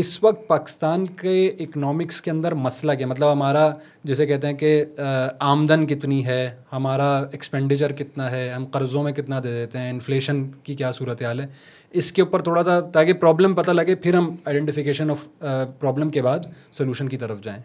اس وقت پاکستان کے اکنامکس کے اندر مسئلہ کیا, مطلب ہمارا جیسے کہتے ہیں کہ آمدن کتنی ہے, ہمارا ایکسپینڈیچر کتنا ہے, ہم قرضوں میں کتنا دے دیتے ہیں, انفلیشن کی کیا صورتحال ہے, اس کے اوپر تھوڑا سا تاکہ پرابلم پتہ لگے, پھر ہم آئیڈینٹیفیکیشن آف پرابلم کے بعد سلوشن کی طرف جائیں.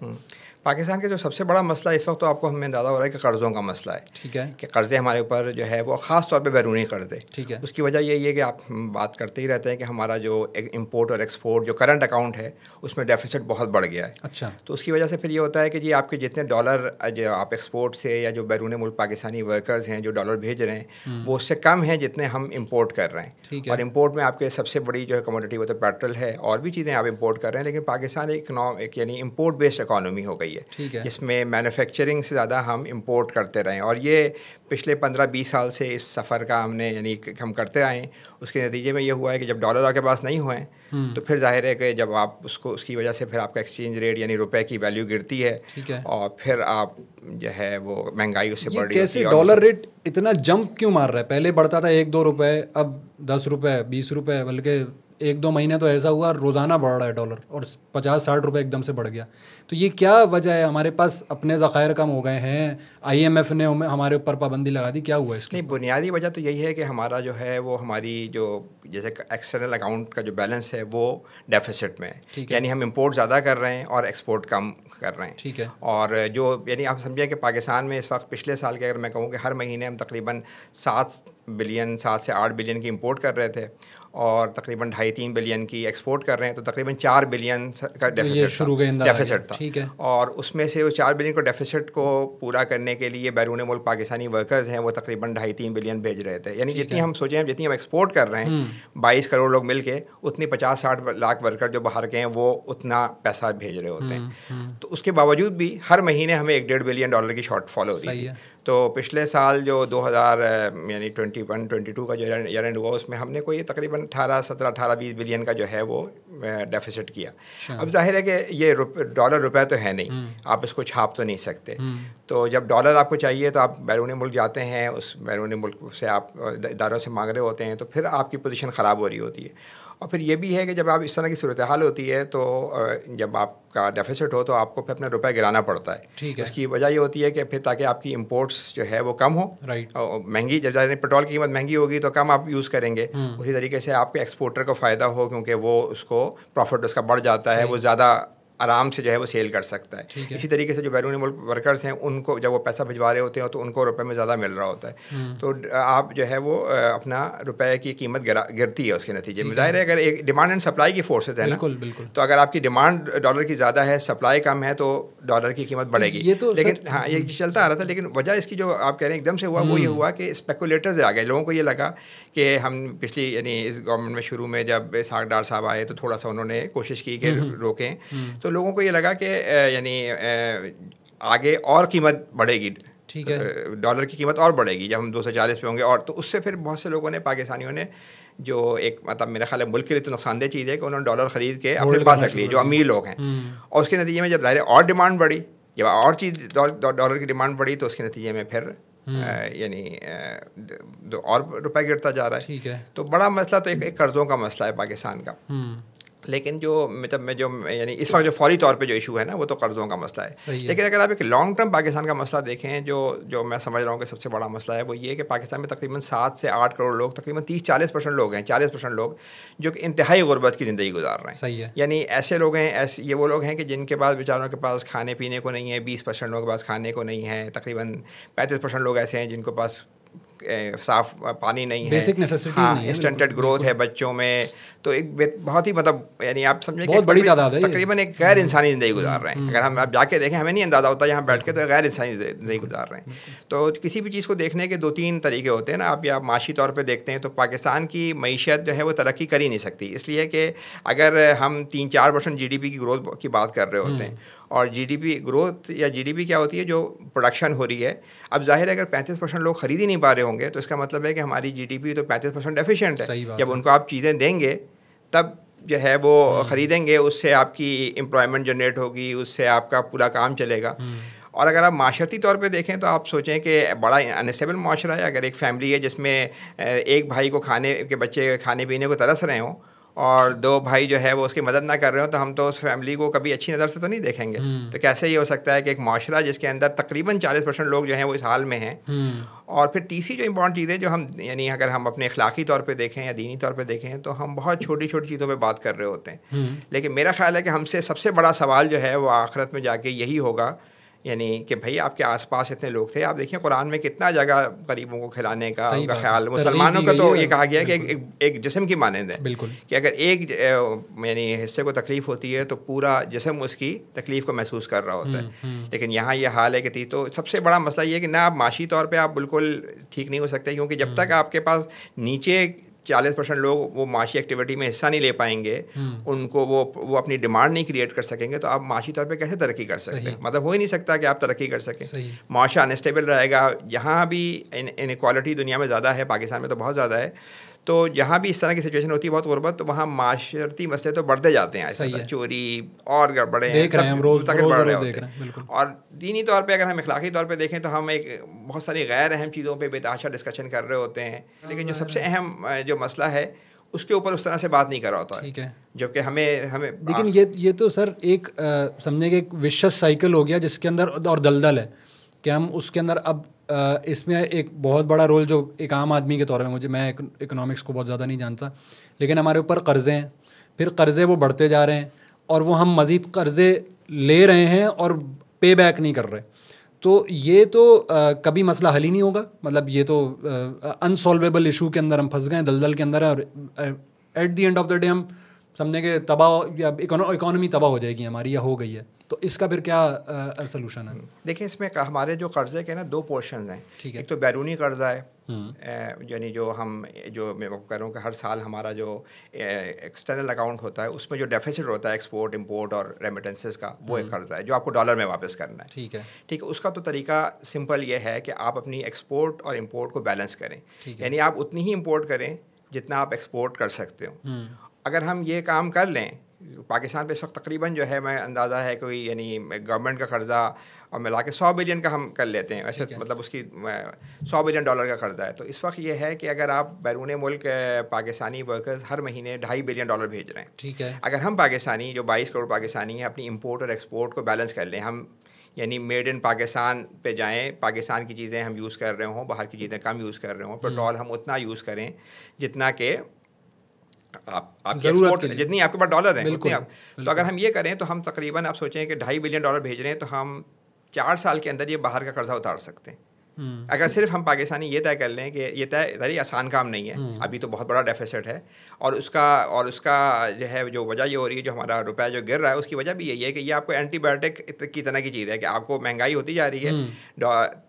پاکستان کا جو سب سے بڑا مسئلہ اس وقت تو آپ کو ہمیں اندازہ ہو رہا ہے کہ قرضوں کا مسئلہ ہے. ٹھیک ہے, کہ قرضے ہمارے اوپر جو ہے وہ خاص طور پہ بیرونی قرضے. ٹھیک ہے, اس کی وجہ یہی ہے کہ آپ بات کرتے ہی رہتے ہیں کہ ہمارا جو امپورٹ اور ایکسپورٹ جو کرنٹ اکاؤنٹ ہے اس میں ڈیفیسٹ بہت بڑھ گیا ہے. اچھا, تو اس کی وجہ سے پھر یہ ہوتا ہے کہ جی آپ کے جتنے ڈالر جو آپ ایکسپورٹ سے یا جو بیرون ملک پاکستانی ورکرز ہیں جو ڈالر بھیج رہے ہیں وہ اس سے کم ہیں جتنے ہم امپورٹ کر رہے ہیں. ٹھیک ہے, اور امپورٹ میں آپ کے سب سے بڑی جو ہے کموڈٹی وہ تو پیٹرول ہے, اور بھی چیزیں آپ امپورٹ کر رہے ہیں, لیکن پاکستان ایک یعنی امپورٹ بیسڈ اکانومی ہو گئی ہے. ٹھیک ہے, جس میں مینوفیکچرنگ سے زیادہ ہم امپورٹ کرتے رہے ہیں, اور یہ پچھلے 15-20 سال سے اس سفر کا ہم نے یعنی ہم کرتے آئے ہیں. اس کے نتیجے میں یہ ہوا ہے کہ جب ڈالر آپ کے پاس نہیں ہوئے تو پھر ظاہر ہے کہ جب آپ اس کی وجہ سے پھر آپ کا ایکسچینج ریٹ یعنی روپے کی ویلیو گرتی ہے, اور پھر آپ جو ہے وہ مہنگائی اس سے بڑھ رہی ہوتی ہے. ڈالر ریٹ اتنا جمپ کیوں مار رہا ہے؟ پہلے بڑھتا تھا 1-2 روپے, اب 10 روپے 20 روپے, بلکہ 1-2 مہینے تو ایسا ہوا روزانہ بڑھ رہا ہے ڈالر, اور 50-60 روپے ایک دم سے بڑھ گیا. تو یہ کیا وجہ ہے؟ ہمارے پاس اپنے ذخائر کم ہو گئے ہیں, آئی ایم ایف نے ہمارے اوپر پابندی لگا دی, کیا ہوا اس کی؟ نہیں, بنیادی وجہ تو یہی ہے کہ ہمارا جو ہے وہ ہماری جو جیسے ایکسٹرنل اکاؤنٹ کا جو بیلنس ہے وہ ڈیفیسٹ میں ہے. یعنی ہم امپورٹ زیادہ کر رہے ہیں اور ایکسپورٹ کم کر رہے ہیں. ٹھیک ہے, اور جو یعنی آپ سمجھیں کہ پاکستان میں اس وقت پچھلے سال کے اگر میں کہوں کہ ہر مہینے ہم تقریباً 7 سے 8 بلین کی امپورٹ کر رہے تھے, اور تقریباً 2.5-3 بلین کی ایکسپورٹ کر رہے ہیں, تو تقریباً 4 بلین کا ڈیفیسٹ تھا. ٹھیک ہے, اور اس میں سے وہ 4 بلین کو ڈیفیسٹ کو پورا کرنے کے لیے بیرون ملک پاکستانی ورکرز ہیں وہ تقریباً 2.5-3 بلین بھیج رہے تھے. یعنی جتنی ہم سوچیں جتنی ہم ایکسپورٹ کر رہے ہیں 22 کروڑ لوگ مل کے, اتنی 50-60 لاکھ ورکر جو باہر کے ہیں وہ اتنا پیسہ بھیج رہے ہوتے ہیں. تو اس کے باوجود بھی ہر مہینے ہمیں 1.5 بلین ڈالر کی شارٹ فال ہو رہی ہے. تو پچھلے سال جو 2021-22 کا جو ایئر اینڈ ہوا اس میں ہم نے کوئی تقریباً 18-20 بلین کا جو ہے وہ ڈیفیسٹ کیا. اب ظاہر ہے کہ یہ ڈالر روپے تو ہے نہیں, آپ اس کو چھاپ تو نہیں سکتے. تو جب ڈالر آپ کو چاہیے تو آپ بیرون ملک جاتے ہیں, اس بیرون ملک سے آپ اداروں سے مانگ رہے ہوتے ہیں, تو پھر آپ کی پوزیشن خراب ہو رہی ہوتی ہے. اور پھر یہ بھی ہے کہ جب آپ اس طرح کی صورتحال ہوتی ہے تو جب آپ کا ڈیفیسٹ ہو تو آپ کو پھر اپنا روپے گرانا پڑتا ہے. ٹھیک ہے, اس کی وجہ یہ ہوتی ہے کہ پھر تاکہ آپ کی امپورٹس جو ہے وہ کم ہو, رائٹ, مہنگی جب پیٹرول کی قیمت مہنگی ہوگی تو کم آپ یوز کریں گے, اسی طریقے سے آپ کے ایکسپورٹر کو فائدہ ہو کیونکہ وہ اس کو پروفٹ اس کا بڑھ جاتا ہے, وہ زیادہ آرام سے جو ہے وہ سیل کر سکتا ہے. اسی طریقے سے جو بیرون ملک ورکرز ہیں ان کو جب وہ پیسہ بھجوا رہے ہوتے ہیں تو ان کو روپے میں زیادہ مل رہا ہوتا ہے. تو آپ جو ہے وہ اپنا روپے کی قیمت گرتی ہے اس کے نتیجے میں. ظاہر ہے اگر ایک ڈیمانڈ اینڈ سپلائی کی فورسز ہے نا, تو اگر آپ کی ڈیمانڈ ڈالر کی زیادہ ہے, سپلائی کم ہے, تو ڈالر کی قیمت بڑھے گی. لیکن ہاں یہ چلتا آ رہا تھا, لیکن وجہ اس کی جو آپ کہہ رہے ہیں ایک دم سے ہوا وہ یہ ہوا کہ اسپیکولیٹرز آ گئے. لوگوں کو یہ لگا کہ ہم پچھلی یعنی اس گورنمنٹ میں شروع میں جب اسحاق ڈار صاحب آئے تو تھوڑا سا انہوں نے کوشش کی کہ روکیں, تو لوگوں کو یہ لگا کہ یعنی آگے اور قیمت بڑھے گی, ٹھیک ہے, ڈالر کی قیمت اور بڑھے گی جب ہم 240 پہ ہوں گے. اور تو اس سے پھر بہت سے لوگوں نے, پاکستانیوں نے, جو ایک مطلب میرا خیال ہے ملک کے لیے تو نقصان دہ چیز ہے کہ انہوں نے ڈالر خرید کے اپنے پاس رکھ لیے جو امیر لوگ ہیں. اور اس کے نتیجے میں جب ظاہر اور ڈیمانڈ بڑھی, جب اور چیز ڈالر کی ڈیمانڈ بڑھی, تو اس کے نتیجے میں پھر یعنی اور روپے گرتا جا رہا ہے. ٹھیک ہے, تو بڑا مسئلہ تو ایک قرضوں کا مسئلہ ہے پاکستان کا. لیکن جو مطلب میں جو یعنی اس وقت جو فوری طور پہ جو ایشو ہے نا وہ تو قرضوں کا مسئلہ ہے. لیکن اگر آپ ایک لانگ ٹرم پاکستان کا مسئلہ دیکھیں, جو میں سمجھ رہا ہوں کہ سب سے بڑا مسئلہ ہے وہ یہ ہے کہ پاکستان میں تقریباً 7 سے 8 کروڑ لوگ, تقریباً 30-40% لوگ ہیں, 40% لوگ جو کہ انتہائی غربت کی زندگی گزار رہے ہیں. صحیح ہے, یعنی ایسے لوگ ہیں, یہ وہ لوگ ہیں کہ جن کے پاس بیچاروں کے پاس کھانے پینے کو نہیں ہے, 20% لوگوں کے پاس کھانے کو نہیں ہے, تقریباً 35% لوگ ایسے ہیں جن کے پاس صاف پانی نہیں ہے, بیسک نیسیسٹیز نہیں ہے, اسٹنٹڈ گروتھ ہے بچوں میں. تو ایک بہت ہی مطلب یعنی آپ سمجھیں بہت بڑی تعداد ہے, تقریباً ایک غیر انسانی زندگی گزار رہے ہیں. اگر ہم آپ جا کے دیکھیں, ہمیں نہیں اندازہ ہوتا یہاں بیٹھ کے, تو غیر انسانی زندگی گزار رہے ہیں. تو کسی بھی چیز کو دیکھنے کے 2-3 طریقے ہوتے ہیں نا. آپ یا معاشی طور پہ دیکھتے ہیں تو پاکستان کی معیشت جو ہے وہ ترقی کر ہی نہیں سکتی, اس لیے کہ اگر ہم 3-4% GDP کی گروتھ کی بات کر رہے ہوتے ہیں, اور GDP گروتھ یا GDP کیا ہوتی ہے, جو پروڈکشن ہو رہی ہے. اب ظاہر ہے اگر 35% لوگ خرید ہی نہیں پا رہے ہوں گے تو اس کا مطلب ہے کہ ہماری GDP تو 35% ڈیفیشینٹ ہے. جب ان کو آپ چیزیں دیں گے تب جو ہے وہ خریدیں گے, اس سے آپ کی امپلائمنٹ جنریٹ ہوگی, اس سے آپ کا پورا کام چلے گا. اور اگر آپ معاشرتی طور پہ دیکھیں تو آپ سوچیں کہ بڑا انسٹیبل معاشرہ ہے. اگر ایک فیملی ہے جس میں ایک بھائی کو کھانے کے بچے کھانے پینے کو ترس رہے ہوں, اور 2 بھائی جو ہے وہ اس کی مدد نہ کر رہے ہوں تو ہم تو اس فیملی کو کبھی اچھی نظر سے تو نہیں دیکھیں گے. تو کیسے یہ ہو سکتا ہے کہ ایک معاشرہ جس کے اندر تقریباً 40% لوگ جو ہیں وہ اس حال میں ہیں. اور پھر تیسری جو امپورٹنٹ چیز ہے جو ہم یعنی اگر ہم اپنے اخلاقی طور پہ دیکھیں یا دینی طور پہ دیکھیں تو ہم بہت چھوٹی چھوٹی چیزوں پہ بات کر رہے ہوتے ہیں. لیکن میرا خیال ہے کہ ہم سے سب سے بڑا سوال جو ہے وہ آخرت میں جا کے یہی ہوگا یعنی کہ بھائی آپ کے آس پاس اتنے لوگ تھے. آپ دیکھیں قرآن میں کتنا جگہ غریبوں کو کھلانے کا ان کا خیال. مسلمانوں کا تو یہ کہا گیا کہ ایک جسم کی مانند ہے بالکل کہ اگر ایک یعنی حصے کو تکلیف ہوتی ہے تو پورا جسم اس کی تکلیف کو محسوس کر رہا ہوتا ہے. لیکن یہاں یہ حال ہے کہ تو سب سے بڑا مسئلہ یہ ہے کہ نہ آپ معاشی طور پہ آپ بالکل ٹھیک نہیں ہو سکتے کیونکہ جب تک آپ کے پاس نیچے 40% لوگ وہ معاشی ایکٹیویٹی میں حصہ نہیں لے پائیں گے, ان کو وہ اپنی ڈیمانڈ نہیں کریٹ کر سکیں گے, تو آپ معاشی طور پہ کیسے ترقی کر سکتے ہیں؟ مطلب ہو ہی نہیں سکتا کہ آپ ترقی کر سکیں. معاشرہ انسٹیبل رہے گا. یہاں بھی انیکوالٹی دنیا میں زیادہ ہے, پاکستان میں تو بہت زیادہ ہے. تو جہاں بھی اس طرح کی سچویشن ہوتی ہے بہت غربت, تو وہاں معاشرتی مسئلے تو بڑھتے جاتے ہیں, ایسا چوری اور گڑبڑیں روز تک بڑھ رہے ہوتے ہیں. اور دینی طور پہ اگر ہم اخلاقی طور پہ دیکھیں تو ہم ایک بہت ساری غیر اہم چیزوں پہ بے تحاشا ڈسکشن کر رہے ہوتے ہیں, لیکن جو سب سے اہم جو مسئلہ ہے اس کے اوپر اس طرح سے بات نہیں کر رہا ہوتا ہے. جبکہ ہمیں لیکن یہ تو سر ایک سمجھیں کہ ایک وشس سائیکل ہو گیا جس کے اندر اور دلدل ہے کہ ہم اس کے اندر اب اس میں ایک بہت بڑا رول جو ایک عام آدمی کے طور پہ میں اکنامکس کو بہت زیادہ نہیں جانتا, لیکن ہمارے اوپر قرضے ہیں, پھر قرضے وہ بڑھتے جا رہے ہیں اور وہ ہم مزید قرضے لے رہے ہیں اور پے بیک نہیں کر رہے. تو یہ تو کبھی مسئلہ حل ہی نہیں ہوگا. مطلب یہ تو انسالویبل ایشو کے اندر ہم پھنس گئے ہیں, دلدل کے اندر ہے, اور at the end of the day ہم سمجھیں کہ تباہ یا اکانومی تباہ ہو جائے گی ہماری, یا ہو گئی ہے. تو اس کا پھر کیا سلوشن ہے؟ دیکھیں اس میں ہمارے جو قرضے کے نا 2 پورشنز ہیں. ایک تو بیرونی قرضہ ہے, یعنی جو میں کہہ رہا ہوں کہ ہر سال ہمارا جو ایکسٹرنل اکاؤنٹ ہوتا ہے اس میں جو ڈیفیسٹ ہوتا ہے ایکسپورٹ امپورٹ اور ریمیٹنسز کا, وہ ایک قرضہ ہے جو آپ کو ڈالر میں واپس کرنا ہے. ٹھیک ہے. اس کا تو طریقہ سمپل یہ ہے کہ آپ اپنی ایکسپورٹ اور امپورٹ کو بیلنس کریں, یعنی آپ اتنی ہی امپورٹ کریں جتنا آپ ایکسپورٹ کر سکتے ہو. اگر ہم یہ کام کر لیں, پاکستان پہ اس وقت تقریباً جو ہے میں اندازہ ہے کوئی یعنی گورنمنٹ کا قرضہ اور ملا کے 100 بلین کا ہم کر لیتے ہیں, ویسے مطلب اس کی $100 بلین کا قرضہ ہے. تو اس وقت یہ ہے کہ اگر آپ بیرون ملک پاکستانی ورکرز ہر مہینے $2.5 بلین بھیج رہے ہیں, ٹھیک ہے, اگر ہم پاکستانی جو 22 کروڑ پاکستانی ہیں اپنی امپورٹ اور ایکسپورٹ کو بیلنس کر لیں, ہم یعنی میڈ ان پاکستان پہ جائیں, پاکستان کی چیزیں ہم یوز کر رہے ہوں, باہر کی چیزیں کم یوز کر رہے ہوں, پیٹرول ہم اتنا یوز کریں جتنا کہ آپ کی ایکسپورٹ جتنی آپ کے پاس ڈالر ہیں اتنے آپ. تو اگر ہم یہ کریں تو ہم تقریباً آپ سوچیں کہ $2.5 بلین بھیج رہے ہیں, تو ہم 4 سال کے اندر یہ باہر کا قرضہ اتار سکتے ہیں. اگر صرف ہم پاکستانی یہ طے کر لیں کہ یہ طے آسان کام نہیں ہے, ابھی تو بہت بڑا ڈیفیسٹ ہے, اور اس کا جو ہے جو وجہ یہ ہو رہی ہے, جو ہمارا روپیہ جو گر رہا ہے اس کی وجہ بھی یہی ہے کہ یہ آپ کو اینٹی بایوٹک کی طرح کی چیز ہے کہ آپ کو مہنگائی ہوتی جا رہی ہے,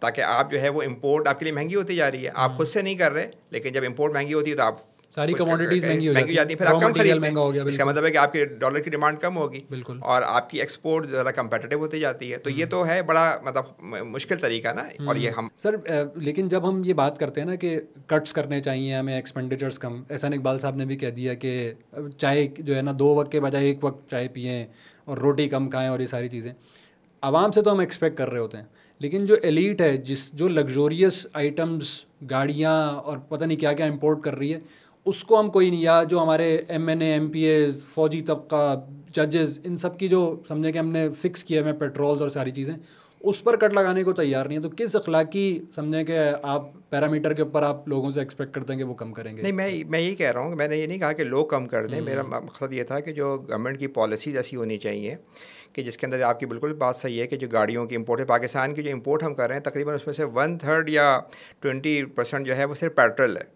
تاکہ آپ جو ہے وہ امپورٹ آپ کے لیے مہنگی ہوتی جا رہی ہے. آپ خود سے نہیں کر رہے, لیکن جب امپورٹ مہنگی ہوتی ہے تو آپ ساری کموڈیٹیز مہنگی ہو جاتی ہیں, پھر آپ کم خریدتے ہیں. اس کا مطلب ہے کہ آپ کے ڈالر کی ڈیمانڈ کم ہوگی اور آپ کی ایکسپورٹ زیادہ کمپیٹیٹیو ہوتی جاتی ہے. تو یہ تو ہے بڑا مطلب مشکل طریقہ نا. اور یہ ہم سر لیکن جب ہم یہ بات کرتے ہیں نا کہ کٹس کرنے چاہیے ہمیں, ایکسپینڈیچرز کم, احسان اقبال صاحب نے بھی کہہ دیا کہ چائے جو ہے نا 2 وقت کے بجائے 1 وقت چائے پئیں اور روٹی کم کھائیں, اور یہ ساری چیزیں عوام سے تو ہم ایکسپیکٹ کر رہے ہوتے ہیں. لیکن جو ایلیٹ ہے, جو لگزوریس آئٹمس گاڑیاں اور پتہ نہیں کیا کیا امپورٹ کر رہی ہے, اس کو ہم کوئی نہیں, یا جو ہمارے MNA MPAs فوجی طبقہ ججز ان سب کی جو سمجھیں کہ ہم نے فکس کیا ہے پیٹرولز اور ساری چیزیں, اس پر کٹ لگانے کو تیار نہیں ہے. تو کس اخلاقی سمجھیں کہ آپ پیرامیٹر کے اوپر آپ لوگوں سے ایکسپیکٹ کرتے ہیں کہ وہ کم کریں گے؟ نہیں, میں یہی کہہ رہا ہوں کہ میں نے یہ نہیں کہا کہ لوگ کم کر دیں. میرا مقصد یہ تھا کہ جو گورنمنٹ کی پالیسیز ایسی ہونی چاہیے کہ جس کے اندر آپ کی بالکل بات صحیح ہے کہ جو گاڑیوں کی امپورٹ ہے, پاکستان کی جو امپورٹ ہم کر رہے ہیں تقریباً اس میں سے 1/3 یا 20% جو ہے وہ صرف پیٹرول ہے.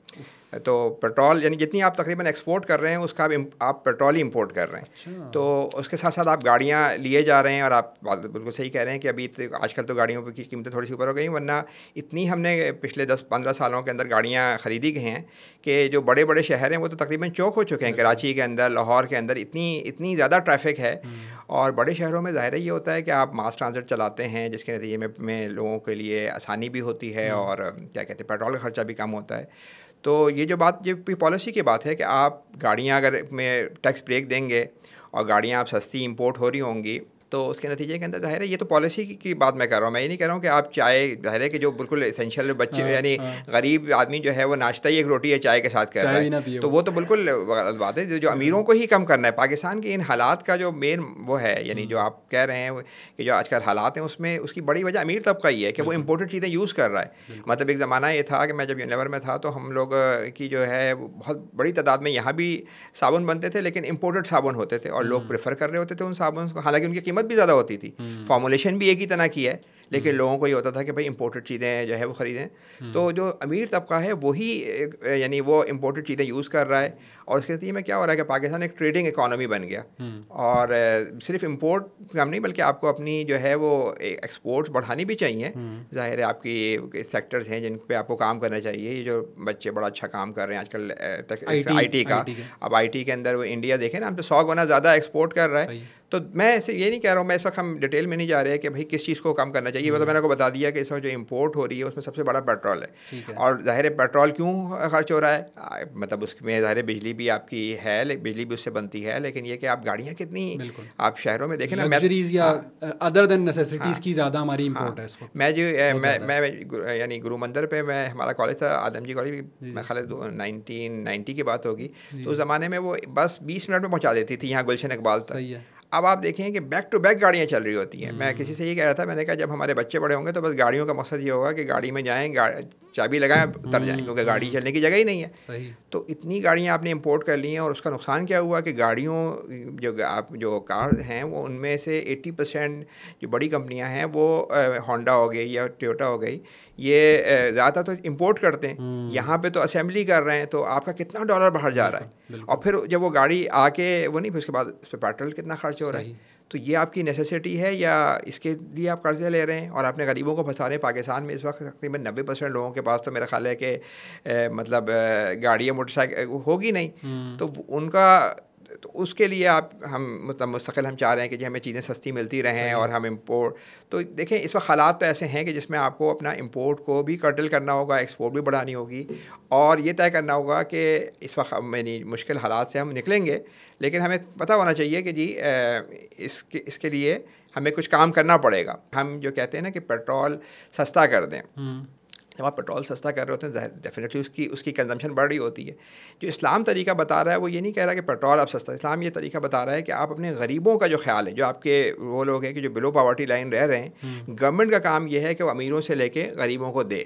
تو پیٹرول یعنی جتنی آپ تقریباً ایکسپورٹ کر رہے ہیں اس کا آپ پیٹرول ہی امپورٹ کر رہے ہیں. تو اس کے ساتھ ساتھ آپ گاڑیاں لیے جا رہے ہیں, اور آپ بالکل صحیح کہہ رہے ہیں کہ ابھی آج کل تو گاڑیوں کی قیمتیں تھوڑی سی اوپر ہو گئی, ورنہ اتنی ہم نے پچھلے 10-15 سالوں کے اندر گاڑیاں خریدی گئی ہیں کہ جو بڑے بڑے شہر ہیں وہ تو تقریباً چوک ہو چکے ہیں. کراچی کے اندر, لاہور کے اندر اتنی زیادہ ٹریفک ہے. اور بڑے شہروں میں ظاہر یہ ہوتا ہے کہ آپ ماس ٹرانزٹ چلاتے ہیں, جس کے نتیجے میں لوگوں کے لیے آسانی بھی ہوتی ہے, اور کیا کہتے ہیں پیٹرول کا خرچہ بھی کم ہوتا ہے. تو یہ جو بات یہ پالیسی کی بات ہے کہ آپ گاڑیاں اگر میں ٹیکس بریک دیں گے اور گاڑیاں آپ سستی امپورٹ ہو رہی ہوں گی, تو اس کے نتیجے کے اندر ظاہر ہے یہ تو پالیسی کی بات میں کر رہا ہوں. میں یہ نہیں کہہ رہا ہوں کہ آپ چائے, ظاہر ہے کہ جو بالکل اسینشیل بچے یعنی غریب آدمی جو ہے وہ ناشتہ ہی ایک روٹی ہے چائے کے ساتھ کر رہا ہے, تو وہ تو بالکل غلط بات ہے. جو امیروں کو ہی کم کرنا ہے. پاکستان کے ان حالات کا جو مین وہ ہے, یعنی جو آپ کہہ رہے ہیں کہ جو آج کل حالات ہیں اس میں اس کی بڑی وجہ امیر طبقہ ہی ہے کہ وہ امپورٹڈ چیزیں یوز کر رہا ہے. مطلب ایک زمانہ یہ تھا کہ میں جب یونیور میں تھا تو ہم لوگ کی جو ہے بہت بڑی تعداد میں یہاں بھی صابن بنتے تھے, لیکن امپورٹڈ صابن ہوتے تھے اور لوگ پریفر کر رہے ہوتے تھے ان صابن کو, حالانکہ ان کی قیمت بھی زیادہ ہوتی تھی, فارمولیشن بھی ایک ہی طرح کی ہے, لیکن لوگوں کو یہ ہوتا تھا کہ بھائی امپورٹڈ چیزیں جو ہے وہ خریدیں. تو جو امیر طبقہ ہے وہی یعنی وہ امپورٹڈ چیزیں یوز کر رہا ہے, اور اس کے نتیجے میں کیا ہو رہا ہے کہ پاکستان ایک ٹریڈنگ اکانومی بن گیا, اور صرف امپورٹ کام نہیں بلکہ آپ کو اپنی جو ہے وہ ایکسپورٹس بڑھانی بھی چاہیے. ظاہر ہے آپ کی سیکٹرز ہیں جن پہ آپ کو کام کرنا چاہیے. یہ جو بچے بڑا اچھا کام کر رہے ہیں آج کل آئی ٹی کا, اب آئی ٹی کے اندر وہ انڈیا دیکھیں نا ہم تو 100 گنا زیادہ ایکسپورٹ کر رہا ہے. تو میں ایسے یہ نہیں کہہ رہا ہوں, میں اس وقت ہم ڈیٹیل میں نہیں جا رہے ہیں کہ بھائی کس چیز کو کم کرنا چاہیے. وہ تو میں نے کو بتا دیا کہ اس وقت جو امپورٹ ہو رہی ہے اس میں سب سے بڑا پیٹرول ہے, اور ظاہر ہے پیٹرول کیوں خرچ ہو رہا ہے, مطلب اس میں ظاہر بجلی بھی آپ کی ہے, بجلی بھی اس سے بنتی ہے, لیکن یہ کہ آپ گاڑیاں کتنی آپ شہروں میں دیکھیں نا, لگژریز یا ادر دین نیسیسٹیز کی زیادہ ہماری امپورٹ ہے اس وقت. میں جو میں یعنی گرو مندر پہ میں ہمارا کالج تھا آدم جی کالج, میں خالد 1990 کی بات ہوگی, تو اس زمانے میں وہ بس 20 منٹ میں پہنچا دیتی تھی. یہاں گلشن اقبال تھا. اب آپ دیکھیں کہ بیک ٹو بیک گاڑیاں چل رہی ہوتی ہیں. میں کسی سے یہ کہہ رہا تھا, میں نے کہا جب ہمارے بچے بڑے ہوں گے تو بس گاڑیوں کا مقصد یہ ہوگا کہ گاڑی میں جائیں, چابی لگائیں, اتر جائیں, کیونکہ گاڑی چلنے کی جگہ ہی نہیں ہے. تو اتنی گاڑیاں آپ نے امپورٹ کر لی ہیں, اور اس کا نقصان کیا ہوا کہ گاڑیوں جو کار ہیں وہ ان میں سے 80% جو بڑی کمپنیاں ہیں وہ ہونڈا ہو گئی یا ٹویوٹا ہو گئی, یہ زیادہ تو امپورٹ کرتے ہیں. یہاں پہ تو اسمبلی کر رہے ہیں, تو آپ کا کتنا ڈالر باہر جا رہا ہے, اور پھر جب وہ گاڑی آ کے وہ نہیں, پھر اس کے بعد اس پہ پیٹرول کتنا خرچ ہو رہا ہے. تو یہ آپ کی نیسیسٹی ہے یا اس کے لیے آپ قرضے لے رہے ہیں, اور آپ نے غریبوں کو پھنسا رہے ہیں. پاکستان میں اس وقت تقریباً 90% لوگوں کے پاس تو میرا خیال ہے کہ مطلب گاڑی یا موٹر سائیکل ہوگی نہیں, تو ان کا تو اس کے لیے ہم مطلب مستقل ہم چاہ رہے ہیں کہ جی ہمیں چیزیں سستی ملتی رہیں اور ہم امپورٹ. تو دیکھیں اس وقت حالات تو ایسے ہیں کہ جس میں آپ کو اپنا امپورٹ کو بھی کرٹل کرنا ہوگا, ایکسپورٹ بھی بڑھانی ہوگی, اور یہ طے کرنا ہوگا کہ اس وقت یعنی مشکل حالات سے ہم نکلیں گے, لیکن ہمیں پتہ ہونا چاہیے کہ جی اس کے لیے ہمیں کچھ کام کرنا پڑے گا. ہم جو کہتے ہیں نا کہ پیٹرول سستا کر دیں, جب آپ پیٹرول سستا کر رہے ہوتے ہیں ظاہر ڈیفینیٹلی اس کی کنزمپشن بڑھ رہی ہوتی ہے. جو اسلام طریقہ بتا رہا ہے وہ یہ نہیں کہہ رہا کہ پیٹرول آپ سستا, اسلام یہ طریقہ بتا رہا ہے کہ آپ اپنے غریبوں کا جو خیال ہے, جو آپ کے وہ لوگ ہیں کہ جو بلو پاورٹی لائن رہ رہے ہیں, گورنمنٹ کا کام یہ ہے کہ وہ امیروں سے لے کے غریبوں کو دے.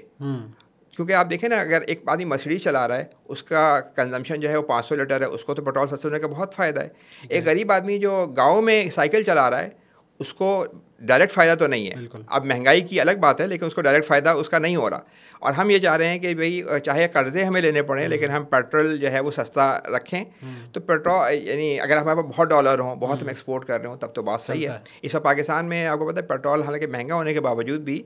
کیونکہ آپ دیکھیں نا, اگر ایک آدمی مرسیڈیز چلا رہا ہے, اس کا کنزمپشن جو ہے وہ 500 لیٹر ہے, اس کو تو پیٹرول سستے ہونے کا بہت فائدہ ہے. ایک غریب آدمی جو گاؤں میں سائیکل چلا رہا ہے, اس کو ڈائریکٹ فائدہ تو نہیں ہے. اب مہنگائی کی الگ بات ہے, لیکن اس کو ڈائریکٹ فائدہ اس کا نہیں ہو رہا. اور ہم یہ چاہ رہے ہیں کہ بھئی چاہے قرضے ہمیں لینے پڑیں, لیکن ہم پیٹرول جو ہے وہ سستا رکھیں. تو پیٹرول یعنی اگر ہمارے پاس بہت ڈالر ہوں, بہت ہم ایکسپورٹ کر رہے ہوں, تب تو بات صحیح ہے. اس وقت پاکستان میں آپ کو پتہ ہے پیٹرول حالانکہ مہنگا ہونے کے باوجود بھی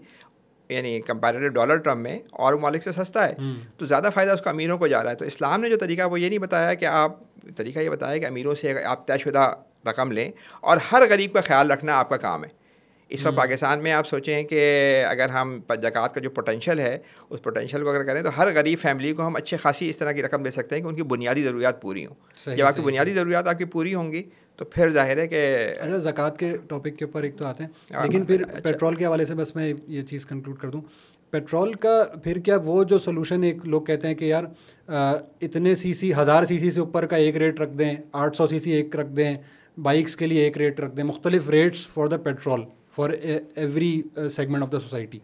یعنی کمپیریٹیو ڈالر ٹرم میں اور ممالک سے سستا ہے, تو زیادہ فائدہ اس کو امیروں کو جا رہا ہے. تو اسلام نے جو طریقہ وہ یہ نہیں بتایا کہ آپ طریقہ یہ بتایا کہ امیروں سے آپ طے شدہ رقم لیں, اور ہر غریب کا خیال رکھنا آپ کا کام ہے. اس وقت پاکستان میں آپ سوچیں کہ اگر ہم زکوٰۃ کا جو پوٹینشیل ہے, اس پوٹینشیل کو اگر کریں تو ہر غریب فیملی کو ہم اچھے خاصی اس طرح کی رقم دے سکتے ہیں کہ ان کی بنیادی ضروریات پوری ہوں. جب آپ کی بنیادی ضروریات آپ کی پوری ہوں گی تو پھر ظاہر ہے کہ اچھا زکوٰۃ کے ٹاپک کے اوپر ایک تو آتے ہیں, لیکن پھر پیٹرول کے حوالے سے بس میں یہ چیز کنکلوڈ کر دوں. پیٹرول کا پھر کیا وہ جو سولوشن, ایک لوگ کہتے ہیں کہ یار اتنے سی سی 1000 سی سی سے اوپر کا ایک ریٹ رکھ دیں, 800 سی سی ایک رکھ دیں, بائکس کے لیے ایک ریٹ رکھ دیں, مختلف rates for the petrol for every segment of the society.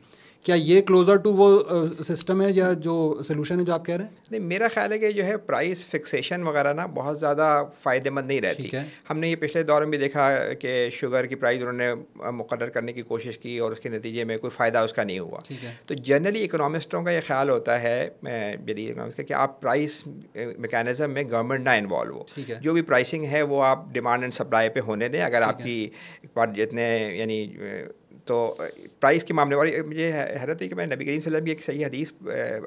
کیا یہ کلوزر ٹو وہ سسٹم ہے یا جو سولوشن ہے جو آپ کہہ رہے ہیں؟ نہیں, میرا خیال ہے کہ جو ہے پرائز فکسیشن وغیرہ نا بہت زیادہ فائدہ مند نہیں رہتی. ہم نے یہ پچھلے دور میں بھی دیکھا کہ شوگر کی پرائز انہوں نے مقرر کرنے کی کوشش کی, اور اس کے نتیجے میں کوئی فائدہ اس کا نہیں ہوا. تو جنرلی اکنامسٹوں کا یہ خیال ہوتا ہے, جدید اکنامسٹ کا, کہ آپ پرائز میکینزم میں گورنمنٹ نہ انوالو ہو. جو بھی پرائسنگ ہے وہ آپ ڈیمانڈ اینڈ سپلائی پہ ہونے دیں. اگر آپ کی ایک بار جتنے یعنی تو پرائز کے معاملے والی مجھے حیرت ہوئی کہ میں نبی کریم صلی اللہ علیہ وسلم کی ایک صحیح حدیث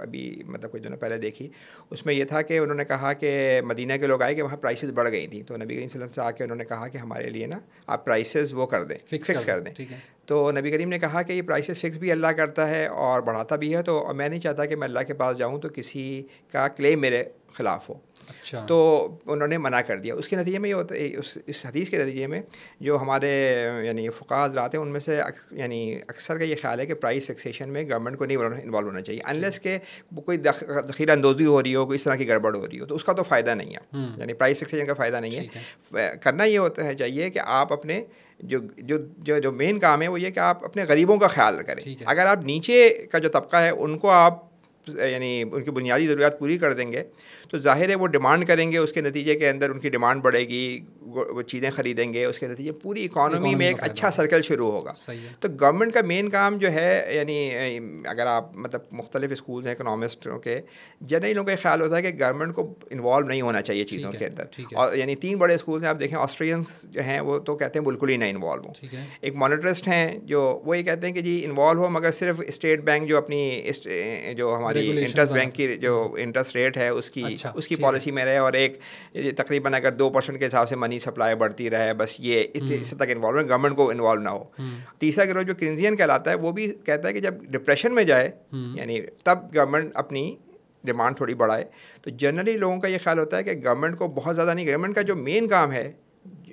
ابھی مطلب کچھ دنوں پہلے دیکھی. اس میں یہ تھا کہ انہوں نے کہا کہ مدینہ کے لوگ آئے کہ وہاں پرائسز بڑھ گئی تھیں, تو نبی کریم صلی اللہ علیہ وسلم سے آ کے انہوں نے کہا کہ ہمارے لیے نا آپ پرائسز وہ کر دیں, فکس کر دیں. تو نبی کریم نے کہا کہ یہ پرائسز فکس بھی اللہ کرتا ہے اور بڑھاتا بھی ہے, تو میں نہیں چاہتا کہ میں اللہ کے پاس جاؤں تو کسی کا کلیم میرے خلاف ہو. اچھا. تو انہوں نے منع کر دیا. اس کے نتیجے میں یہ ہوتا ہے, اس حدیث کے نتیجے میں جو ہمارے یعنی فقہاء حضرات ہیں ان میں سے یعنی اکثر کا یہ خیال ہے کہ پرائس فکسیشن میں گورنمنٹ کو نہیں انوالو ہونا چاہیے انلیس کہ کوئی ذخیرہ اندوزی ہو رہی ہو, کوئی اس طرح کی گڑبڑ ہو رہی ہو, تو اس کا تو فائدہ نہیں ہے. یعنی پرائس فکسیشن کا فائدہ نہیں ہے. کرنا یہ ہوتا ہے چاہیے کہ آپ اپنے جو مین کام ہے وہ یہ کہ آپ اپنے غریبوں کا خیال کریں. اگر آپ نیچے کا جو طبقہ ہے ان کو آپ یعنی ان کی بنیادی ضروریات پوری کر دیں گے تو ظاہر ہے وہ ڈیمانڈ کریں گے, اس کے نتیجے کے اندر ان کی ڈیمانڈ بڑھے گی, وہ چیزیں خریدیں گے, اس کے نتیجے پوری اکانومی میں ایک اچھا سرکل شروع ہوگا. تو گورنمنٹ کا مین کام جو ہے یعنی اگر آپ مطلب مختلف اسکولز ہیں اکنامسٹوں کے, جنرلی لوگوں کا خیال ہوتا ہے کہ گورنمنٹ کو انوالو نہیں ہونا چاہیے چیزوں کے اندر. اور یعنی 3 بڑے اسکولز ہیں آپ دیکھیں, آسٹریلینس جو ہیں وہ تو کہتے ہیں بالکل ہی نہیں انوالو ہوں. ایک مانیٹرسٹ ہیں جو وہ یہ کہتے ہیں کہ جی انوالو ہو مگر صرف اسٹیٹ بینک جو اپنی جو ہماری انٹرسٹ بینک کی جو انٹرسٹ ریٹ ہے اس کی پالیسی میں رہے, اور ایک تقریباً اگر 2% کے حساب سے منی سپلائی بڑھتی رہے, بس یہ اس تک انوالو, گورنمنٹ کو انوالو نہ ہو. تیسرا گروہ جو کینزین کہلاتا ہے وہ بھی کہتا ہے کہ جب ڈپریشن میں جائے یعنی تب گورنمنٹ اپنی ڈیمانڈ تھوڑی بڑھائے. تو جنرلی لوگوں کا یہ خیال ہوتا ہے کہ گورنمنٹ کو بہت زیادہ نہیں, گورنمنٹ کا جو مین کام ہے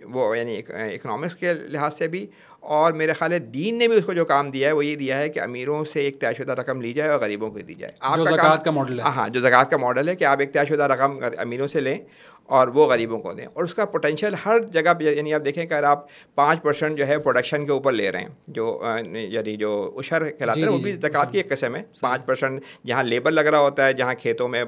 وہ یعنی اکنامکس کے لحاظ سے بھی, اور میرے خیال ہے دین نے بھی اس کو جو کام دیا ہے وہ یہ دیا ہے کہ امیروں سے ایک طے شدہ رقم لی جائے اور غریبوں کو دی جائے. آپ کا زکوٰۃ کا ماڈل ہے. ہاں, جو زکوٰۃ کا ماڈل ہے کہ آپ ایک طے شدہ رقم امیروں سے لیں اور وہ غریبوں کو دیں. اور اس کا پوٹینشیل ہر جگہ پہ, یعنی آپ دیکھیں کہ اگر آپ 5% جو ہے پروڈکشن کے اوپر لے رہے ہیں, جو یعنی جو عشر کہلاتے ہیں وہ بھی زکوٰۃ کی ایک قسم ہے. 5% جہاں لیبر لگ رہا ہوتا ہے, جہاں کھیتوں میں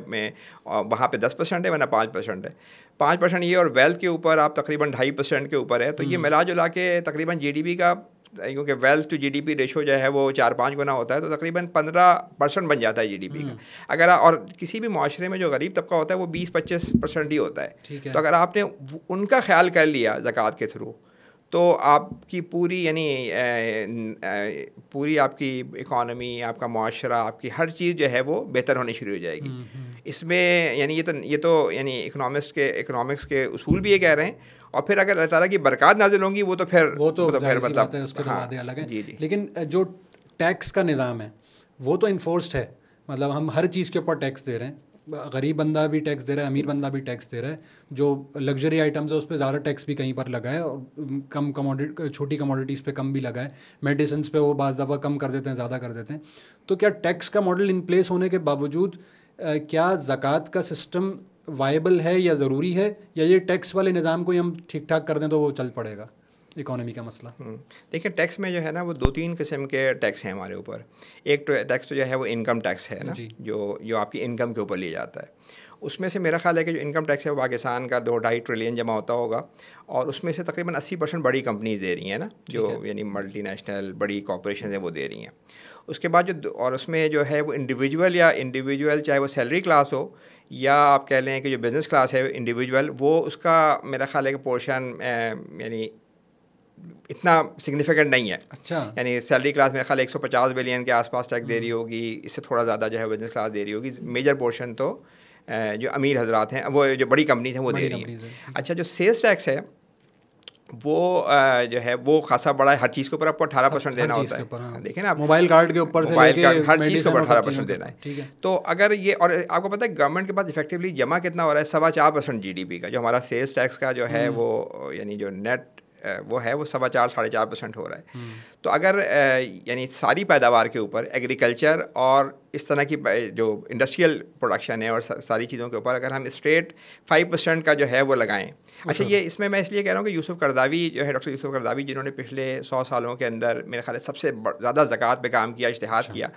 وہاں پہ 10% ہے ورنہ 5% ہے. 5% یہ, اور ویلتھ کے اوپر آپ تقریباً 2.5% کے اوپر ہے. تو یہ ملا جلا کے تقریباً جی ڈی پی کا, کیونکہ wealth to G D P ratio جو ہے وہ 4-5 گنا ہوتا ہے, تو تقریباً 15% بن جاتا ہے جی ڈی پی کا. اگر اور کسی بھی معاشرے میں جو غریب طبقہ ہوتا ہے وہ 20-25% ہی ہوتا ہے. تو اگر آپ نے ان کا خیال کر لیا زکوٰۃ کے تھرو تو آپ کی پوری یعنی پوری آپ کی اکانومی, آپ کا معاشرہ, آپ کی ہر چیز جو ہے وہ بہتر ہونی شروع ہو جائے گی. اس میں یعنی یہ تو یعنی اکنامکس کے اصول بھی یہ کہہ رہے ہیں. اور پھر اگر اللہ تعالیٰ کی برکات نازل ہوں گی وہ تو پھر مطلب اس کے تو وعدے الگ ہیں. لیکن جو ٹیکس کا نظام ہے وہ تو انفورسڈ ہے, مطلب ہم ہر چیز کے اوپر ٹیکس دے رہے ہیں. غریب بندہ بھی ٹیکس دے رہا ہے, امیر بندہ بھی ٹیکس دے رہا ہے. جو لگژری آئٹمز ہے اس پہ زیادہ ٹیکس بھی کہیں پر لگا ہے, اور کم چھوٹی کموڈیٹیز پہ کم بھی لگا ہے. میڈیسنس پہ وہ بعض دفعہ کم کر دیتے ہیں, زیادہ کر دیتے ہیں. تو کیا ٹیکس کا ماڈل ان پلیس ہونے کے باوجود کیا زکوٰۃ کا سسٹم وائبل ہے یا ضروری ہے, یا یہ ٹیکس والے نظام کو ہی ہم ٹھیک ٹھاک کر دیں تو وہ چل پڑے گا اکانومی کا مسئلہ؟ دیکھیں ٹیکس میں جو ہے نا وہ 2-3 قسم کے ٹیکس ہیں ہمارے اوپر. ایک ٹیکس تو جو ہے وہ انکم ٹیکس ہے نا, جو آپ کی انکم کے اوپر لیا جاتا ہے. اس میں سے میرا خیال ہے کہ جو انکم ٹیکس ہے وہ پاکستان کا 2-2.5 ٹریلین جمع ہوتا ہوگا, اور اس میں سے تقریباً 80% بڑی کمپنیز دے رہی ہیں نا, جو یعنی ملٹی نیشنل بڑی کارپوریشنز ہیں وہ دے رہی ہیں. اس کے بعد اور اس میں جو ہے وہ انڈیویجول چاہے وہ سیلری کلاس ہو یا آپ کہہ لیں کہ جو بزنس کلاس ہے انڈیویجول, وہ اس کا میرا خیال ہے کہ پورشن یعنی اتنا سگنیفیکنٹ نہیں ہے. اچھا, یعنی سیلری کلاس میرا خیال 150 بلین کے آس پاس ٹیکس دے رہی ہوگی, اس سے تھوڑا زیادہ جو ہے بزنس کلاس دے رہی ہوگی. میجر پورشن تو جو امیر حضرات ہیں, وہ جو بڑی کمپنیز ہیں وہ دے رہی ہیں. اچھا, جو سیلس ٹیکس ہے وہ جو ہے وہ خاصا بڑا ہے. ہر چیز کے اوپر آپ کو 18% دینا ہوتا ہے. دیکھیں نا, موبائل کارڈ کے اوپر سے ہر چیز کے اوپر 18% دینا ہے. تو اگر یہ, اور آپ کو پتہ ہے گورنمنٹ کے پاس افیکٹولی جمع کتنا ہو رہا ہے, 4.25% جی ڈی پی کا. جو ہمارا سیلس ٹیکس کا جو ہے وہ یعنی جو نیٹ وہ ہے وہ 4.25-4.5% ہو رہا ہے. تو اگر یعنی ساری پیداوار کے اوپر ایگریکلچر اور اس طرح کی جو انڈسٹریل پروڈکشن ہے اور ساری چیزوں کے اوپر اگر ہم اسٹریٹ 5% کا جو ہے وہ لگائیں. اچھا, یہ اس میں اس لیے کہہ رہا ہوں کہ یوسف قرضاوی جو ہے, ڈاکٹر یوسف قرضاوی, جنہوں نے پچھلے 100 سالوں کے اندر میرے خیال سب سے زیادہ زکوٰۃ پہ کام کیا, اجتہاد کیا,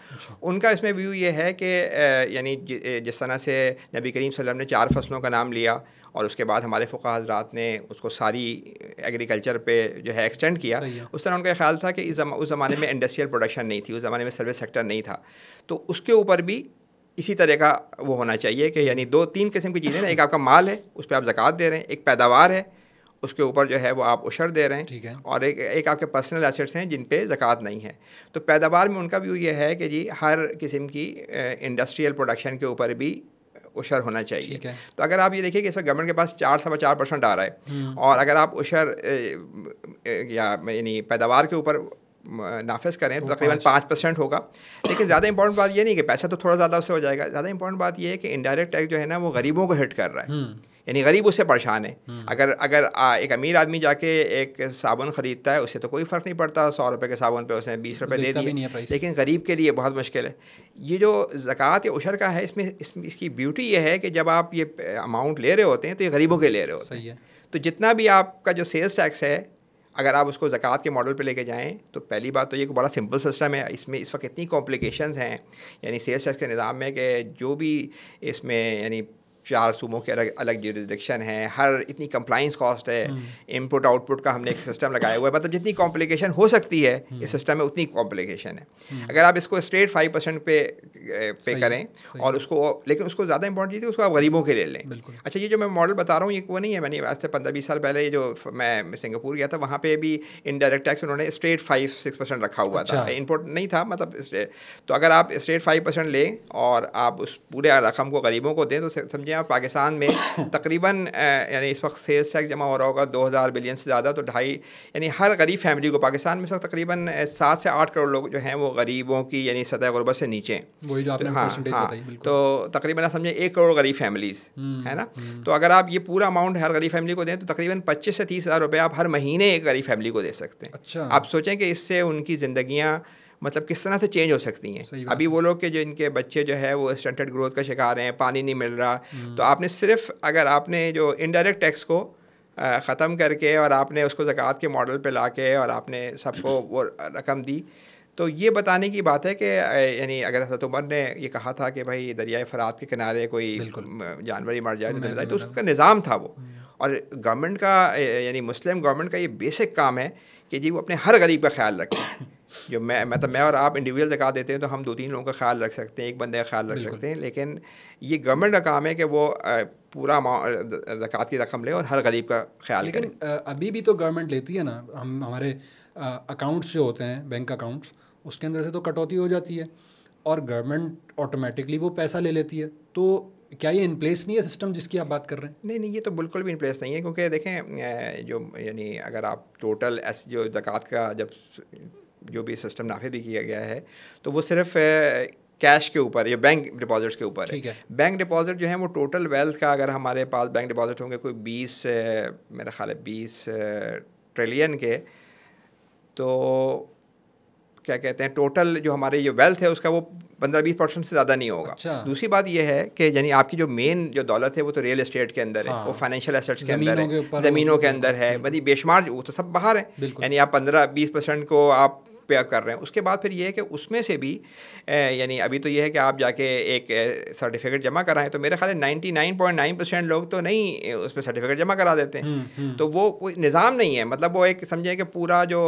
ان کا اس میں ویو یہ ہے کہ یعنی جس طرح سے نبی کریم صلی اللہ علیہ وسلم نے 4 فصلوں کا نام لیا اور اس کے بعد ہمارے فقہاء حضرات نے اس کو ساری ایگریکلچر پہ جو ہے ایکسٹینڈ کیا, اس طرح ان کا خیال تھا کہ اس زمانے میں انڈسٹریل پروڈکشن نہیں تھی, اس زمانے میں سروس سیکٹر نہیں تھا, تو اس کے اوپر بھی اسی طرح کا وہ ہونا چاہیے کہ یعنی 2-3 قسم کی چیزیں نا, ایک آپ کا مال ہے اس پہ آپ زکوٰۃ دے رہے ہیں, ایک پیداوار ہے اس کے اوپر جو ہے وہ آپ عشر دے رہے ہیں, اور ایک آپ کے پرسنل ایسیٹس ہیں جن پہ زکوٰۃ نہیں ہے. تو پیداوار میں ان کا ویو یہ ہے کہ جی ہر قسم کی انڈسٹریل پروڈکشن کے اوپر بھی عشر ہونا چاہیے. تو اگر آپ یہ دیکھیں کہ اس وقت گورنمنٹ کے پاس 4.25% آ رہا ہے, اور اگر آپ عشر یا یعنی پیداوار کے اوپر نافذ کریں تو تقریباً 5% ہوگا. لیکن زیادہ امپورٹنٹ بات یہ نہیں کہ پیسہ تو تھوڑا زیادہ اس سے ہو جائے گا. زیادہ امپورٹنٹ بات یہ ہے کہ انڈائریکٹ ٹیکس جو ہے نا وہ غریبوں کو ہٹ کر رہا ہے. یعنی غریب اس سے پریشان ہے. اگر ایک امیر آدمی جا کے ایک صابن خریدتا ہے اس سے تو کوئی فرق نہیں پڑتا, 100 روپے کے صابن پہ اس نے 20 روپے دے دیے. لیکن غریب کے لیے بہت مشکل ہے. یہ جو زکوٰۃ یا عشر کا ہے اس کی بیوٹی یہ ہے کہ جب آپ یہ اماؤنٹ لے رہے ہوتے ہیں تو یہ غریبوں کے لے رہے ہوتے ہیں. تو جتنا بھی آپ کا جو سیلس ٹیکس ہے اگر آپ اس کو زکوٰۃ کے ماڈل پہ لے کے جائیں تو پہلی بات تو یہ کہ بڑا سمپل سسٹم ہے. اس میں اس وقت اتنی کمپلیکیشنز ہیں یعنی سیلس ٹیکس کے نظام میں کہ جو بھی اس میں یعنی 4 صوبوں کے الگ جیوریسڈکشن ہیں, ہر اتنی کمپلائنس کاسٹ ہے, ان پٹ آؤٹ پٹ کا ہم نے ایک سسٹم لگایا ہوا ہے. مطلب جتنی کمپلیکیشن ہو سکتی ہے اس سسٹم میں اتنی کمپلیکیشن ہے. اگر آپ اس کو اسٹریٹ 5% پے کریں اور اس کو, لیکن اس کو زیادہ امپورٹنٹ چیز ہے اس کو آپ غریبوں کے لے لیں. اچھا یہ جو میں ماڈل بتا رہا ہوں یہ وہ نہیں ہے, میں نے آج سے 15-20 سال پہلے یہ جو میں سنگاپور گیا تھا وہاں پہ بھی انڈائریکٹ ٹیکس انہوں نے اسٹریٹ 5-6% رکھا ہوا تھا, ان پٹ نہیں تھا مطلب. تو اگر آپ اسٹریٹ 5% لیں اور آپ اس پورے رقم کو غریبوں کو دیں تو سمجھیں آپ پاکستان میں تقریباً یعنی اس وقت سیلس ٹیکس جمع ہو رہا ہوگا 2000 بلین سے زیادہ, تو 2.5 یعنی ہر غریب فیملی کو پاکستان میں اس وقت تقریباً 7 سے 8 کروڑ لوگ جو ہیں وہ غریبوں کی یعنی سطح غربت سے نیچے ہیں. وہی جو آپ نے پرسنٹیج بتائی بالکل. تو تقریباً آپ سمجھیں 1 کروڑ غریب فیملیز ہے نا. تو اگر آپ یہ پورا اماؤنٹ ہر غریب فیملی کو دیں تو تقریباً 25 سے 30 ہزار روپے آپ ہر مہینے ایک غریب فیملی کو دے سکتے ہیں. اچھا آپ سوچیں کہ اس سے ان کی زندگیاں مطلب کس طرح سے چینج ہو سکتی ہیں. ابھی وہ لوگ کہ جو ان کے بچے جو ہے وہ اسٹنٹڈ گروتھ کا شکار ہیں, پانی نہیں مل رہا, تو آپ نے صرف اگر آپ نے جو انڈائریکٹ ٹیکس کو ختم کر کے اور آپ نے اس کو زکوٰۃ کے ماڈل پہ لا کے اور آپ نے سب کو وہ رقم دی تو یہ بتانے کی بات ہے کہ یعنی اگر حضرت عمر نے یہ کہا تھا کہ بھائی دریائے فرات کے کنارے کوئی جانور ہی مر جائے تو اس کا نظام تھا وہ. اور گورنمنٹ کا یعنی مسلم گورنمنٹ کا یہ بیسک کام ہے کہ جی وہ اپنے ہر غریب کا خیال رکھیں. جو میں اور آپ انڈیویجول زکوٰۃ دیتے ہیں تو ہم 2-3 لوگوں کا خیال رکھ سکتے ہیں, ایک بندے کا خیال رکھ سکتے ہیں, لیکن یہ گورنمنٹ کا کام ہے کہ وہ پورا زکوٰۃ کی رقم لے اور ہر غریب کا خیال کرے. ابھی بھی تو گورنمنٹ لیتی ہے نا, ہمارے اکاؤنٹس جو ہوتے ہیں بینک اکاؤنٹس اس کے اندر سے تو کٹوتی ہو جاتی ہے اور گورنمنٹ آٹومیٹکلی وہ پیسہ لے لیتی ہے. تو کیا یہ ان پلیس نہیں ہے سسٹم جس کی آپ بات کر رہے ہیں؟ نہیں یہ تو بالکل بھی ان پلیس نہیں ہے, کیونکہ دیکھیں جو یعنی اگر آپ ٹوٹل جو زکوٰۃ کا جب جو بھی سسٹم نافذ بھی کیا گیا ہے تو وہ صرف کیش کے اوپر یا بینک ڈپازٹس کے اوپر ہے. بینک ڈپازٹ جو ہیں وہ ٹوٹل ویلتھ کا اگر ہمارے پاس بینک ڈپازٹ ہوں گے کوئی 20 میرا خیال ہے 20 ٹریلین کے, تو کیا کہتے ہیں ٹوٹل جو ہماری جو ویلتھ ہے اس کا وہ 15-20% سے زیادہ نہیں ہوگا. دوسری بات یہ ہے کہ یعنی آپ کی جو مین جو دولت ہے وہ تو ریئل اسٹیٹ کے اندر ہے, وہ فائنینشیل ایسٹس کے اندر ہے, زمینوں کے اندر ہے, بڑی بے شمار, وہ تو سب باہر ہیں. یعنی آپ 15-20% کو آپ پے کر رہے ہیں. اس کے بعد پھر یہ ہے کہ اس میں سے بھی یعنی ابھی تو یہ ہے کہ آپ جا کے ایک سرٹیفکیٹ جمع کرائیں تو میرے خیال ہے 99.9% لوگ تو نہیں اس میں سرٹیفکیٹ جمع کرا دیتے ہیں. تو وہ کوئی نظام نہیں ہے, مطلب وہ ایک سمجھیں کہ پورا جو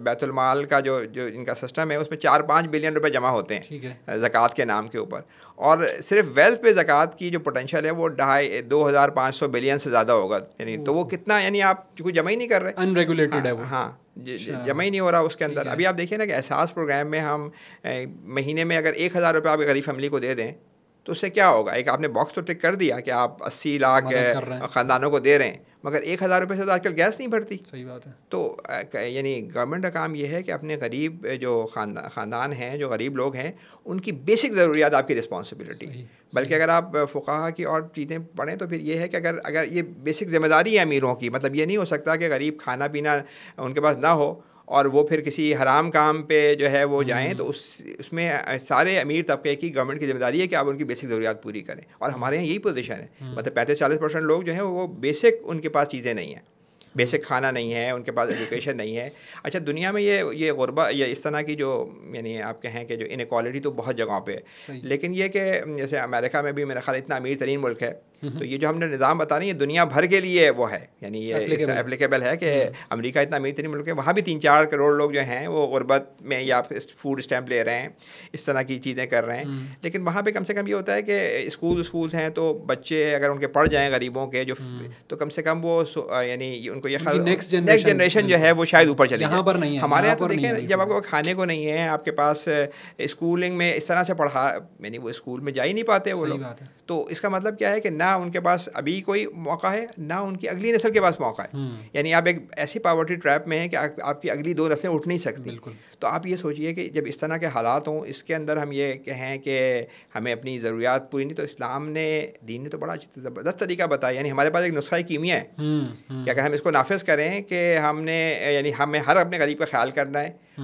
بیت المال کا جو ان کا سسٹم ہے اس میں 4-5 بلین روپے جمع ہوتے ہیں زکوٰۃ کے نام کے اوپر, اور صرف ویلتھ پہ زکوٰۃ کی جو پوٹینشیل ہے وہ 2500 بلین سے زیادہ ہوگا. یعنی تو وہ کتنا, یعنی آپ کوئی جمع ہی نہیں کر رہے, ان ریگولیٹڈ ہے وہ. ہاں جمع ہی نہیں ہو رہا اس کے اندر. ابھی آپ دیکھیے نا کہ احساس پروگرام میں ہم مہینے میں اگر 1000 روپے آپ غریب فیملی کو دے دیں تو اس سے کیا ہوگا, ایک آپ نے باکس تو ٹک کر دیا کہ آپ 80 لاکھ خاندانوں کو دے رہے ہیں, مگر 1000 روپے سے تو آج کل گیس نہیں بھرتی. صحیح بات ہے. تو یعنی گورنمنٹ کا کام یہ ہے کہ اپنے غریب جو خاندان ہیں, جو غریب لوگ ہیں, ان کی بیسک ضروریات آپ کی رسپانسبلٹی. بلکہ اگر آپ فقہا کی اور چیزیں پڑھیں تو پھر یہ ہے کہ اگر یہ بیسک ذمہ داری ہے امیروں کی, مطلب یہ نہیں ہو سکتا کہ غریب کھانا پینا ان کے پاس نہ ہو اور وہ پھر کسی حرام کام پہ جو ہے وہ جائیں, تو اس میں سارے امیر طبقے کی گورنمنٹ کی ذمہ داری ہے کہ آپ ان کی بیسک ضروریات پوری کریں. اور ہمارے یہاں یہی پوزیشن ہے, مطلب 35-40% لوگ جو ہیں وہ بیسک ان کے پاس چیزیں نہیں ہیں, بیسک کھانا نہیں ہے, ان کے پاس ایجوکیشن نہیں ہے. اچھا دنیا میں یہ غربہ یا اس طرح کی جو یعنی آپ کہیں کہ جو انیکوالٹی تو بہت جگہوں پہ ہے, لیکن یہ کہ جیسے امریکہ میں بھی میرا خیال اتنا امیر ترین ملک ہے, تو یہ جو ہم نے نظام بتا رہی ہے دنیا بھر کے لیے وہ ہے, یعنی یہ اپلیکیبل ہے کہ امریکہ اتنا امیر ترین ملک ہے, وہاں بھی 3-4 کروڑ لوگ جو ہیں وہ غربت میں یا فوڈ اسٹیمپ لے رہے ہیں, اس طرح کی چیزیں کر رہے ہیں. لیکن وہاں پہ کم سے کم یہ ہوتا ہے کہ اسکولز ہیں تو بچے اگر ان کے پڑھ جائیں غریبوں کے جو, تو کم سے کم وہ یعنی ان کو یہ نیکسٹ جنریشن جو ہے وہ شاید اوپر چلی جائے. پر نہیں ہے ہمارے یہاں تو دیکھیں جب آپ کو کھانے کو نہیں ہے, آپ کے پاس اسکولنگ میں اس طرح سے پڑھا, یعنی وہ اسکول میں جا ہی نہیں پاتے وہ لوگ. تو اس کا مطلب کیا ہے کہ نہ ان کے پاس ابھی کوئی موقع ہے نہ ان کی اگلی نسل کے پاس موقع ہے. یعنی آپ ایک ایسی پاورٹی ٹریپ میں ہیں کہ آپ کی اگلی 2 نسلیں اٹھ نہیں سکتی. تو آپ یہ سوچیے کہ جب اس طرح کے حالات ہوں, اس کے اندر ہم یہ کہیں کہ ہمیں اپنی ضروریات پوری نہیں, تو اسلام نے, دین نے تو بڑا زبردست طریقہ بتایا. یعنی ہمارے پاس ایک نسخہ کیمیا ہے کہ اگر ہم اس کو نافذ کریں کہ ہم نے, یعنی ہمیں ہر اپنے غریب کا خیال کرنا ہے,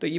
تو یہ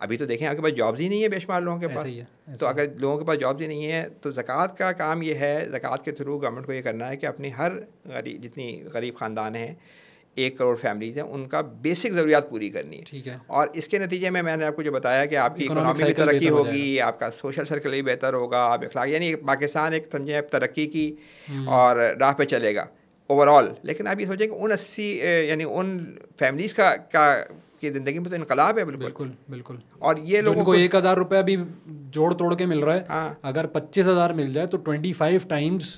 ابھی تو دیکھیں آپ کے پاس جابز ہی نہیں ہے بے شمار لوگوں کے پاس. تو اگر لوگوں کے پاس جابز ہی نہیں ہے تو زکوٰۃ کا کام یہ ہے, زکوٰۃ کے تھرو گورنمنٹ کو یہ کرنا ہے کہ اپنی ہر غریب, جتنی غریب خاندان ہیں, 1 کروڑ فیملیز ہیں, ان کا بیسک ضروریات پوری کرنی ہے. ٹھیک ہے. اور اس کے نتیجے میں نے آپ کو جو بتایا کہ آپ کی اکنامی بھی ترقی ہوگی, آپ کا سوشل سرکل بھی بہتر ہوگا, آپ اخلاق, یعنی پاکستان ایک سمجھیں ترقی کی اور راہ پہ چلے گا اوور آل. لیکن آپ یہ سوچیں کہ ان 80 یعنی ان فیملیز کا کی زندگی میں تو انقلاب ہے. بالکل. اور یہ لوگوں کو 1,000 روپیہ بھی جوڑ توڑ کے مل رہا ہے, اگر 25,000 مل جائے تو 25 ٹائمز,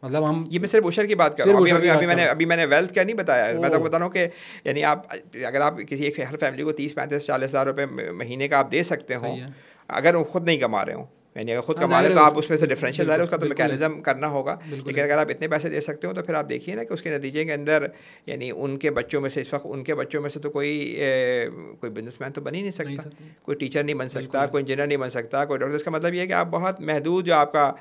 مطلب ہم, یہ میں صرف عشر کی بات کر رہا ہوں. ابھی میں نے ویلتھ کا نہیں بتایا. میں تو بتا رہا ہوں کہ یعنی آپ اگر آپ کسی ایک ہر فیملی کو 30, 35, 40,000 روپے مہینے کا آپ دے سکتے ہوں, اگر وہ خود نہیں کما رہے ہوں, یعنی اگر خود کما رہے تو آپ اس میں سے ڈفرینشیل ہے, اس کا تو میکینزم کرنا ہوگا. لیکن اگر آپ اتنے پیسے دے سکتے ہو تو پھر آپ دیکھیے نا کہ اس کے نتیجے کے اندر, یعنی ان کے بچوں میں سے, اس وقت ان کے بچوں میں سے تو کوئی بزنس مین تو بن ہی نہیں سکتا, کوئی ٹیچر نہیں بن سکتا, کوئی انجینئر نہیں بن سکتا, کوئی ڈاکٹر. اس کا مطلب یہ ہے کہ آپ بہت محدود جو آپ کا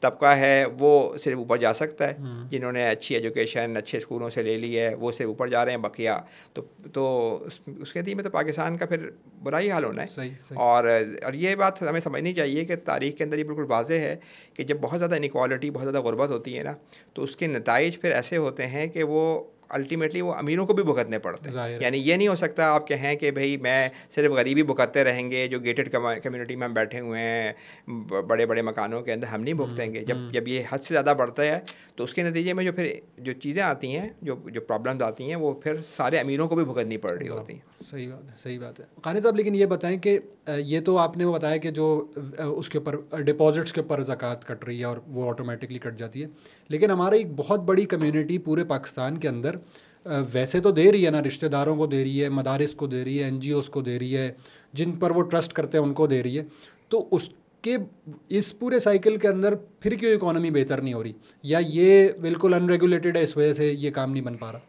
طبقہ ہے وہ صرف اوپر جا سکتا ہے. جنہوں نے اچھی ایجوکیشن اچھے اسکولوں سے لے لی ہے وہ صرف اوپر جا رہے ہیں, بقیہ تو اس کے نتیجے میں تو پاکستان کا پھر برا ہی حال ہونا ہے. صحیح. اور یہ بات ہمیں سمجھنی چاہیے کہ تاریخ کے اندر یہ بالکل واضح ہے کہ جب بہت زیادہ انیکوالٹی, بہت زیادہ غربت ہوتی ہے نا, تو اس کے نتائج پھر ایسے ہوتے ہیں کہ وہ الٹیمیٹلی وہ امیروں کو بھی بھگتنے پڑتے ہیں. یعنی یہ نہیں ہو سکتا آپ کہیں کہ بھائی میں صرف غریبی بھگتتے رہیں گے, جو گیٹڈ کمیونٹی میں ہم بیٹھے ہوئے ہیں بڑے بڑے مکانوں کے اندر, ہم نہیں بھگتیں گے. جب یہ حد سے زیادہ بڑھتا ہے تو اس کے نتیجے میں جو چیزیں آتی ہیں, جو پرابلمز آتی ہیں, وہ پھر سارے امیروں کو بھی بھگتنی پڑ رہی ہوتی ہیں. صحیح بات ہے قانی صاحب. لیکن یہ بتائیں کہ یہ تو آپ نے وہ بتایا کہ جو اس کے اوپر ڈپازٹس کے اوپر زکوٰۃ کٹ رہی ہے اور وہ آٹومیٹکلی کٹ جاتی ہے, لیکن ہماری ایک بہت بڑی کمیونٹی پورے پاکستان کے اندر ویسے تو دے رہی ہے نا, رشتہ داروں کو دے رہی ہے, مدارس کو دے رہی ہے, NGOs کو دے رہی ہے, جن پر وہ ٹرسٹ کرتے ہیں ان کو دے رہی ہے. تو اس پورے سائیکل کے اندر پھر کیوں اکانومی بہتر نہیں ہو رہی, یا یہ بالکل ان ریگولیٹڈ ہے اس وجہ سے یہ کام نہیں بن پا رہا؟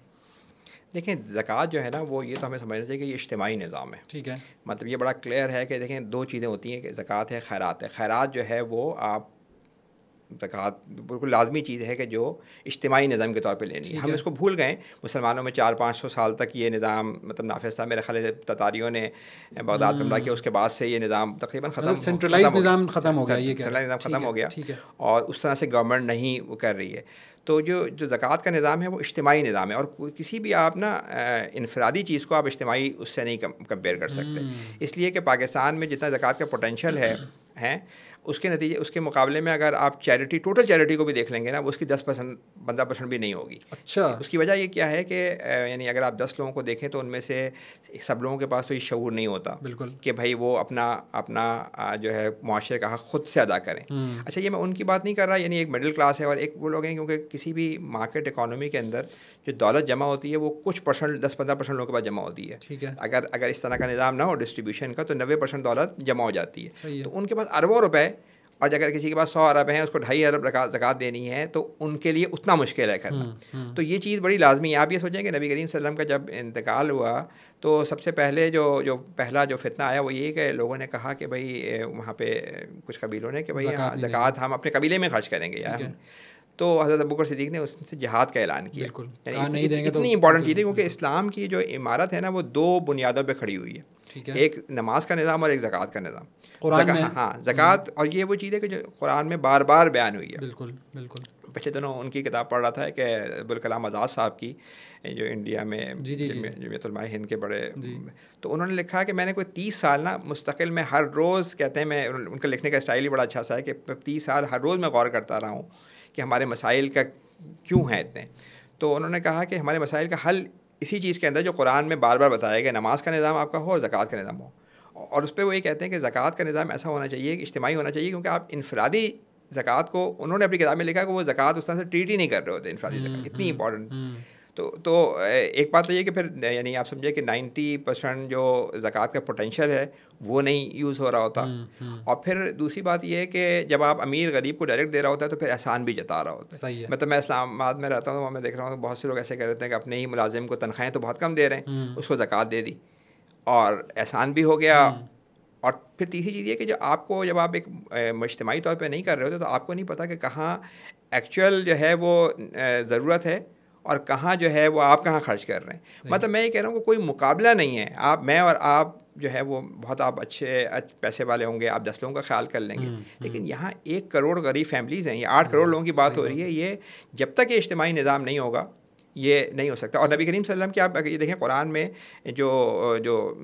دیکھیں زکوٰۃ جو ہے نا وہ, یہ تو ہمیں سمجھنا چاہیے کہ یہ اجتماعی نظام ہے. ٹھیک ہے. مطلب یہ بڑا کلیئر ہے کہ دیکھیں 2 چیزیں ہوتی ہیں کہ زکوٰۃ ہے, خیرات ہے. خیرات جو ہے وہ آپ زکوٰۃ بالکل لازمی چیز ہے کہ جو اجتماعی نظام کے طور پہ لینی ہے. ہم اس کو بھول گئے. مسلمانوں میں 400-500 سال تک یہ نظام مطلب نافذ تھا. میرے خیال ہے تتاریوں نے بغداد حملہ کیا, اس کے بعد سے یہ نظام تقریباً سینٹرلائز نظام ختم ہو گیا. سینٹرلائز نظام ختم ہو گیا, اور اس طرح سے گورنمنٹ نہیں وہ کر رہی ہے. تو جو زکوٰۃ کا نظام ہے وہ اجتماعی نظام ہے, اور کسی بھی آپ نا انفرادی چیز کو آپ اجتماعی اس سے نہیں کمپیئر کر سکتے. اس لیے کہ پاکستان میں جتنا زکوٰۃ کا پوٹینشیل ہے اس کے نتیجے, اس کے مقابلے میں اگر آپ چیریٹی, ٹوٹل چیریٹی کو بھی دیکھ لیں گے نا, وہ اس کی 10%, 15% بھی نہیں ہوگی. اچھا. اس کی وجہ یہ کیا ہے کہ یعنی اگر آپ 10 لوگوں کو دیکھیں تو ان میں سے سب لوگوں کے پاس تو یہ شعور نہیں ہوتا بالکل کہ بھائی وہ اپنا جو ہے معاشرے کا حق خود سے ادا کریں. اچھا, یہ میں ان کی بات نہیں کر رہا, یعنی ایک مڈل کلاس ہے اور ایک وہ لوگ ہیں, کیونکہ کسی بھی مارکیٹ اکانومی کے اندر جو دولت جمع ہوتی ہے وہ کچھ پرسنٹ, 10-15% لوگوں کے پاس جمع ہوتی ہے. ٹھیک ہے. اگر اس طرح کا نظام نہ ہو ڈسٹریبیوشن کا, تو 90% دولت جمع ہو جاتی ہے. تو ان کے پاس اربوں روپے, اور اگر کسی کے پاس 100 ارب ہیں, اس کو 2.5 ارب زکوٰۃ دینی ہے, تو ان کے لیے اتنا مشکل ہے کرنا. تو یہ چیز بڑی لازمی ہے. آپ یہ سوچیں کہ نبی کریم صلی اللہ علیہ وسلم کا جب انتقال ہوا تو سب سے پہلے جو پہلا فتنہ آیا وہ یہ کہ لوگوں نے کہا کہ بھائی وہاں پہ کچھ قبیلوں نے کہ بھائی زکوٰۃ ہم اپنے قبیلے میں خرچ کریں گے یار. تو حضرت ابوبکر صدیق نے اس سے جہاد کا اعلان کیا. یعنی اتنی امپورٹنٹ چیز ہے, کیونکہ اسلام کی جو عمارت ہے نا وہ 2 بنیادوں پہ کھڑی ہوئی ہے. ایک نماز کا نظام اور ایک زکوٰۃ کا نظام. ہاں, زکوٰۃ, اور یہ وہ چیز ہے کہ جو قرآن میں بار بار بیان ہوئی ہے. بالکل. پچھلے دنوں ان کی کتاب پڑھ رہا تھا کہ ابوالکلام آزاد صاحب کی, جو انڈیا میں جمعیت علماء ہند کے بڑے, تو انہوں نے لکھا کہ میں نے کوئی 30 سال نا مستقل میں ہر روز, کہتے ہیں میں ان کا لکھنے کا اسٹائل ہی بڑا اچھا سا ہے کہ 30 سال ہر روز میں غور کرتا رہا ہوں کہ ہمارے مسائل کا کیوں ہیں اتنے. تو انہوں نے کہا کہ ہمارے مسائل کا حل اسی چیز کے اندر جو قرآن میں بار بار بتایا گیا, نماز کا نظام آپ کا ہو اور زکوٰۃ کا نظام ہو. اور اس پہ وہ یہ کہتے ہیں کہ زکوٰۃ کا نظام ایسا ہونا چاہیے کہ اجتماعی ہونا چاہیے, کیونکہ آپ انفرادی زکوٰۃ کو, انہوں نے اپنی کتاب میں لکھا کہ وہ زکوٰۃ اس طرح سے ٹریٹ ہی نہیں کر رہے ہوتے انفرادی زکوٰۃ, اتنی امپورٹنٹ. تو ایک بات تو یہ کہ پھر یعنی آپ سمجھے کہ 90% جو زکوٰۃ کا پوٹینشیل ہے وہ نہیں یوز ہو رہا ہوتا. اور پھر دوسری بات یہ ہے کہ جب آپ امیر غریب کو ڈائریکٹ دے رہا ہوتا ہے تو پھر احسان بھی جتا رہا ہوتا ہے. مطلب میں اسلام آباد میں رہتا ہوں, میں دیکھ رہا ہوں بہت سے لوگ ایسے کہہ رہے ہیں کہ اپنے ہی ملازم کو تنخواہیں تو بہت کم دے رہے ہیں, اس کو زکوٰۃ دے دی اور احسان بھی ہو گیا. اور پھر تیسری چیز یہ کہ جب آپ ایک اجتماعی طور پہ نہیں کر رہے ہوتے تو آپ کو نہیں پتہ کہ کہاں ایکچوئل جو ہے وہ ضرورت ہے اور کہاں جو ہے وہ آپ کہاں خرچ کر رہے ہیں. مطلب میں یہ کہہ رہا ہوں کہ کوئی مقابلہ نہیں ہے. میں اور آپ جو ہے وہ بہت آپ اچھے پیسے والے ہوں گے, آپ 10 لوگوں کا خیال کر لیں گے, لیکن یہاں 1 کروڑ غریب فیملیز ہیں, یہ 8 کروڑ لوگوں کی بات ہو رہی ہے. یہ جب تک یہ اجتماعی نظام نہیں ہوگا یہ نہیں ہو سکتا. اور نبی کریم صلی اللہ علیہ وسلم کی آپ یہ دیکھیں قرآن میں جو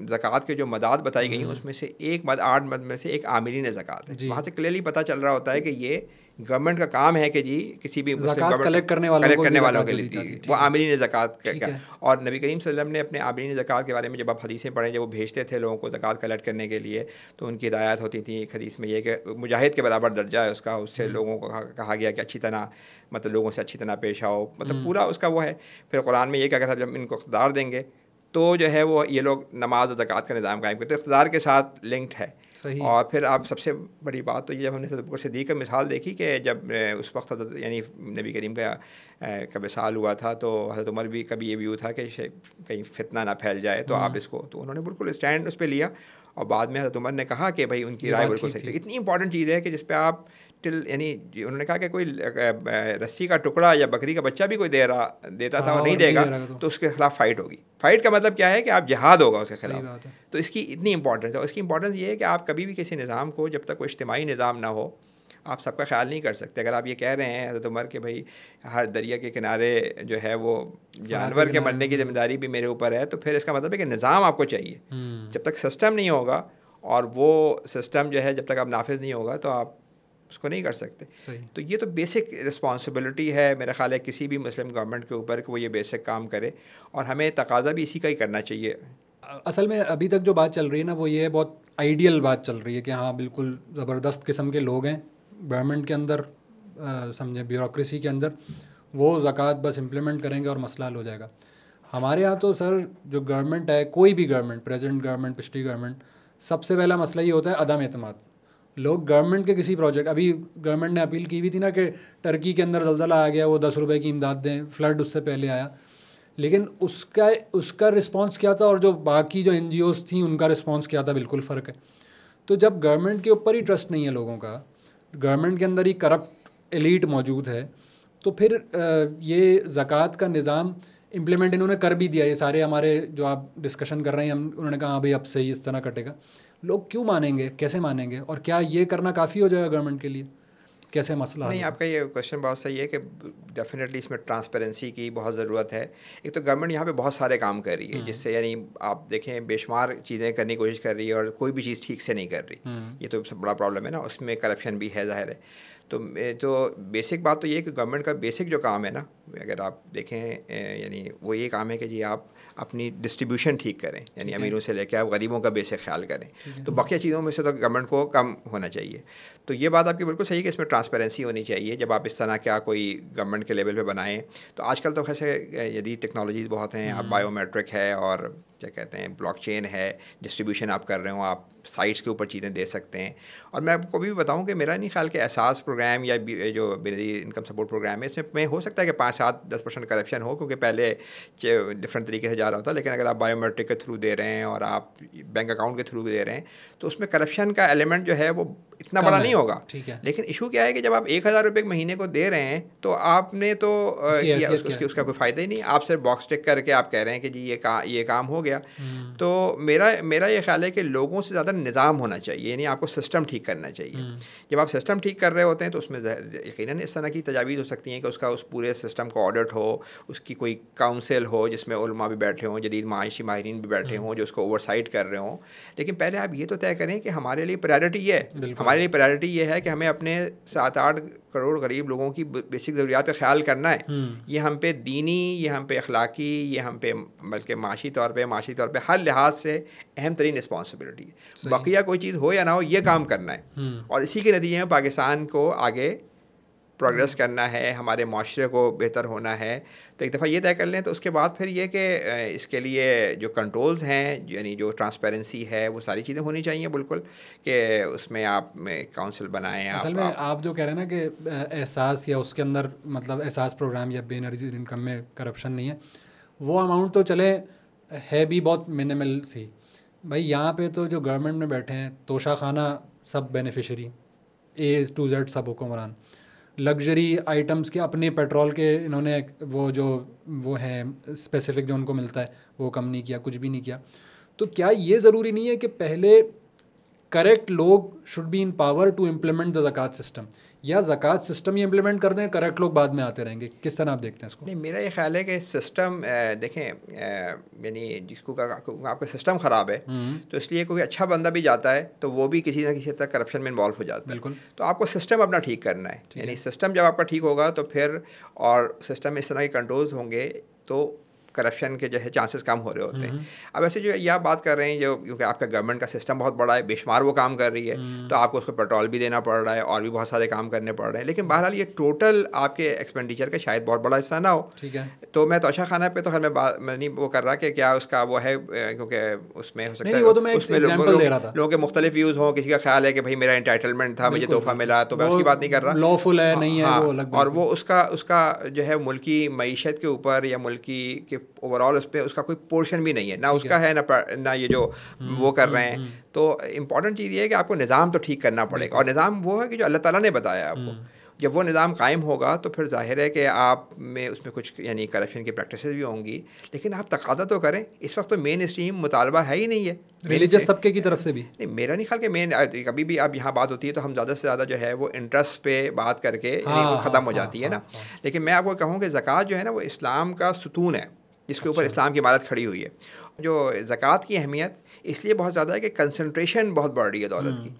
زکوٰۃ کے جو مداد بتائی گئی ہیں اس میں سے 8 مد میں سے ایک عاملین زکوٰۃ ہے. وہاں سے کلیئرلی پتہ چل رہا ہوتا ہے کہ یہ گورنمنٹ کا کام ہے کہ جی کسی بھی زکوٰۃ کلیکٹ کرنے والوں کے لیے وہ عاملین زکوٰۃ کا. اور نبی کریم صلی اللہ علیہ وسلم نے اپنے عاملین زکوٰۃ کے بارے میں جب آپ حدیثیں پڑھیں, جب وہ بھیجتے تھے لوگوں کو زکوٰۃ کلیکٹ کرنے کے لیے تو ان کی ہدایات ہوتی تھیں. ایک حدیث میں یہ کہ مجاہد کے برابر درجہ ہے اس کا, اس سے لوگوں کو کہا گیا کہ اچھی طرح مطلب لوگوں سے اچھی طرح پیش آؤ, مطلب پورا اس کا وہ ہے. پھر قرآن میں یہ کہ اگر جب ان کو اقتدار دیں گے تو جو ہے وہ یہ لوگ نماز اور زکوٰۃ کا نظام قائم کرتے, اقتدار کے ساتھ لنکڈ ہے. اور پھر آپ سب سے بڑی بات تو یہ جب ہم نے حضرت ابوبکر صدیق کا مثال دیکھی کہ جب اس وقت یعنی نبی کریم کا وصال ہوا تھا تو حضرت عمر بھی کبھی یہ ویو تھا کہ کہیں فتنہ نہ پھیل جائے تو آپ اس کو, تو انہوں نے بالکل اسٹینڈ اس پہ لیا. اور بعد میں حضرت عمر نے کہا کہ بھائی ان کی رائے بالکل صحیح ہے. اتنی امپورٹنٹ چیز ہے کہ جس پہ آپ یعنی انہوں نے کہا کہ کوئی رسی کا ٹکڑا یا بکری کا بچہ بھی کوئی دیتا تھا اور نہیں دے گا تو اس کے خلاف فائٹ ہوگی. فائٹ کا مطلب کیا ہے کہ آپ جہاد ہوگا اس کے خلاف. تو اس کی اتنی امپورٹنس ہے. اور اس کی امپورٹنس یہ ہے کہ آپ کبھی بھی کسی نظام کو جب تک کوئی اجتماعی نظام نہ ہو آپ سب کا خیال نہیں کر سکتے. اگر آپ یہ کہہ رہے ہیں حضرت عمر کہ بھائی ہر دریا کے کنارے جو ہے وہ جانور کے مرنے کی ذمہ داری بھی میرے اوپر ہے, تو پھر اس کا مطلب ہے کہ نظام آپ کو چاہیے. جب تک سسٹم نہیں ہوگا اور وہ سسٹم جو ہے جب تک آپ نافذ نہیں ہوگا تو آپ اس کو نہیں کر سکتے. تو یہ تو بیسک رسپانسبلٹی ہے میرا خیال ہے کسی بھی مسلم گورنمنٹ کے اوپر کہ وہ یہ بیسک کام کرے, اور ہمیں تقاضا بھی اسی کا ہی کرنا چاہیے. اصل میں ابھی تک جو بات چل رہی ہے نا وہ یہ بہت آئیڈیل بات چل رہی ہے کہ ہاں بالکل زبردست قسم کے لوگ ہیں گورنمنٹ کے اندر, سمجھیں بیوروکریسی کے اندر, وہ زکوٰۃ بس امپلیمنٹ کریں گے اور مسئلہ حل ہو جائے گا. ہمارے یہاں تو سر جو گورنمنٹ ہے, کوئی بھی گورنمنٹ, پریزنٹ گورنمنٹ, پچھلی گورنمنٹ, سب سے پہلا مسئلہ یہ ہوتا ہے عدم اعتماد. لوگ گورنمنٹ کے کسی پروجیکٹ, ابھی گورنمنٹ نے اپیل کی ہوئی تھی نا کہ ٹرکی کے اندر زلزلہ آ گیا, وہ 10 روپے کی امداد دیں, فلڈ اس سے پہلے آیا, لیکن اس کا رسپانس کیا تھا اور جو باقی جو NGOs تھیں ان کا رسپانس کیا تھا, بالکل فرق ہے. تو جب گورنمنٹ کے اوپر ہی ٹرسٹ نہیں ہے لوگوں کا, گورنمنٹ کے اندر ہی کرپٹ ایلیٹ موجود ہے, تو پھر یہ زکوٰۃ کا نظام امپلیمنٹ انہوں نے کر بھی دیا. یہ سارے ہمارے جو آپ ڈسکشن کر رہے ہیں انہوں نے کہا ہاں بھائی اب صحیح اس طرح کٹے گا. لوگ کیوں مانیں گے, کیسے مانیں گے, اور کیا یہ کرنا کافی ہو جائے گا گورنمنٹ کے لیے, کیسے مسئلہ؟ نہیں, آپ کا یہ کویشچن بہت صحیح ہے کہ ڈیفینیٹلی اس میں ٹرانسپیرنسی کی بہت ضرورت ہے. ایک تو گورنمنٹ یہاں پہ بہت سارے کام کر رہی ہے جس سے یعنی آپ دیکھیں بے شمار چیزیں کرنے کی کوشش کر رہی ہے اور کوئی بھی چیز ٹھیک سے نہیں کر رہی. یہ تو سب بڑا پرابلم ہے نا, اس میں کرپشن بھی ہے ظاہر ہے. تو بیسک بات تو یہ ہے کہ گورنمنٹ کا بیسک جو کام ہے نا, اگر آپ دیکھیں یعنی وہ یہ کام ہے کہ جی آپ اپنی ڈسٹریبیوشن ٹھیک کریں, یعنی امیروں سے لے کے آپ غریبوں کا بیسک خیال کریں. تو باقی چیزوں میں سے تو گورنمنٹ کو کم ہونا چاہیے. تو یہ بات آپ کی بالکل صحیح ہے کہ اس میں ٹرانسپیرنسی ہونی چاہیے. جب آپ اس طرح کیا کوئی گورنمنٹ کے لیول پہ بنائیں تو آج کل تو خیسے جدید ٹیکنالوجیز بہت ہیں, آپ بایو میٹرک ہے اور کیا کہتے ہیں بلاک چین ہے, ڈسٹریبیوشن آپ کر رہے ہوں, آپ سائٹس کے اوپر چیزیں دے سکتے ہیں. اور میں آپ کو بھی بتاؤں کہ میرا نہیں خیال کہ احساس پروگرام یا جو بنیادی انکم سپورٹ پروگرام ہے اس میں ہو سکتا ہے کہ 5-7-10% کرپشن ہو, کیونکہ پہلے ڈفرینٹ طریقے سے جا رہا ہوتا. لیکن اگر آپ بایو میٹرک کے تھرو دے رہے ہیں اور آپ بینک اکاؤنٹ کے تھرو دے رہے ہیں تو اس میں کرپشن کا ایلیمنٹ جو ہے وہ اتنا بڑا نہیں ہوگا. لیکن ایشو کیا ہے کہ جب آپ 1,000 روپے مہینے کو دے رہے ہیں تو آپ نے تو اس کا کوئی فائدہ ہی نہیں. آپ صرف باکس ٹک کر کے آپ کہہ رہے ہیں کہ جی یہ کام ہو گیا. تو میرا یہ خیال ہے کہ لوگوں سے زیادہ نظام ہونا چاہیے, یعنی آپ کو سسٹم ٹھیک کرنا چاہیے. جب آپ سسٹم ٹھیک کر رہے ہوتے ہیں تو اس میں یقیناً اس طرح کی تجاویز ہو سکتی ہیں کہ اس پورے سسٹم کو آڈٹ ہو, اس کی کوئی کاؤنسل ہو جس میں علماء بھی بیٹھے ہوں, جدید معاشی ماہرین بھی بیٹھے ہوں جو اس کو اوور سائٹ کر رہے ہوں. لیکن پہلے آپ یہ تو طے کریں کہ ہمارے لیے پرائرٹی یہ ہے, ہمارے لیے پرائرٹی یہ ہے کہ ہمیں اپنے 7-8 کروڑ غریب لوگوں کی بیسک ضروریات کا خیال کرنا ہے. یہ ہم پہ دینی, یہ ہم پہ اخلاقی, یہ ہم پہ بلکہ معاشی طور پہ ہر لحاظ سے اہم ترین رسپانسبلٹی ہے. بقیہ کوئی چیز ہو یا نہ ہو یہ کام کرنا ہے, اور اسی کے نتیجے میں پاکستان کو آگے پروگریس کرنا ہے, ہمارے معاشرے کو بہتر ہونا ہے, تو ایک دفعہ یہ طے کر لیں. تو اس کے بعد پھر یہ کہ اس کے لیے جو کنٹرولز ہیں, یعنی جو ٹرانسپیرنسی ہے, وہ ساری چیزیں ہونی چاہیے بالکل, کہ اس میں آپ کاؤنسل بنائیں. اصل میں آپ جو کہہ رہے ہیں نا کہ احساس یا اس کے اندر مطلب احساس پروگرام یا بین انکم میں کرپشن نہیں ہے, وہ اماؤنٹ تو چلے ہے بھی بہت منیمل سی. بھائی یہاں پہ تو جو گورنمنٹ میں بیٹھے ہیں توشہ خانہ سب بینیفیشری, اے ٹو زیڈ سب حکمران, لگژری آئٹمس کے اپنے پیٹرول کے انہوں نے وہ ہیں اسپیسیفک جو ان کو ملتا ہے وہ کم نہیں کیا, کچھ بھی نہیں کیا. تو کیا یہ ضروری نہیں ہے کہ پہلے کریکٹ لوگ should be in power to implement the zakat system, یا زکوٰۃ سسٹم ہی امپلیمنٹ کر دیں, کریکٹ لوگ بعد میں آتے رہیں گے؟ کس طرح آپ دیکھتے ہیں اس کو؟ نہیں, میرا یہ خیال ہے کہ سسٹم دیکھیں, یعنی جس کو آپ کا سسٹم خراب ہے تو اس لیے کوئی اچھا بندہ بھی جاتا ہے تو وہ بھی کسی نہ کسی حد تک کرپشن میں انوالو ہو جاتا ہے. بالکل. تو آپ کو سسٹم اپنا ٹھیک کرنا ہے, یعنی سسٹم جب آپ کا ٹھیک ہوگا تو پھر, اور سسٹم میں اس طرح کے کنٹرولز ہوں گے تو کرپشن کے جو ہے چانسز کم ہو رہے ہوتے ہیں. اب ایسے جو یہ آپ بات کر رہے ہیں, جو کیونکہ آپ کا گورنمنٹ کا سسٹم بہت بڑا ہے, بے شمار وہ کام کر رہی ہے, تو آپ کو اس کو پیٹرول بھی دینا پڑ رہا ہے اور بھی بہت سارے کام کرنے پڑ رہے ہیں, لیکن بہرحال یہ ٹوٹل آپ کے ایکسپینڈیچر کا شاید بہت بڑا حصہ نہ ہو. ٹھیک ہے. تو میں توشہ خانہ پہ تو خیر میں نہیں وہ کر رہا کہ کیا اس کا وہ ہے, کیونکہ اس میں ہو سکتا ہے اس میں لوگوں کے مختلف ویوز ہوں. کسی کا خیال ہے کہ بھائی میرا انٹائٹلمنٹ تھا, مجھے تحفہ ملا, تو میں اس کی بات نہیں کر رہا, لا فل ہے نہیں ہے وہ الگ. اور وہ اس کا جو ہے ملکی معیشت کے اوپر یا ملکی کے اوور آل اس پہ اس کا کوئی پورشن بھی نہیں ہے, نہ اس کا ہے نہ یہ جو وہ کر رہے ہیں. تو امپورٹنٹ چیز یہ ہے کہ آپ کو نظام تو ٹھیک کرنا پڑے گا, اور نظام وہ ہے کہ جو اللہ تعالیٰ نے بتایا آپ کو. جب وہ نظام قائم ہوگا تو پھر ظاہر ہے کہ آپ میں اس میں کچھ یعنی کرپشن کی پریکٹسز بھی ہوں گی, لیکن آپ تقاضا تو کریں. اس وقت تو مین اسٹریم مطالبہ ہے ہی نہیں ہے ریلیجس طبقے کی طرف سے بھی. نہیں, میرا نہیں خیال کہ مین, کبھی بھی اب یہاں بات ہوتی ہے تو ہم زیادہ سے زیادہ جو ہے وہ انٹرسٹ پہ بات کر کے وہ ختم ہو جاتی ہے نا. لیکن میں آپ کو کہوں کہ زکوٰۃ جو ہے نا وہ اسلام کا ستون ہے, جس کے اوپر اسلام کی عمارت کھڑی ہوئی ہے. جو زکوٰۃ کی اہمیت اس لیے بہت زیادہ ہے کہ کنسنٹریشن بہت بڑھ رہی ہے دولت کی.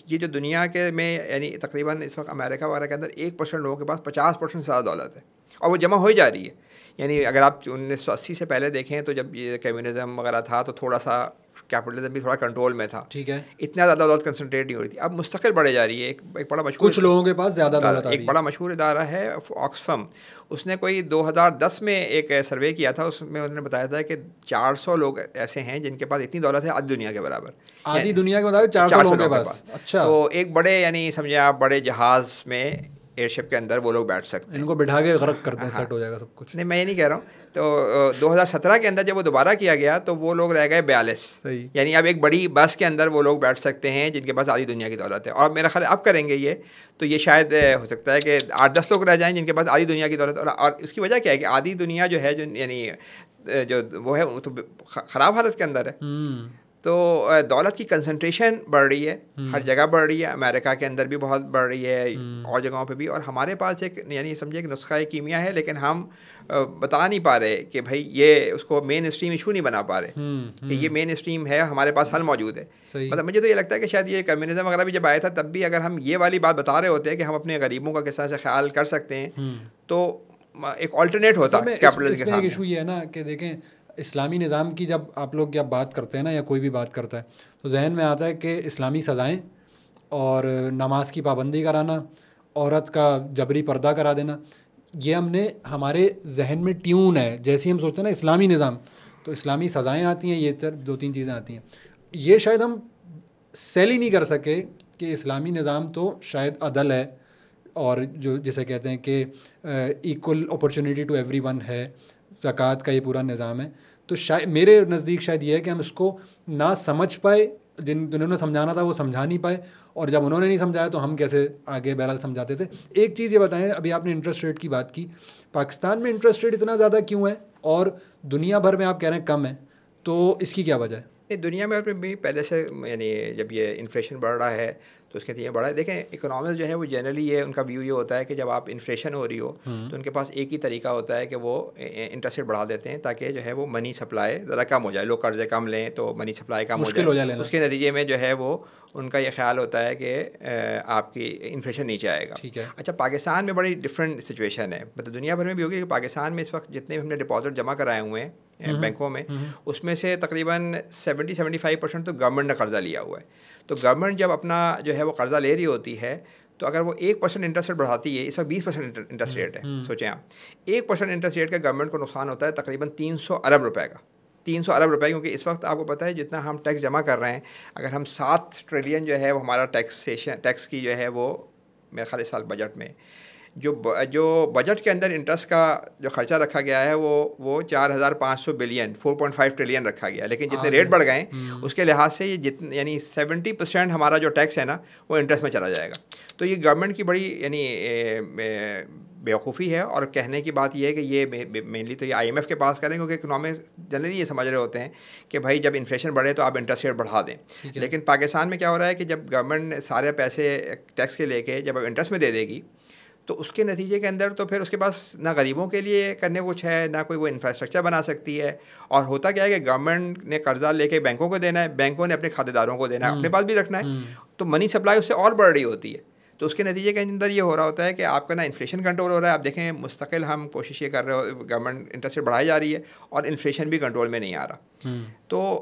یہ جو دنیا کے میں یعنی تقریباً اس وقت امریکہ وغیرہ کے اندر 1% لوگوں کے پاس 50% سے زیادہ دولت ہے, اور وہ جمع ہو جا رہی ہے. یعنی اگر آپ 1980 سے پہلے دیکھیں تو جب یہ کمیونزم وغیرہ تھا تو تھوڑا سا کیپٹلزم بھی تھوڑا کنٹرول میں تھا. ٹھیک ہے. اتنا زیادہ دولت کنسنٹریٹ نہیں ہو رہی تھی, اب مستقل بڑھے جا رہی ہے. ایک بڑا مشہور, کچھ لوگوں کے پاس زیادہ دولت, ایک بڑا مشہور ادارہ ہے آکسفم, اس نے کوئی 2010 میں ایک سروے کیا تھا, اس میں انہوں نے بتایا تھا کہ 400 لوگ ایسے ہیں جن کے پاس اتنی دولت ہے آدھی دنیا کے برابر. آدھی دنیا کے مطابق 400 لوگوں کے پاس. اچھا. تو ایک بڑے یعنی سمجھے آپ بڑے جہاز میں ایئر شپ کے اندر وہ لوگ بیٹھ سکتے ہیں. ان کو بٹھا کے غرق کرتے ہیں, سیٹ ہو جائے گا سب کچھ. نہیں, میں یہ نہیں کہہ رہا ہوں. تو 2017 کے اندر جب وہ دوبارہ کیا گیا تو وہ لوگ رہ گئے 42. یعنی اب ایک بڑی بس کے اندر وہ لوگ بیٹھ سکتے ہیں جن کے پاس آدھی دنیا کی دولت ہے. اور میرا خیال اب کریں گے یہ تو یہ شاید ہو سکتا ہے کہ 8-10 لوگ رہ جائیں جن کے پاس آدھی دنیا کی دولت. اور اس کی وجہ کیا ہے کہ آدھی دنیا جو ہے جو یعنی جو وہ ہے وہ تو خراب حالت کے اندر ہے. تو دولت کی کنسنٹریشن بڑھ رہی ہے, ہر جگہ بڑھ رہی ہے. امریکہ کے اندر بھی بہت بڑھ رہی ہے, اور جگہوں پہ بھی. اور ہمارے پاس ایک یعنی سمجھے ایک نسخہ کیمیا ہے, لیکن ہم بتا نہیں پا رہے کہ بھائی یہ اس کو مین اسٹریم ایشو نہیں بنا پا رہے کہ یہ مین اسٹریم ہے, ہمارے پاس حل موجود ہے. مطلب مجھے تو یہ لگتا ہے کہ شاید یہ کمیونزم وغیرہ بھی جب آیا تھا تب بھی اگر ہم یہ والی بات بتا رہے ہوتے ہیں کہ ہم اپنے غریبوں کا کس طرح سے خیال کر سکتے ہیں تو ایک آلٹرنیٹ ہوتا ہے کیپٹلزم کے سامنے. ایشو یہ ہے نا کہ دیکھیں اسلامی نظام کی جب آپ لوگ جب بات کرتے ہیں نا یا کوئی بھی بات کرتا ہے تو ذہن میں آتا ہے کہ اسلامی سزائیں اور نماز کی پابندی کرانا, عورت کا جبری پردہ کرا دینا, یہ ہم نے ہمارے ذہن میں ٹیون ہے. جیسے ہی ہم سوچتے ہیں نا اسلامی نظام تو اسلامی سزائیں آتی ہیں, یہ 2-3 چیزیں آتی ہیں. یہ شاید ہم سیل ہی نہیں کر سکے کہ اسلامی نظام تو شاید عدل ہے اور جو جسے کہتے ہیں کہ equal opportunity to every one ہے, زکوٰۃ کا یہ پورا نظام ہے. تو شاید میرے نزدیک شاید یہ ہے کہ ہم اس کو نہ سمجھ پائے, جنہوں نے سمجھانا تھا وہ سمجھا نہیں پائے, اور جب انہوں نے نہیں سمجھایا تو ہم کیسے آگے بہرحال سمجھاتے تھے. ایک چیز یہ بتائیں, ابھی آپ نے انٹرسٹ ریٹ کی بات کی, پاکستان میں انٹرسٹ ریٹ اتنا زیادہ کیوں ہے اور دنیا بھر میں آپ کہہ رہے ہیں کم ہے, تو اس کی کیا وجہ ہے؟ دنیا میں بھی پہلے سے یعنی جب یہ انفلیشن بڑھ رہا ہے تو اس کے لیے بڑا ہے. دیکھیں اکنامکس جو ہے وہ جنرلی یہ ان کا ویو یہ ہوتا ہے کہ جب آپ انفلیشن ہو رہی ہو تو ان کے پاس ایک ہی طریقہ ہوتا ہے کہ وہ انٹرسٹ ریٹ بڑھا دیتے ہیں تاکہ جو ہے وہ منی سپلائی ذرا کم ہو جائے. لوگ قرضے کم لیں تو منی سپلائی کم ہو جائے. اس کے نتیجے میں جو ہے وہ ان کا یہ خیال ہوتا ہے کہ آپ کی انفلیشن نیچے آئے گا. اچھا, پاکستان میں بڑی ڈفرینٹ سچویشن ہے, مطلب دنیا بھر میں بھی ہوگی کہ پاکستان میں اس وقت جتنے ہم نے ڈپازٹ جمع کرائے ہوئے ہیں بینکوں میں اس میں سے تقریباً 70-75% تو گورنمنٹ نے قرضہ لیا ہوا ہے. تو گورنمنٹ جب اپنا جو ہے وہ قرضہ لے رہی ہوتی ہے تو اگر وہ 1% انٹرسٹ ریٹ بڑھاتی ہے, اس وقت 20% انٹرسٹ ریٹ ہے, سوچیں آپ 1% انٹرسٹ ریٹ کا گورنمنٹ کو نقصان ہوتا ہے تقریباً 300 ارب روپے کا, 300 ارب روپے, کیونکہ اس وقت آپ کو پتہ ہے جتنا ہم ٹیکس جمع کر رہے ہیں, اگر ہم 7 ٹریلین جو ہے وہ ہمارا ٹیکس کی جو ہے وہ میرے خیال اس سال بجٹ میں جو بجٹ کے اندر انٹرسٹ کا جو خرچہ رکھا گیا ہے وہ 4500 بلین 4.5 ٹریلین رکھا گیا, لیکن جتنے ریٹ بڑھ گئے ہیں اس کے لحاظ سے یہ یعنی 70% ہمارا جو ٹیکس ہے نا وہ انٹرسٹ میں چلا جائے گا. تو یہ گورنمنٹ کی بڑی یعنی بیوقوفی ہے, اور کہنے کی بات یہ ہے کہ یہ مینلی تو یہ IMF کے پاس کریں, کیونکہ اکنامکس جنرلی یہ سمجھ رہے ہوتے ہیں کہ بھائی جب انفلیشن بڑھے تو آپ انٹرسٹ ریٹ بڑھا دیں. لیکن پاکستان میں کیا ہو رہا ہے کہ جب گورنمنٹ سارے پیسے ٹیکس کے لے کے جب اب انٹرسٹ میں دے دے گی تو اس کے نتیجے کے اندر تو پھر اس کے پاس نہ غریبوں کے لیے کرنے کچھ ہے, نہ کوئی وہ انفراسٹرکچر بنا سکتی ہے. اور ہوتا کیا ہے کہ گورنمنٹ نے قرضہ لے کے بینکوں کو دینا ہے, بینکوں نے اپنے کھاتے داروں کو دینا ہے, اپنے پاس بھی رکھنا ہے, تو منی سپلائی اس سے اور بڑھ رہی ہوتی ہے. تو اس کے نتیجے کے اندر یہ ہو رہا ہوتا ہے کہ آپ کا نا انفلیشن کنٹرول ہو رہا ہے. آپ دیکھیں مستقل ہم کوشش یہ کر رہے ہو, گورنمنٹ انٹرسٹ ریٹ بڑھائی جا رہی ہے اور انفلیشن بھی کنٹرول میں نہیں آ رہا. تو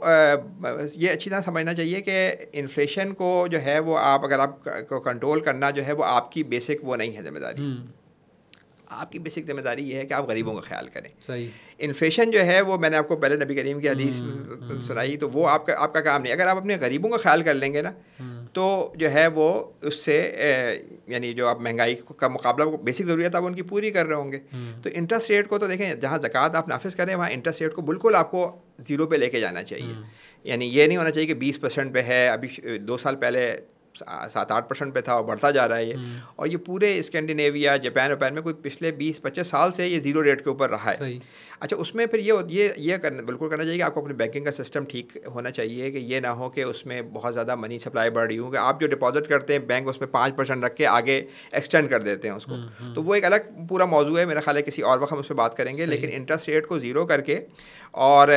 یہ اچھی طرح سمجھنا چاہیے کہ انفلیشن کو جو ہے وہ آپ اگر آپ کو کنٹرول کرنا جو ہے وہ آپ کی بیسک وہ نہیں ہے ذمہ داری. آپ کی بیسک ذمہ داری یہ ہے کہ آپ غریبوں کا خیال کریں. صحیح. انفلیشن جو ہے وہ میں نے آپ کو پہلے نبی کریم کی حدیث سنائی, تو وہ آپ کا کام نہیں. اگر آپ اپنے غریبوں کا خیال کر لیں گے نا تو جو ہے وہ اس سے یعنی جو آپ مہنگائی کا مقابلہ بیسک ضروریات آپ ان کی پوری کر رہے ہوں گے. تو انٹرسٹ ریٹ کو تو دیکھیں, جہاں زکوٰۃ آپ نافذ کریں وہاں انٹرسٹ ریٹ کو بالکل آپ کو 0 پہ لے کے جانا چاہیے. یعنی یہ نہیں ہونا چاہیے کہ 20% پہ ہے, ابھی 2 سال پہلے 7-8% پہ تھا اور بڑھتا جا رہا ہے یہ. اور یہ پورے اسکینڈینیویا جاپان میں کوئی پچھلے 20-25 سال سے یہ 0 ریٹ کے اوپر رہا ہے. اچھا, اس میں پھر یہ بالکل کرنا چاہیے کہ آپ کو اپنے بینکنگ کا سسٹم ٹھیک ہونا چاہیے, کہ یہ نہ ہو کہ اس میں بہت زیادہ منی سپلائی بڑھ رہی ہو, کہ آپ جو ڈپازٹ کرتے ہیں بینک اس میں 5% رکھ کے آگے ایکسٹینڈ کر دیتے ہیں اس کو. تو وہ ایک الگ پورا موضوع ہے, میرا خیال ہے کسی اور وقت ہم اس پہ بات کریں گے. لیکن انٹرسٹ ریٹ کو 0 کر کے, اور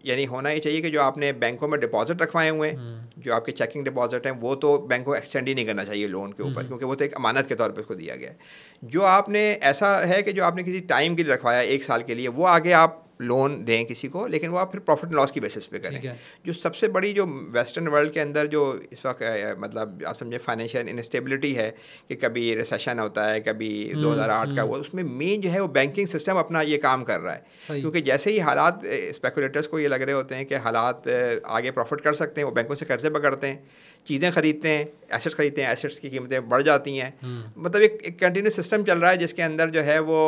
یعنی ہونا یہ چاہیے کہ جو آپ نے بینکوں میں ڈپازٹ رکھوائے ہوئے ہیں, جو آپ کے چیکنگ ڈپازٹ ہیں, وہ تو بینک کو ایکسٹینڈ ہی نہیں کرنا چاہیے لون کے اوپر, کیونکہ وہ تو ایک امانت کے طور پہ اس کو دیا گیا ہے. جو آپ نے ایسا ہے کہ جو آپ نے کسی ٹائم کے لیے رکھوایا 1 سال کے لیے, وہ آگے آپ لون دیں کسی کو, لیکن وہ آپ پھر پروفٹ اینڈ لاس کی بیسس پہ کریں. جو سب سے بڑی جو ویسٹرن ورلڈ کے اندر جو اس وقت مطلب آپ سمجھیں فائنینشیل انسٹیبلٹی ہے, کہ کبھی ریسیشن ہوتا ہے, کبھی 2008 کا, وہ اس میں مین جو ہے وہ بینکنگ سسٹم اپنا یہ کام کر رہا ہے. کیونکہ جیسے ہی حالات اسپیکولیٹرس کو یہ لگ رہے ہوتے ہیں کہ حالات آگے پروفٹ کر سکتے ہیں, وہ بینکوں سے قرضے پکڑتے ہیں, چیزیں خریدتے ہیں, ایسٹس خریدتے ہیں, ایسٹس کی قیمتیں بڑھ جاتی ہیں. مطلب ایک کنٹینیوس سسٹم چل رہا ہے جس کے اندر جو ہے وہ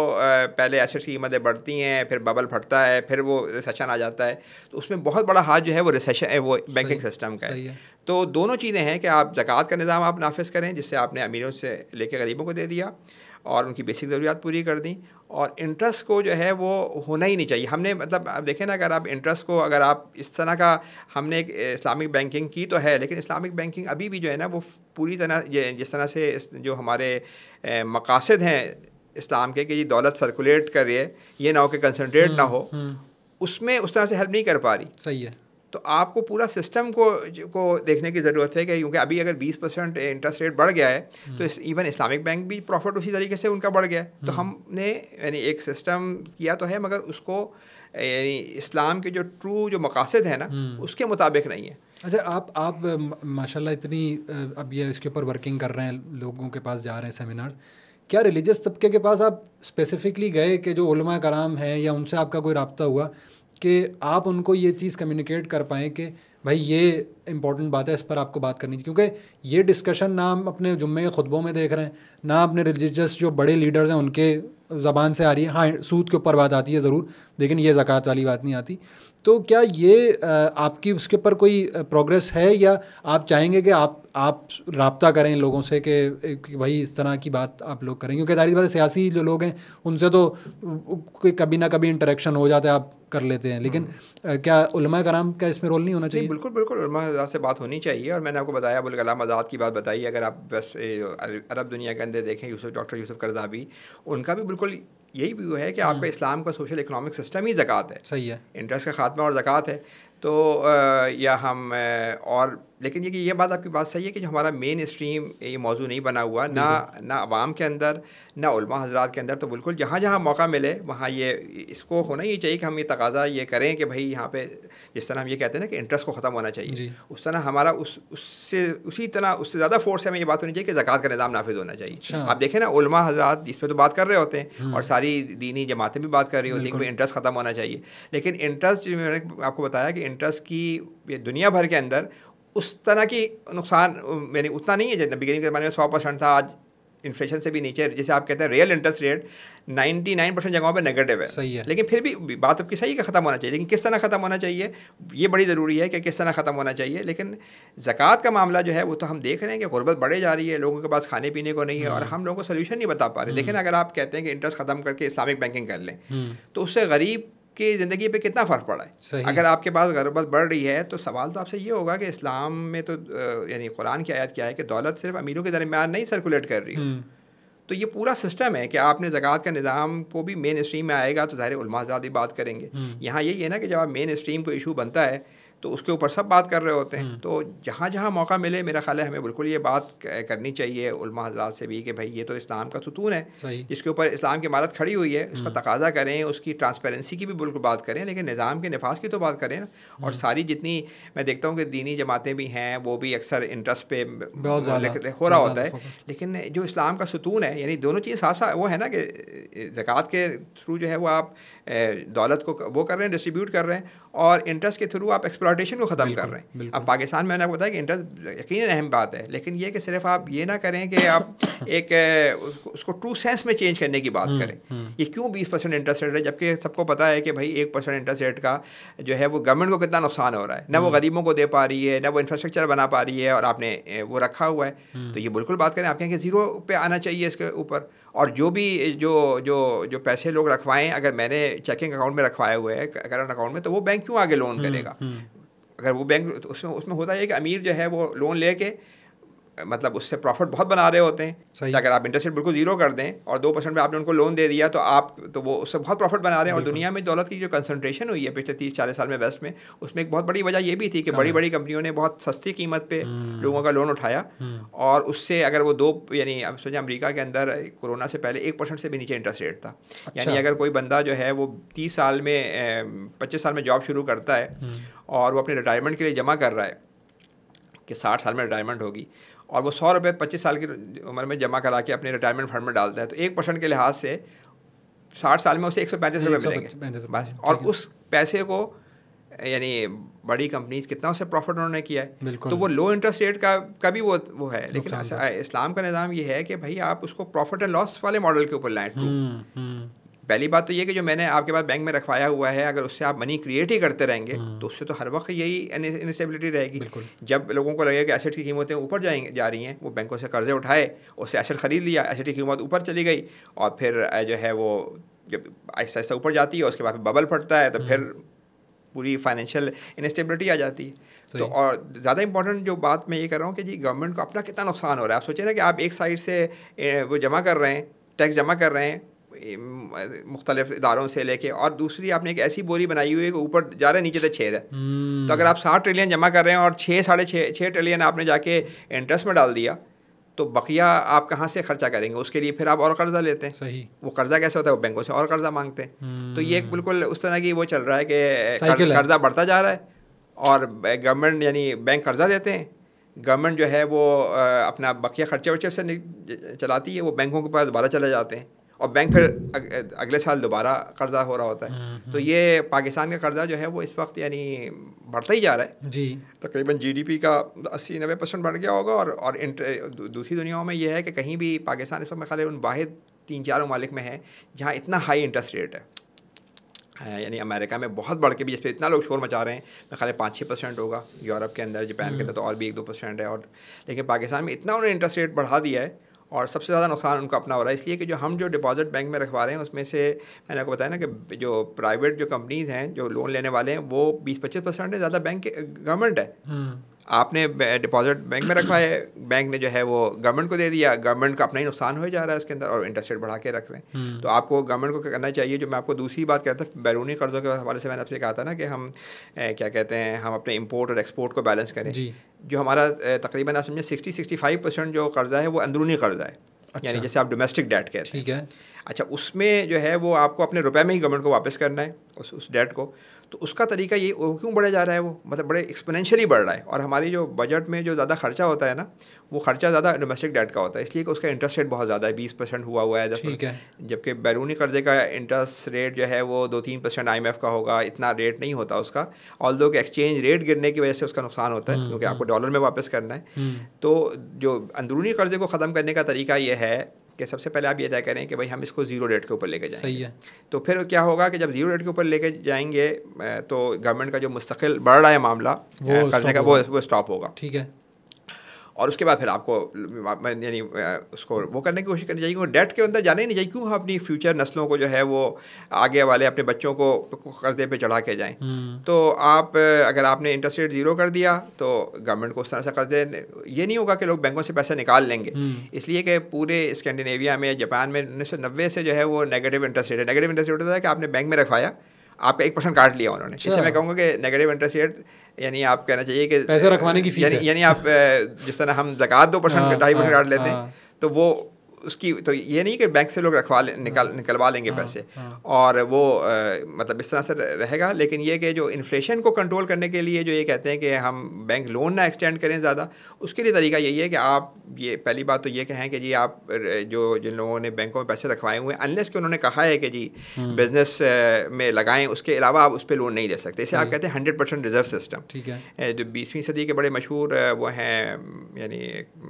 پہلے ایسٹس کی قیمتیں بڑھتی ہیں, پھر ببل پھٹتا ہے, پھر وہ ریسیشن آ جاتا ہے. تو اس میں بہت بڑا ہاتھ جو ہے وہ ریسیشن وہ بینکنگ سسٹم کا ہے. تو دونوں چیزیں ہیں کہ آپ زکوٰۃ کا نظام آپ نافذ کریں, جس سے آپ نے امیروں سے لے کے غریبوں کو دے دیا اور ان کی بیسک ضروریات پوری کر دیں, اور انٹرسٹ کو جو ہے وہ ہونا ہی نہیں چاہیے. ہم نے مطلب آپ دیکھیں نا, اگر آپ انٹرسٹ کو اگر آپ اس طرح کا, ہم نے ایک اسلامک بینکنگ کی تو ہے, لیکن اسلامک بینکنگ ابھی بھی جو ہے نا وہ پوری طرح جس طرح سے جو ہمارے مقاصد ہیں اسلام کے, کہ یہ دولت سرکولیٹ کر رہی ہے, یہ نہ ہو کہ کنسنٹریٹ نہ ہو, اس میں اس طرح سے ہیلپ نہیں کر پا رہی. صحیح ہے. تو آپ کو پورا سسٹم کو دیکھنے کی ضرورت ہے, کہ کیونکہ ابھی اگر 20% انٹرسٹ ریٹ بڑھ گیا ہے تو ایون اسلامک بینک بھی پروفٹ اسی طریقے سے ان کا بڑھ گیا ہے. تو ہم نے یعنی ایک سسٹم کیا تو ہے, مگر اس کو یعنی اسلام کے جو ٹرو جو مقاصد ہیں نا اس کے مطابق نہیں ہے. اچھا, آپ ماشاء اللہ اتنی اب یہ اس کے اوپر ورکنگ کر رہے ہیں, لوگوں کے پاس جا رہے ہیں سیمینار, کیا ریلیجس طبقے کے پاس آپ اسپیسیفکلی گئے, کہ جو علماء کرام ہیں یا ان سے آپ کا کوئی رابطہ ہوا کہ آپ ان کو یہ چیز کمیونیکیٹ کر پائیں کہ بھائی یہ امپورٹنٹ بات ہے, اس پر آپ کو بات کرنی تھی؟ کیونکہ یہ ڈسکشن نہ ہم اپنے جمعے کے خطبوں میں دیکھ رہے ہیں, نہ اپنے ریلیجس جو بڑے لیڈرز ہیں ان کے زبان سے آ رہی ہے. ہاں, سود کے اوپر بات آتی ہے ضرور, لیکن یہ زکوٰۃ والی بات نہیں آتی. تو کیا یہ آپ کی اس کے اوپر کوئی پروگریس ہے, یا آپ چاہیں گے کہ آپ رابطہ کریں لوگوں سے کہ بھائی اس طرح کی بات آپ لوگ کریں؟ کیونکہ ظاہر بات ہے سیاسی جو لوگ ہیں ان سے تو کبھی نہ کبھی انٹریکشن ہو جاتا ہے, آپ کر لیتے ہیں, لیکن کیا علماء کرام کا اس میں رول نہیں ہونا چاہیے؟ بالکل علماء حضرات سے بات ہونی چاہیے. اور میں نے آپ کو بتایا ابوالکلام آزاد کی بات بتائی. اگر آپ بس عرب دنیا کے اندر دیکھیں, ڈاکٹر یوسف قرضاوی, ان کا بھی بالکل یہی ویو ہے کہ آپ کا اسلام کا سوشل اکنامک سسٹم ہی زکوٰۃ ہے. صحیح ہے. انٹرسٹ کا خاتمہ اور زکوٰۃ ہے. تو یا ہم اور لیکن یہ بات آپ کی بات صحیح ہے کہ جو ہمارا مین اسٹریم یہ موضوع نہیں بنا ہوا نہ عوام کے اندر نہ علماء حضرات کے اندر. تو بالکل جہاں جہاں موقع ملے وہاں یہ اس کو ہونا ہی چاہیے کہ ہم یہ تقاضا یہ کریں کہ بھائی یہاں پہ جس طرح ہم یہ کہتے ہیں نا کہ انٹرسٹ کو ختم ہونا چاہیے, اس طرح ہمارا اس سے زیادہ فورس سے ہمیں یہ بات ہونی چاہیے کہ زکوٰۃ کا نظام نافذ ہونا چاہیے. آپ دیکھیں نا علماء حضرات اس پہ تو بات کر رہے ہوتے ہیں اور ساری دینی جماعتیں بھی بات کر رہی ہوتی ہیں کہ انٹرسٹ ختم ہونا چاہیے. لیکن انٹرسٹ جو میں نے آپ کو بتایا کہ انٹرسٹ کی دنیا بھر کے اندر اس طرح کی نقصان یعنی اتنا نہیں ہے جتنا بگننگ کے زمانے میں 100% تھا, آج انفلیشن سے بھی نیچے. جیسے آپ کہتے ہیں ریئل انٹرسٹ ریٹ 99% جگہوں پہ نیگیٹو ہے, لیکن پھر بھی بات اب کی صحیح کہ ختم ہونا چاہیے. لیکن کس طرح ختم ہونا چاہیے یہ بڑی ضروری ہے کہ کس طرح ختم ہونا چاہیے. لیکن زکوٰۃ کا معاملہ جو ہے وہ تو ہم دیکھ رہے ہیں کہ غربت بڑھے جا رہی ہے, لوگوں کے پاس کھانے پینے کو نہیں ہے اور ہم لوگوں کو سلیوشن نہیں بتا پا رہے. لیکن اگر آپ کہتے ہیں کہ انٹرسٹ ختم کر کے اسلامک بینکنگ کر لیں تو اس سے غریب کی زندگی پہ کتنا فرق پڑا ہے. اگر آپ کے پاس غربت بڑھ رہی ہے تو سوال تو آپ سے یہ ہوگا کہ اسلام میں تو یعنی قرآن کی آیت کیا ہے کہ دولت صرف امیروں کے درمیان نہیں سرکولیٹ کر رہی ہو. تو یہ پورا سسٹم ہے کہ آپ نے زکوٰۃ کا نظام کو بھی مین اسٹریم میں آئے گا تو ظاہر علماء حضرات بھی بات کریں گے. یہاں یہی ہے نا کہ جب آپ مین اسٹریم کو ایشو بنتا ہے تو اس کے اوپر سب بات کر رہے ہوتے ہیں. تو جہاں جہاں موقع ملے میرا خیال ہے ہمیں بالکل یہ بات کرنی چاہیے علماء حضرات سے بھی کہ بھائی یہ تو اسلام کا ستون ہے جس کے اوپر اسلام کی عمارت کھڑی ہوئی ہے, اس کا تقاضا کریں, اس کی ٹرانسپیرنسی کی بھی بالکل بات کریں, لیکن نظام کے نفاذ کی تو بات کریں نا. اور ساری جتنی میں دیکھتا ہوں کہ دینی جماعتیں بھی ہیں وہ بھی اکثر انٹرسٹ پہ ہو رہا ہوتا ہے. لیکن جو اسلام کا ستون ہے یعنی دونوں چیزیں ساتھ ساتھ وہ ہے نا کہ زکوٰۃ کے تھرو جو ہے وہ آپ دولت کو وہ کر رہے ہیں, ڈسٹریبیوٹ کر رہے ہیں, اور انٹرسٹ کے تھرو آپ ایکسپلائٹیشن کو ختم کر رہے ہیں. اب پاکستان میں نے آپ کو بتایا کہ انٹرسٹ یقیناً اہم بات ہے, لیکن یہ کہ صرف آپ یہ نہ کریں کہ آپ ایک اس کو ٹرو سینس میں چینج کرنے کی بات کریں. یہ کیوں 20% انٹرسٹ ریٹ ہے جبکہ سب کو پتہ ہے کہ بھائی 1% انٹرسٹ ریٹ کا جو ہے وہ گورنمنٹ کو کتنا نقصان ہو رہا ہے, نہ وہ غریبوں کو دے پا رہی ہے, نہ وہ انفراسٹرکچر بنا پا رہی ہے, اور آپ نے وہ رکھا ہوا ہے. تو یہ بالکل بات کریں, آپ کہیں کہ زیرو پہ آنا چاہیے اس کے اوپر. اور جو بھی جو پیسے لوگ رکھوائیں, اگر میں نے چیکنگ اکاؤنٹ میں رکھوائے ہوئے ہیں کرنٹ اکاؤنٹ میں, تو وہ بینک کیوں آگے لون کرے گا؟ اگر وہ بینک اس میں ہوتا ہے کہ امیر جو ہے وہ لون لے کے مطلب اس سے پروفٹ بہت بنا رہے ہوتے ہیں. اگر آپ انٹرسٹ ریٹ بالکل زیرو کر دیں اور 2% پہ آپ نے ان کو لون دے دیا تو وہ اس سے بہت پروفٹ بنا رہے ہیں. اور دنیا میں دولت کی جو کنسنٹریشن ہوئی ہے پچھلے 30-40 سال میں ویسٹ میں, اس میں ایک بہت بڑی وجہ یہ بھی تھی کہ بڑی بڑی کمپنیوں نے بہت سستی قیمت پہ لوگوں کا لون اٹھایا, اور اس سے اگر وہ یعنی اب سوچیں امریکہ کے اندر کورونا سے پہلے 1% سے بھی نیچے انٹرسٹ ریٹ تھا. یعنی اگر کوئی بندہ جو ہے وہ 30 سال میں 25 سال میں جاب شروع کرتا ہے اور وہ اپنے ریٹائرمنٹ کے لیے جمع کر رہا ہے کہ 60 سال میں ریٹائرمنٹ ہوگی, اور وہ 100 روپے 25 سال کی عمر میں جمع کرا کے اپنے ریٹائرمنٹ فنڈ میں ڈالتا ہے, تو 1% کے لحاظ سے 60 سال میں اسے 135 روپے ملیں گے بس. اور اس پیسے کو یعنی بڑی کمپنیز کتنا اسے پروفٹ انہوں نے کیا ہے. تو وہ لو انٹرسٹ ریٹ کا بھی وہ ہے. لیکن اسلام کا نظام یہ ہے کہ بھائی آپ اس کو پروفٹ اینڈ لاس والے ماڈل کے اوپر لائیں. پہلی بات تو یہ کہ جو میں نے آپ کے پاس بینک میں رکھوایا ہوا ہے, اگر اس سے آپ منی کریٹ ہی کرتے رہیں گے تو اس سے تو ہر وقت یہی انسٹیبلٹی رہے گی. جب لوگوں کو لگے کہ ایسٹ کی قیمتیں اوپر جا رہی ہیں, وہ بینکوں سے قرضے اٹھائے, اس سے ایسٹ خرید لیا, ایسٹ کی قیمت اوپر چلی گئی, اور پھر جو ہے وہ جب آہستہ آہستہ اوپر جاتی ہے اس کے بعد ببل پھٹتا ہے, تو پھر پوری فائنینشیل انسٹیبلٹی آ جاتی ہے. تو اور زیادہ امپورٹنٹ جو بات میں یہ کر رہا ہوں کہ جی گورنمنٹ کو اپنا کتنا نقصان ہو رہا ہے. آپ سوچیں نا کہ آپ ایک سائڈ سے وہ جمع کر رہے ہیں, ٹیکس جمع کر رہے ہیں مختلف اداروں سے لے کے, اور دوسری آپ نے ایک ایسی بوری بنائی ہوئی ہے کہ اوپر جا رہا ہے نیچے سے 6 ہے. تو اگر آپ 60 ٹریلین جمع کر رہے ہیں اور 6.5 ٹریلین آپ نے جا کے انٹرسٹ میں ڈال دیا, تو بقیہ آپ کہاں سے خرچہ کریں گے؟ اس کے لیے پھر آپ اور قرضہ لیتے ہیں. صحیح. وہ قرضہ کیسے ہوتا ہے؟ وہ بینکوں سے اور قرضہ مانگتے ہیں. تو یہ ایک بالکل اس طرح کی وہ چل رہا ہے کہ قرضہ بڑھتا جا رہا ہے, اور گورنمنٹ یعنی بینک قرضہ دیتے ہیں, گورنمنٹ جو ہے وہ اپنا بقیہ خرچے ورچے سے چلاتی ہے, وہ بینکوں کے پاس دوبارہ چلے جاتے ہیں, اور بینک پھر اگلے سال دوبارہ قرضہ ہو رہا ہوتا ہے. تو یہ پاکستان کا قرضہ جو ہے وہ اس وقت یعنی بڑھتا ہی جا رہا ہے. جی, تقریباً GDP کا 80-90% بڑھ گیا ہوگا. اور دوسری دنیاؤں میں یہ ہے کہ کہیں بھی پاکستان اس وقت میں خالی ان واحد 3-4 ممالک میں ہے جہاں اتنا ہائی انٹرسٹ ریٹ ہے. یعنی امریکہ میں بہت بڑھ کے بھی جس پہ اتنا لوگ شور مچا رہے ہیں, میں خالی 5-6% ہوگا. یورپ کے اندر, جاپان کے اندر تو اور بھی 1-2% ہے. اور لیکن پاکستان میں اتنا انہوں نے انٹرسٹ ریٹ بڑھا دیا ہے, اور سب سے زیادہ نقصان ان کو اپنا ہو رہا ہے. اس لیے کہ جو ہم جو ڈپازٹ بینک میں رکھوا رہے ہیں اس میں سے میں نے آپ کو بتایا نا کہ جو پرائیویٹ جو کمپنیز ہیں جو لون لینے والے ہیں وہ 20-25% ہے, زیادہ بینک گورنمنٹ ہے. آپ نے ڈپازٹ بینک میں رکھا ہے, بینک نے جو ہے وہ گورنمنٹ کو دے دیا, گورنمنٹ کا اپنا ہی نقصان ہو جا رہا ہے اس کے اندر, اور انٹرسٹ ریٹ بڑھا کے رکھ رہے ہیں. تو آپ کو گورنمنٹ کو کرنا چاہیے. جو میں آپ کو دوسری بات کہتا تھا بیرونی قرضوں کے حوالے سے, میں نے آپ سے کہا تھا نا کہ ہم کیا کہتے ہیں, ہم اپنے امپورٹ اور ایکسپورٹ کو بیلنس کریں. جو ہمارا تقریباً آپ سمجھیں 60-65% جو قرضہ ہے وہ اندرونی قرضہ ہے, یعنی جیسے آپ ڈومیسٹک ڈیٹ کہتے ہیں. ٹھیک ہے. اچھا, اس میں جو ہے وہ آپ کو اپنے روپے میں ہی گورنمنٹ کو واپس کرنا ہے اس ڈیٹ کو. تو اس کا طریقہ یہ کیوں بڑھا جا رہا ہے, وہ مطلب بڑے ایکسپونینشلی بڑھ رہا ہے. اور ہماری جو بجٹ میں جو زیادہ خرچہ ہوتا ہے نا, وہ خرچہ زیادہ ڈومیسٹک ڈیٹ کا ہوتا ہے, اس لیے کہ اس کا انٹرسٹ ریٹ بہت زیادہ ہے, 20% ہوا ہے 10%. جبکہ بیرونی قرضے کا انٹرسٹ ریٹ جو ہے وہ 2-3% IMF کا ہوگا, اتنا ریٹ نہیں ہوتا اس کا. آلدو کہ ایکسچینج ریٹ گرنے کی وجہ سے اس کا نقصان ہوتا ہے, کیونکہ آپ کو ڈالر میں واپس کرنا ہے. تو جو اندرونی قرضے کو ختم کرنے کا طریقہ یہ ہے کہ سب سے پہلے آپ یہ طے کریں کہ بھائی ہم اس کو زیرو ریٹ کے اوپر لے کے جائیں. صحیح ہے. تو پھر کیا ہوگا کہ جب زیرو ریٹ کے اوپر لے کے جائیں گے تو گورنمنٹ کا جو مستقل بڑھ رہا ہے معاملہ قرضے کا, وہ اسٹاپ ہوگا. ٹھیک ہے. اور اس کے بعد پھر آپ کو یعنی اس کو وہ کرنے کی کوشش کرنی چاہیے, وہ ڈیٹ کے اندر جانا ہی نہیں چاہیے. کیوں ہم اپنی فیوچر نسلوں کو جو ہے وہ آگے والے اپنے بچوں کو قرضے پہ چڑھا کے جائیں. تو آپ اگر آپ نے انٹرسٹ ریٹ زیرو کر دیا تو گورنمنٹ کو اس طرح سے قرضے, یہ نہیں ہوگا کہ لوگ بینکوں سے پیسے نکال لیں گے, اس لیے کہ پورے اسکینڈینیویا میں, جاپان میں 1990 سے جو ہے وہ نیگیٹو انٹرسٹ ریٹ ہے. نیگیٹو انٹرسٹ ریٹ ہوتا ہے کہ آپ نے بینک میں رکھوایا, آپ کا 1% کاٹ لیا انہوں نے. اس سے میں کہوں گا کہ نیگیٹو انٹرسٹ ریٹ یعنی آپ کہنا چاہیے کہ پیسے رکھوانے کی فیس, یعنی آپ جس طرح ہم زکوٰۃ 2% 2.5% کاٹ لیتے ہیں, تو وہ اس کی تو یہ نہیں کہ بینک سے لوگ نکلوا لیں گے پیسے, اور وہ مطلب اس طرح سے رہے گا. لیکن یہ کہ جو انفلیشن کو کنٹرول کرنے کے لیے جو یہ کہتے ہیں کہ ہم بینک لون نہ ایکسٹینڈ کریں زیادہ, اس کے لیے طریقہ یہی ہے کہ آپ یہ پہلی بات تو یہ کہیں کہ جی آپ جو جن لوگوں نے بینکوں میں پیسے رکھوائے ہوئے ہیں, انلیس کہ انہوں نے کہا ہے کہ جی بزنس میں لگائیں, اس کے علاوہ آپ اس پہ لون نہیں لے سکتے. اسے آپ کہتے ہیں 100% ریزرو سسٹم. ٹھیک ہے. جو 20ویں صدی کے بڑے مشہور وہ ہیں یعنی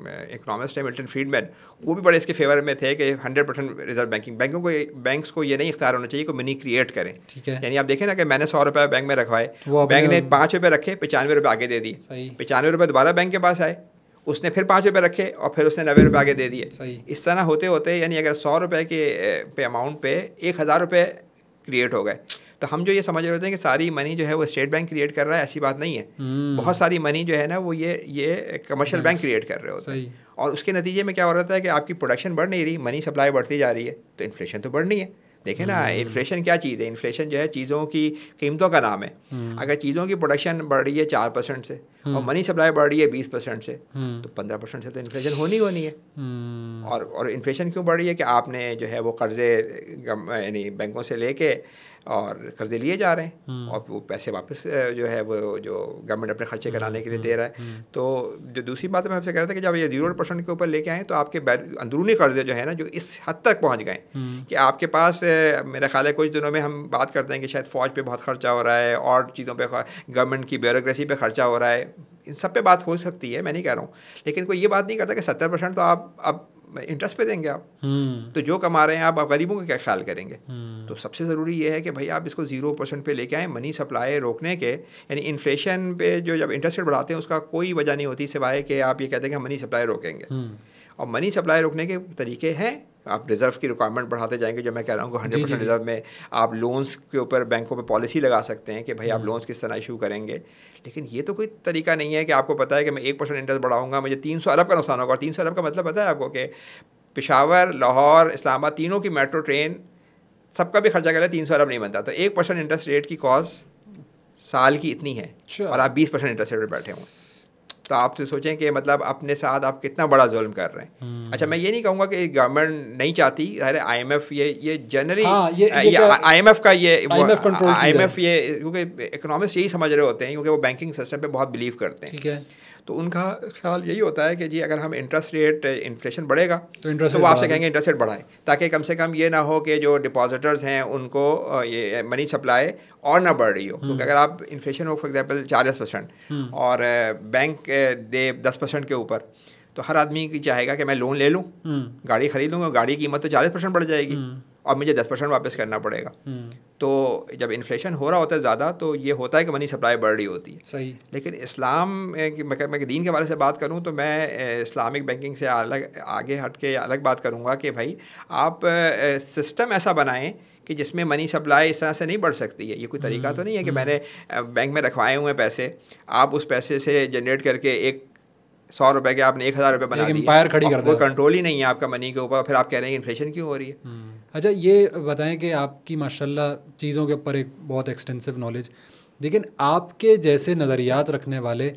اکنامسٹ ہیں ملٹن فریڈمین, وہ بھی بڑے اس کے فیور میں تھے کہ 100% ریزرو بینکنگ. بینکس کو یہ نہیں اختیار ہونا چاہیے کہ منی کریٹ کریں. یعنی آپ دیکھیں نا کہ میں نے 100 روپے بینک میں رکھوائے, بینک نے 5 روپے رکھے, 95 روپے آگے دے دیے, 95 روپے دوبارہ بینک کے پاس آئے, اس نے پھر 5 روپے رکھے اور پھر اس نے 90 روپے آگے دے دیے. اس طرح ہوتے ہوتے یعنی اگر 100 روپے کے اماؤنٹ پہ 1000 روپے کریٹ ہو گئے. تو ہم جو یہ سمجھ رہے ہوتے ہیں کہ ساری منی جو ہے وہ اسٹیٹ بینک کریٹ کر رہا ہے, ایسی بات نہیں ہے. بہت ساری منی جو ہے نا وہ یہ کمرشل بینک کریٹ کر رہے ہوتے ہیں, اور اس کے نتیجے میں کیا ہو رہا ہے کہ آپ کی پروڈکشن بڑھ نہیں رہی, منی سپلائی بڑھتی جا رہی ہے, تو انفلیشن تو بڑھنی ہے. دیکھیں نا انفلیشن کیا چیز ہے, انفلیشن جو ہے چیزوں کی قیمتوں کا نام ہے. اگر چیزوں کی پروڈکشن بڑھ رہی ہے 4% سے اور منی سپلائی بڑھ رہی ہے 20% سے, تو 15% سے تو انفلیشن ہونی ہے. اور انفلیشن کیوں بڑھ رہی ہے کہ آپ نے جو ہے وہ قرضے یعنی بینکوں سے لے کے اور قرضے لیے جا رہے ہیں, اور وہ پیسے واپس جو ہے وہ جو گورنمنٹ اپنے خرچے کرانے کے لیے دے رہا ہے. تو جو دوسری بات میں آپ سے کہہ رہا تھا کہ جب یہ 0% کے اوپر لے کے آئیں تو آپ کے اندرونی قرضے جو ہے نا جو اس حد تک پہنچ گئے کہ آپ کے پاس میرا خیال ہے کچھ دنوں میں ہم بات کرتے ہیں کہ شاید فوج پہ بہت خرچہ ہو رہا ہے, اور چیزوں پہ گورنمنٹ کی بیوروکریسی پہ خرچہ ہو رہا ہے. ان سب پہ بات ہو سکتی ہے, میں نہیں کہہ رہا ہوں, لیکن کوئی یہ بات نہیں کرتا کہ 70% تو آپ اب انٹرسٹ پہ دیں گے. آپ تو جو کما رہے ہیں آپ غریبوں کا کیا خیال کریں گے؟ تو سب سے ضروری یہ ہے کہ بھائی آپ اس کو 0% پہ لے کے آئیں. منی سپلائی روکنے کے یعنی انفلیشن پہ جو جب انٹرسٹ ریٹ بڑھاتے ہیں اس کا کوئی وجہ نہیں ہوتی سوائے کہ آپ یہ کہتے ہیں کہ ہم منی سپلائی روکیں گے. اور منی سپلائی روکنے کے طریقے ہیں, آپ ریزرو کی ریکوائرمنٹ بڑھاتے جائیں گے, جو میں کہہ رہا ہوں کہ 100% ریزرو میں آپ لونس کے اوپر بینکوں پہ پالیسی لگا سکتے ہیں کہ بھائی آپ لونس کس طرح ایشو کریں گے. لیکن یہ تو کوئی طریقہ نہیں ہے کہ آپ کو پتہ ہے کہ میں 1% انٹرسٹ بڑھاؤں گا مجھے 300 ارب کا نقصان ہوگا. اور 300 ارب کا مطلب پتہ ہے آپ کو کہ پشاور, لاہور, اسلام آباد تینوں کی میٹرو ٹرین سب کا بھی خرچہ کرے 300 ارب نہیں بنتا. تو 1% انٹرسٹ ریٹ کی کاسٹ سال کی اتنی ہے, اور آپ 20% انٹرسٹ ریٹ پہ بیٹھے ہوئے. تو آپ سے سوچیں کہ مطلب اپنے ساتھ آپ کتنا بڑا ظلم کر رہے ہیں. اچھا, میں یہ نہیں کہوں گا کہ گورنمنٹ نہیں چاہتی, ظاہر IMF یہ جنرلی IMF کا یہ IMF یہ کیونکہ اکنامسٹ یہی سمجھ رہے ہوتے ہیں کیونکہ وہ بینکنگ سسٹم پہ بہت بلیو کرتے ہیں. تو ان کا خیال یہی ہوتا ہے کہ جی اگر ہم انٹرسٹ ریٹ انفلیشن بڑھے گا تو وہ آپ سے کہیں گے انٹرسٹ ریٹ بڑھائیں, تاکہ کم سے کم یہ نہ ہو کہ جو ڈپازیٹرز ہیں ان کو یہ منی سپلائی اور نہ بڑھ رہی ہو. کیونکہ اگر آپ انفلیشن ہو فار ایگزامپل 40% اور بینک دے 10% کے اوپر, تو ہر آدمی کی چاہے گا کہ میں لون لے لوں, گاڑی خریدوں گا, گاڑی کی قیمت تو 40% بڑھ جائے گی اور مجھے 10% واپس کرنا پڑے گا. تو جب انفلیشن ہو رہا ہوتا ہے زیادہ تو یہ ہوتا ہے کہ منی سپلائی بڑھ رہی ہوتی ہے. صحیح. لیکن اسلام میں دین کے بارے سے بات کروں تو میں اسلامک بینکنگ سے آگے ہٹ کے الگ بات کروں گا کہ بھائی آپ سسٹم ایسا بنائیں کہ جس میں منی سپلائی اس طرح سے نہیں بڑھ سکتی ہے. یہ کوئی طریقہ تو نہیں ہے کہ میں نے بینک میں رکھوائے ہوئے پیسے, آپ اس پیسے سے جنریٹ کر کے ایک 100 روپے کے آپ نے 1000 روپے بنا دیے, کوئی کنٹرول ہی نہیں ہے آپ کا منی کے اوپر, پھر آپ کہہ رہے ہیں انفلیشن کیوں ہو رہی ہے. اچھا یہ بتائیں کہ آپ کی ماشاءاللہ چیزوں کے اوپر ایک بہت ایکسٹینسو نالج, لیکن آپ کے جیسے نظریات رکھنے والے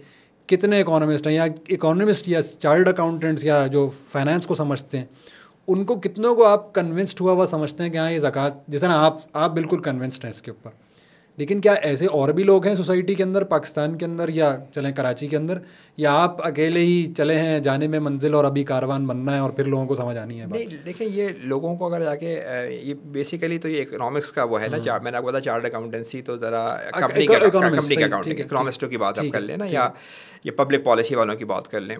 کتنے اکانومسٹ ہیں, یا اکانومسٹ یا چارٹرڈ اکاؤنٹنٹس یا جو فائنانس کو سمجھتے ہیں, ان کو کتنوں کو آپ کنونسڈ ہوا سمجھتے ہیں کہ ہاں یہ زکوٰۃ, جس طرح آپ بالکل کنونسڈ ہیں اس کے اوپر, لیکن کیا ایسے اور بھی لوگ ہیں سوسائٹی کے اندر, پاکستان کے اندر یا چلیں کراچی کے اندر, یا آپ اکیلے ہی چلے ہیں جانے میں منزل اور ابھی کاروان بننا ہے اور پھر لوگوں کو سمجھ آنی ہے؟ نہیں دیکھیں, یہ لوگوں کو اگر جا کے یہ بیسیکلی تو یہ اکنامکس کا وہ ہے نا, میں نے آپ کو بتا چارٹرڈ اکاؤنٹنسی تو ذرا کمپنی کا اکاؤنٹنگ, اکنامسٹوں کی بات آپ کر لیں نا, یا یہ پبلک پالیسی والوں کی بات کر لیں,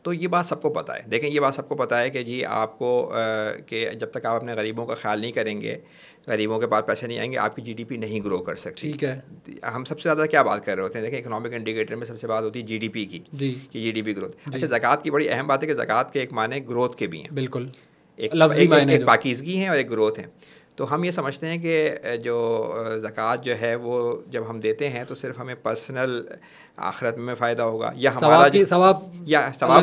تو یہ بات سب کو پتہ ہے. دیکھیں یہ بات سب کو پتہ ہے کہ جی آپ کو کہ جب تک آپ اپنے غریبوں کا خیال نہیں کریں گے, غریبوں کے پاس پیسے نہیں آئیں گے, آپ کی GDP نہیں گرو کر سکتی. ٹھیک ہے, ہم سب سے زیادہ کیا بات کر رہے ہوتے ہیں, دیکھیں اکنامک انڈیکیٹر میں سب سے بات ہوتی ہے GDP کی, کہ GDP گروتھ. اچھا زکوٰۃ کی بڑی اہم بات ہے کہ زکوٰۃ کے ایک معنی گروتھ کے بھی ہیں, بالکل ایک پاکیزگی ہیں اور ایک گروتھ ہیں. تو ہم یہ سمجھتے ہیں کہ جو زکوٰۃ جو ہے وہ جب ہم دیتے ہیں تو صرف ہمیں پرسنل آخرت میں فائدہ ہوگا, یا ہمارا ثواب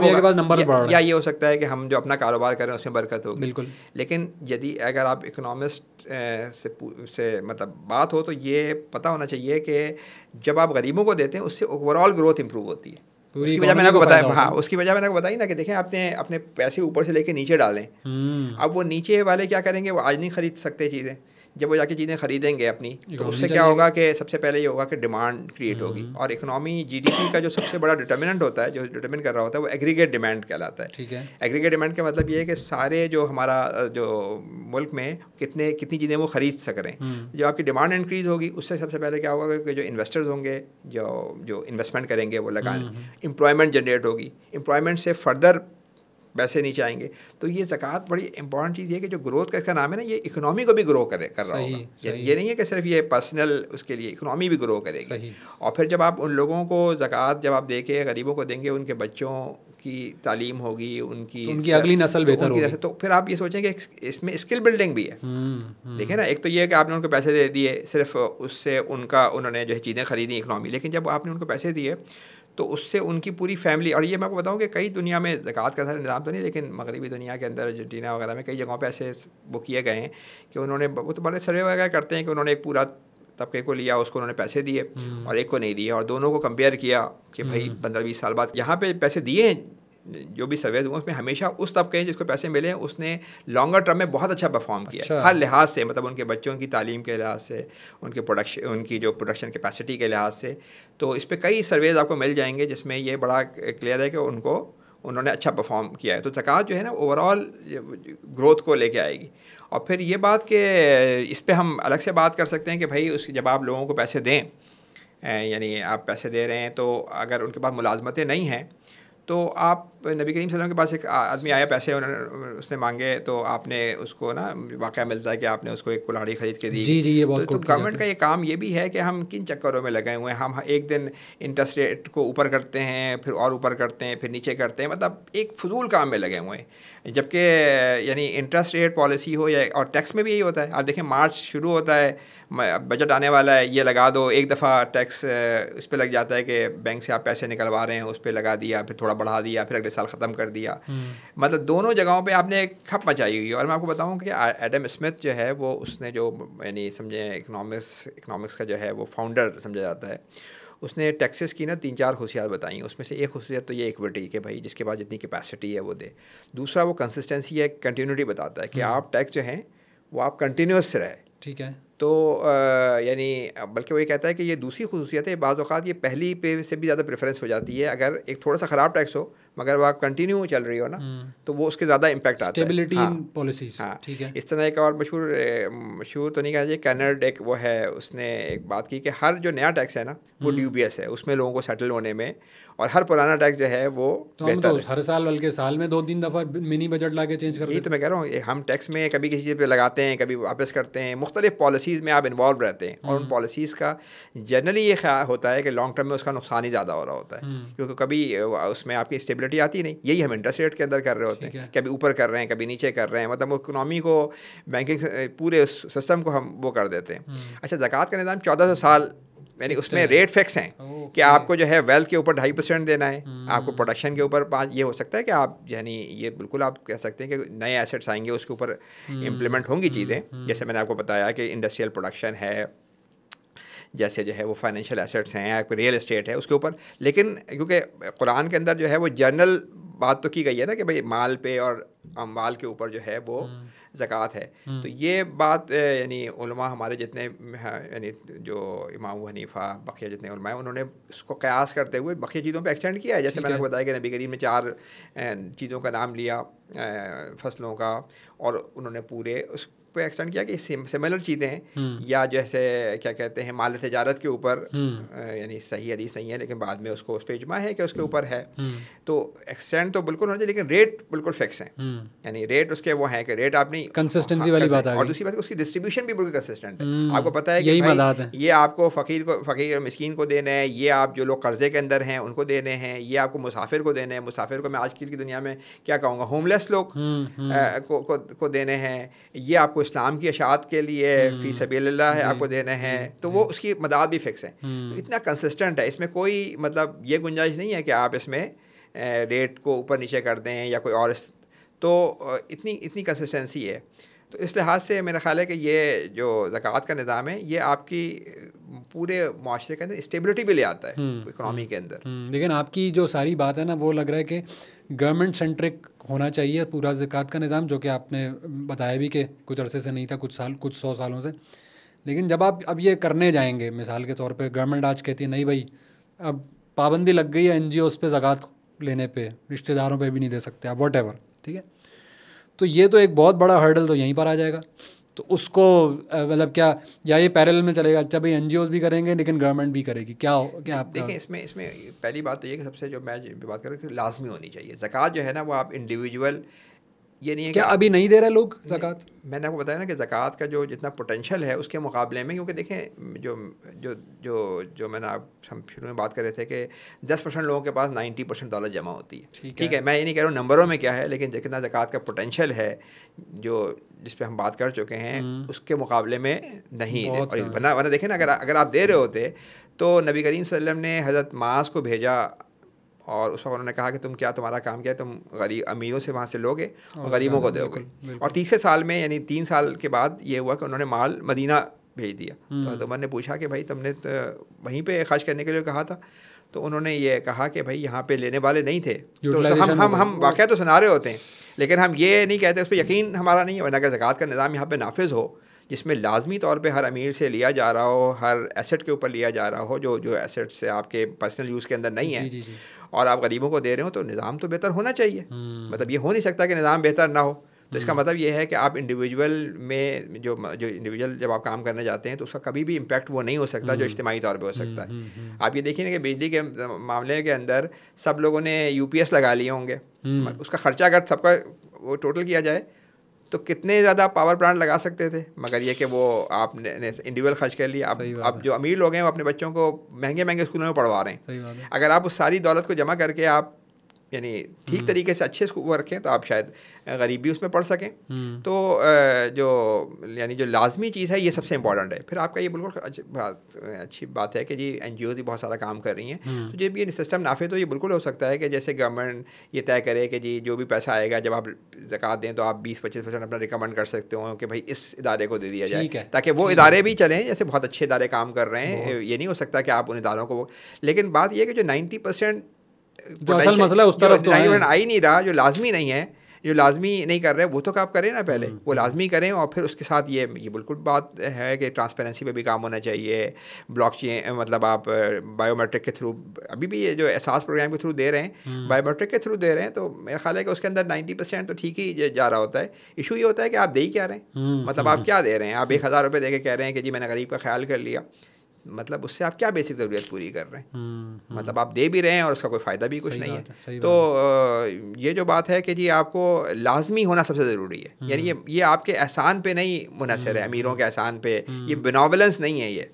ہوگا, یا یہ ہو سکتا ہے کہ ہم جو اپنا کاروبار کریں اس میں برکت ہوگی. بالکل. لیکن یدی اگر آپ اکنامسٹ سے مطلب بات ہو تو یہ پتہ ہونا چاہیے کہ جب آپ غریبوں کو دیتے ہیں اس سے اوور آل گروتھ امپروو ہوتی ہے. اس کی وجہ میں نے آپ کو بتایا, ہاں اس کی وجہ میں نے آپ کو بتائی نا کہ دیکھیں آپ نے اپنے پیسے اوپر سے لے کے نیچے ڈالیں, اب وہ نیچے والے کیا کریں گے, وہ آج نہیں خرید سکتے چیزیں, جب وہ جا کے چیزیں خریدیں گے اپنی, تو اس سے کیا ہوگا کہ سب سے پہلے یہ ہوگا کہ ڈیمانڈ کریٹ ہوگی. اور اکنامی GDP کا جو سب سے بڑا ڈٹرمننٹ ہوتا ہے, جو ڈٹرمن کر رہا ہوتا ہے, وہ ایگریگیٹ ڈیمانڈ کہلاتا ہے. ٹھیک ہے, ایگریگیٹ ڈیمانڈ کا مطلب یہ ہے کہ سارے جو ہمارا جو ملک میں کتنی چیزیں وہ خرید سک رہے ہیں. جو آپ کی ڈیمانڈ انکریز ہوگی اس سے سب سے پہلے کیا ہوگا کہ جو انویسٹرز ہوں گے, جو انویسٹمنٹ کریں گے وہ لگائیں, امپلائمنٹ جنریٹ ہوگی, امپلائمنٹ سے فردر پیسے نیچے آئیں گے. تو یہ زکوٰۃ بڑی امپورٹنٹ چیز یہ ہے کہ جو گروتھ کا اس کا نام ہے نا, یہ اکنامی کو بھی گرو کر رہا ہوگا. یہ نہیں ہے کہ صرف یہ پرسنل اس کے لیے, اکنامی بھی گرو کرے گی. اور پھر جب آپ ان لوگوں کو زکوٰۃ جب آپ دے کے غریبوں کو دیں گے, ان کے بچوں کی تعلیم ہوگی, ان کی اگلی نسل بہتر ہوگی, تو پھر آپ یہ سوچیں کہ اس میں اسکل بلڈنگ بھی ہے. دیکھیں نا, ایک تو یہ ہے کہ آپ نے ان کو پیسے دے دیے, صرف اس سے انہوں نے جو ہے چیزیں خریدیں اکنامی, لیکن جب آپ نے ان کو پیسے دیے تو اس سے ان کی پوری فیملی, اور یہ میں آپ کو بتاؤں کہ کئی دنیا میں زکوٰۃ کا نظام تو نہیں, لیکن مغربی دنیا کے اندر ارجنٹینا وغیرہ میں کئی جگہوں پہ ایسے وہ کیے گئے ہیں کہ انہوں نے, وہ تو بڑے سروے وغیرہ کرتے ہیں کہ انہوں نے ایک پورا طبقے کو لیا, اس کو انہوں نے پیسے دیے اور ایک کو نہیں دیے, اور دونوں کو کمپیئر کیا کہ بھائی 15-20 سال بعد یہاں پہ پیسے دیے ہیں. جو بھی سرویز ہوئے اس میں ہمیشہ اس طبقے ہیں جس کو پیسے ملے ہیں اس نے لانگر ٹرم میں بہت اچھا پرفارم کیا ہر لحاظ سے, مطلب ان کے بچوں کی تعلیم کے لحاظ سے, ان کی جو پروڈکشن کیپیسٹی کے لحاظ سے. تو اس پہ کئی سرویز آپ کو مل جائیں گے جس میں یہ بڑا کلیئر ہے کہ انہوں نے اچھا پرفارم کیا ہے. تو زکوٰۃ جو ہے نا اوور آل گروتھ کو لے کے آئے گی. اور پھر یہ بات کہ اس پہ ہم الگ سے بات کر سکتے ہیں کہ بھائی جب آپ لوگوں کو پیسے دیں, یعنی آپ پیسے دے رہے ہیں, تو اگر ان کے پاس ملازمتیں نہیں ہیں تو آپ نبی کریم صلی اللہ علیہ وسلم کے پاس ایک آدمی آیا, پیسے اس نے مانگے, تو آپ نے اس کو نا واقعہ ملتا ہے کہ آپ نے اس کو ایک کلاڑی خرید کے دی. تو گورنمنٹ کا یہ کام یہ بھی ہے کہ ہم کن چکروں میں لگے ہوئے ہیں. ہم ایک دن انٹرسٹ ریٹ کو اوپر کرتے ہیں, پھر اور اوپر کرتے ہیں, پھر نیچے کرتے ہیں, مطلب ایک فضول کام میں لگے ہوئے ہیں. جبکہ یعنی انٹرسٹ ریٹ پالیسی ہو یا اور ٹیکس میں بھی یہی ہوتا ہے. آپ دیکھیں مارچ شروع ہوتا ہے, بجٹ آنے والا ہے, یہ لگا دو, ایک دفعہ ٹیکس اس پہ لگ جاتا ہے کہ بینک سے آپ پیسے نکلوا رہے ہیں, اس پہ لگا دیا, پھر تھوڑا بڑھا دیا, پھر اگلے سال ختم کر دیا. مطلب دونوں جگہوں پہ آپ نے ایک کھپ مچائی ہوئی ہے. اور میں آپ کو بتاؤں کہ ایڈم اسمتھ جو ہے وہ اس نے جو یعنی سمجھیں اکنامکس کا جو ہے وہ فاؤنڈر سمجھا جاتا ہے, اس نے ٹیکسز کی نا 3-4 خصوصیات بتائیں. اس میں سے ایک خصوصیت تو یہ ایکوٹی کہ بھائی جس کے پاس جتنی کیپیسٹی ہے وہ دے. دوسرا وہ کنسسٹنسی ہے, کنٹینیوٹی بتاتا ہے کہ آپ ٹیکس جو ہیں وہ آپ کنٹینیوس رہے. ٹھیک ہے. تو یعنی بلکہ وہ یہ کہتا ہے کہ یہ دوسری خصوصیت ہے, بعض اوقات یہ پہلی پہ سے بھی زیادہ پریفرنس ہو جاتی ہے. اگر ایک تھوڑا سا خراب ٹیکس ہو مگر وہ آپ کنٹینیو چل رہی ہو نا, تو وہ اس کے زیادہ امپیکٹ آتا ہے. Stability in policies. ہاں ٹھیک ہے. اس طرح ایک اور مشہور تو نہیں کہنا چاہیے, کینرڈ ایک وہ ہے, اس نے ایک بات کی کہ ہر جو نیا ٹیکس ہے نا وہ ڈیوبیس ہے, اس میں لوگوں کو سیٹل ہونے میں, اور ہر پرانا ٹیکس جو ہے وہ بہتر ہے. ہر سال بلکہ سال میں 2-3 دفعہ منی بجٹ لا کے چینج کرتے ہیں. یہی تو میں کہہ رہا ہوں, ہم ٹیکس میں کبھی کسی چیز پہ لگاتے ہیں, کبھی واپس کرتے ہیں, مختلف پالیسیز پالیسیز میں آپ انوالو رہتے ہیں, اور ان پالیسیز کا جنرلی یہ خیال ہوتا ہے کہ لانگ ٹرم میں اس کا نقصان ہی زیادہ ہو رہا ہوتا ہے, کیونکہ کبھی اس میں آپ کی اسٹیبلٹی آتی نہیں. یہی ہم انٹرسٹ ریٹ کے اندر کر رہے ہوتے ہیں, کبھی اوپر کر رہے ہیں کبھی نیچے کر رہے ہیں, مطلب اکنامی کو, بینکنگ پورے سسٹم کو ہم وہ کر دیتے ہیں. اچھا, زکوٰۃ کا نظام 1400 سال, یعنی اس میں ریٹ فکس ہیں کہ آپ کو جو ہے ویلتھ کے اوپر 2.5% دینا ہے, آپ کو پروڈکشن کے اوپر 5. یہ ہو سکتا ہے کہ آپ یعنی یہ بالکل آپ کہہ سکتے ہیں کہ نئے ایسٹس آئیں گے اس کے اوپر امپلیمنٹ ہوں گی چیزیں, جیسے میں نے آپ کو بتایا کہ انڈسٹریل پروڈکشن ہے, جیسے جو ہے وہ فائنینشیل ایسٹس ہیں, ریئل اسٹیٹ ہے اس کے اوپر. لیکن کیونکہ قرآن کے اندر جو ہے وہ جنرل بات تو کی گئی ہے نا کہ بھائی مال پہ اور اموال کے اوپر جو ہے وہ زکوٰۃ ہے. تو یہ بات یعنی علماء ہمارے جتنے, یعنی جو امام ابو حنیفہ بقیہ جتنے علماء ہیں, انہوں نے اس کو قیاس کرتے ہوئے بقیہ چیزوں پہ ایکسٹینڈ کیا ہے. جیسے میں نے آپ کو بتایا کہ نبی کریم نے 4 چیزوں کا نام لیا فصلوں کا, اور انہوں نے پورے اس پہ ایکسٹینڈ کیا کہ سملر چیزیں ہیں, یا جیسے کیا کہتے ہیں مال تجارت کے اوپر, یعنی صحیح حدیث نہیں ہے لیکن بعد میں اس کو اس پہ اجماع ہے کہ اس کے اوپر ہے. تو ایکسٹینڈ تو بالکل ہونا چاہیے, لیکن ریٹ بالکل فکس ہیں, یعنی ریٹ اس کے وہ ہیں کہ ریٹ آپ نہیں, کنسسٹنسی والی بات ہے. اور دوسری بات اس کی ڈسٹریبیوشن بھی بالکل کنسسٹنٹ ہے. آپ کو پتہ ہے کہ بھائی یہ آپ کو فقیر اور مسکین کو دینا ہے, یہ آپ جو لوگ قرضے کے اندر ہیں ان کو دینے ہیں, یہ آپ کو مسافر کو دینے ہیں, مسافر کو میں آج کل کی دنیا میں کیا کہوں گا, ہوم لیس لوگ کو دینے ہیں, یہ آپ کو اسلام کی اشاعت کے لیے فی سبیل اللہ ہے آپ کو دینے ہیں. تو وہ اس کی مداد بھی فکس ہے. تو اتنا کنسسٹنٹ ہے, اس میں کوئی مطلب یہ گنجائش نہیں ہے کہ آپ اس میں ریٹ کو اوپر نیچے کر دیں یا کوئی اور, تو اتنی کنسسٹنسی ہے. تو اس لحاظ سے میرا خیال ہے کہ یہ جو زکوٰۃ کا نظام ہے یہ آپ کی پورے معاشرے کے اندر اسٹیبلٹی بھی لے آتا ہے اکنامی کے اندر. لیکن آپ کی جو ساری بات ہے نا وہ لگ رہا ہے کہ گورنمنٹ سینٹرک ہونا چاہیے پورا زکوٰۃ کا نظام, جو کہ آپ نے بتایا بھی کہ کچھ عرصے سے نہیں تھا, کچھ 100 سالوں سے. لیکن جب آپ اب یہ کرنے جائیں گے, مثال کے طور پہ گورنمنٹ آج کہتی ہے نہیں بھائی اب پابندی لگ گئی ہے NGOs پہ زکوٰۃ لینے پہ, رشتہ داروں پہ بھی نہیں دے سکتے آپ, واٹ ایور, ٹھیک ہے. تو یہ تو ایک بہت بڑا ہرڈل تو یہیں پر آ جائے گا. تو اس کو مطلب کیا, یا یہ پیرل میں چلے گا, اچھا بھائی NGOs بھی کریں گے لیکن گورنمنٹ بھی کرے گی, کیا آپ دیکھیں اس میں پہلی بات تو یہ کہ سب سے جو میں بات کر رہا ہوں کہ لازمی ہونی چاہیے زکوٰۃ جو ہے نا, وہ آپ انڈیویجول, یہ نہیں ہے کیا ابھی نہیں دے رہے لوگ زکوٰۃ. میں نے آپ کو بتایا نا کہ زکوٰۃ کا جو جتنا پوٹینشیل ہے اس کے مقابلے میں, کیونکہ دیکھیں جو میں نے آپ ہم شروع میں بات کر رہے تھے کہ 10% لوگوں کے پاس 90% دولت جمع ہوتی ہے, ٹھیک ہے. میں یہ نہیں کہہ رہا ہوں نمبروں میں کیا ہے, لیکن جتنا زکوٰۃ کا پوٹینشیل ہے جس پہ ہم بات کر چکے ہیں اس کے مقابلے میں نہیں. ورنہ دیکھیں نا, اگر آپ دے رہے ہوتے تو نبی کریم صلی اللہ علیہ وسلم نے حضرت معاذ کو بھیجا, اور اس وقت انہوں نے کہا کہ تمہارا کام کیا ہے, تم غریب امیروں سے وہاں سے لوگے اور غریبوں کو دو گے. اور تیسرے سال میں یعنی 3 سال کے بعد یہ ہوا کہ انہوں نے مال مدینہ بھیج دیا. تو حضرت عمر نے پوچھا کہ بھائی تم نے وہیں پہ خرچ کرنے کے لیے کہا تھا, تو انہوں نے یہ کہا کہ بھائی یہاں پہ لینے والے نہیں تھے. تو ہم واقعہ تو سنا رہے ہوتے ہیں, لیکن ہم یہ نہیں کہتے, اس پہ یقین ہمارا نہیں ہے. ورنہ اگر زکوٰۃ کا نظام یہاں پہ نافذ ہو جس میں لازمی طور پہ ہر امیر سے لیا جا رہا ہو, ہر ایسٹ کے اوپر لیا جا رہا ہو جو ایسٹ سے آپ کے پرسنل یوز کے اندر نہیں ہے, اور آپ غریبوں کو دے رہے ہو, تو نظام تو بہتر ہونا چاہیے. مطلب یہ ہو نہیں سکتا کہ نظام بہتر نہ ہو. تو اس کا مطلب یہ ہے کہ آپ انڈیویجول میں جو انڈیویجول جب آپ کام کرنے جاتے ہیں تو اس کا کبھی بھی امپیکٹ وہ نہیں ہو سکتا جو اجتماعی طور پہ ہو سکتا ہے. آپ یہ دیکھیں کہ بجلی کے معاملے کے اندر سب لوگوں نے UPS لگا لیے ہوں گے, اس کا خرچہ اگر سب کا وہ ٹوٹل کیا جائے تو کتنے زیادہ پاور پلانٹ لگا سکتے تھے, مگر یہ کہ وہ آپ نے انڈیویجول خرچ کر لیا. اب جو امیر لوگ ہیں وہ اپنے بچوں کو مہنگے اسکولوں میں پڑھوا رہے ہیں. اگر آپ اس ساری دولت کو جمع کر کے آپ یعنی ٹھیک طریقے سے اچھے اسکول رکھیں تو آپ شاید غریب بھی اس میں پڑھ سکیں. تو جو لازمی چیز ہے یہ سب سے امپورٹنٹ ہے. پھر آپ کا یہ بالکل اچھی بات ہے کہ جی NGOs بھی بہت سارا کام کر رہی ہیں, تو جب یہ سسٹم نافذ تو یہ بالکل ہو سکتا ہے کہ جیسے گورنمنٹ یہ طے کرے کہ جی جو بھی پیسہ آئے گا جب آپ زکوٰۃ دیں تو آپ 20-25% اپنا ریکمنڈ کر سکتے ہو کہ بھائی اس ادارے کو دے دیا جائے, تاکہ وہ ادارے بھی چلیں, جیسے بہت اچھے ادارے کام کر رہے ہیں. یہ نہیں ہو سکتا کہ آپ ان اداروں کو, لیکن بات یہ کہ جو 90% جو اصل مسئلہ اس طرف تو آ ہی نہیں رہا, جو لازمی نہیں ہے, جو لازمی نہیں کر رہے وہ تو آپ کریں نا پہلے, وہ لازمی کریں. اور پھر اس کے ساتھ یہ بالکل بات ہے کہ ٹرانسپیرنسی پہ بھی کام ہونا چاہیے. بلاک چین مطلب آپ بایو میٹرک کے تھرو, ابھی بھی یہ جو احساس پروگرام کے تھرو دے رہے ہیں, بایو میٹرک کے تھرو دے رہے ہیں, تو میرا خیال ہے کہ اس کے اندر 90% تو ٹھیک ہی جا رہا ہوتا ہے. ایشو یہ ہوتا ہے کہ آپ دے ہی کیا رہے ہیں, مطلب آپ کیا دے رہے ہیں. آپ 1,000 روپے دے کے کہہ رہے ہیں کہ جی میں نے غریب کا خیال کر لیا, مطلب اس سے آپ کیا بیسک ضرورت پوری کر رہے ہیں؟ مطلب آپ دے بھی رہے ہیں اور اس کا کوئی فائدہ بھی کچھ نہیں ہے. تو یہ جو بات ہے کہ جی آپ کو لازمی ہونا سب سے ضروری ہے. یعنی یہ آپ کے احسان پہ نہیں منحصر ہے, امیروں کے احسان پہ, یہ بیناولنس نہیں ہے.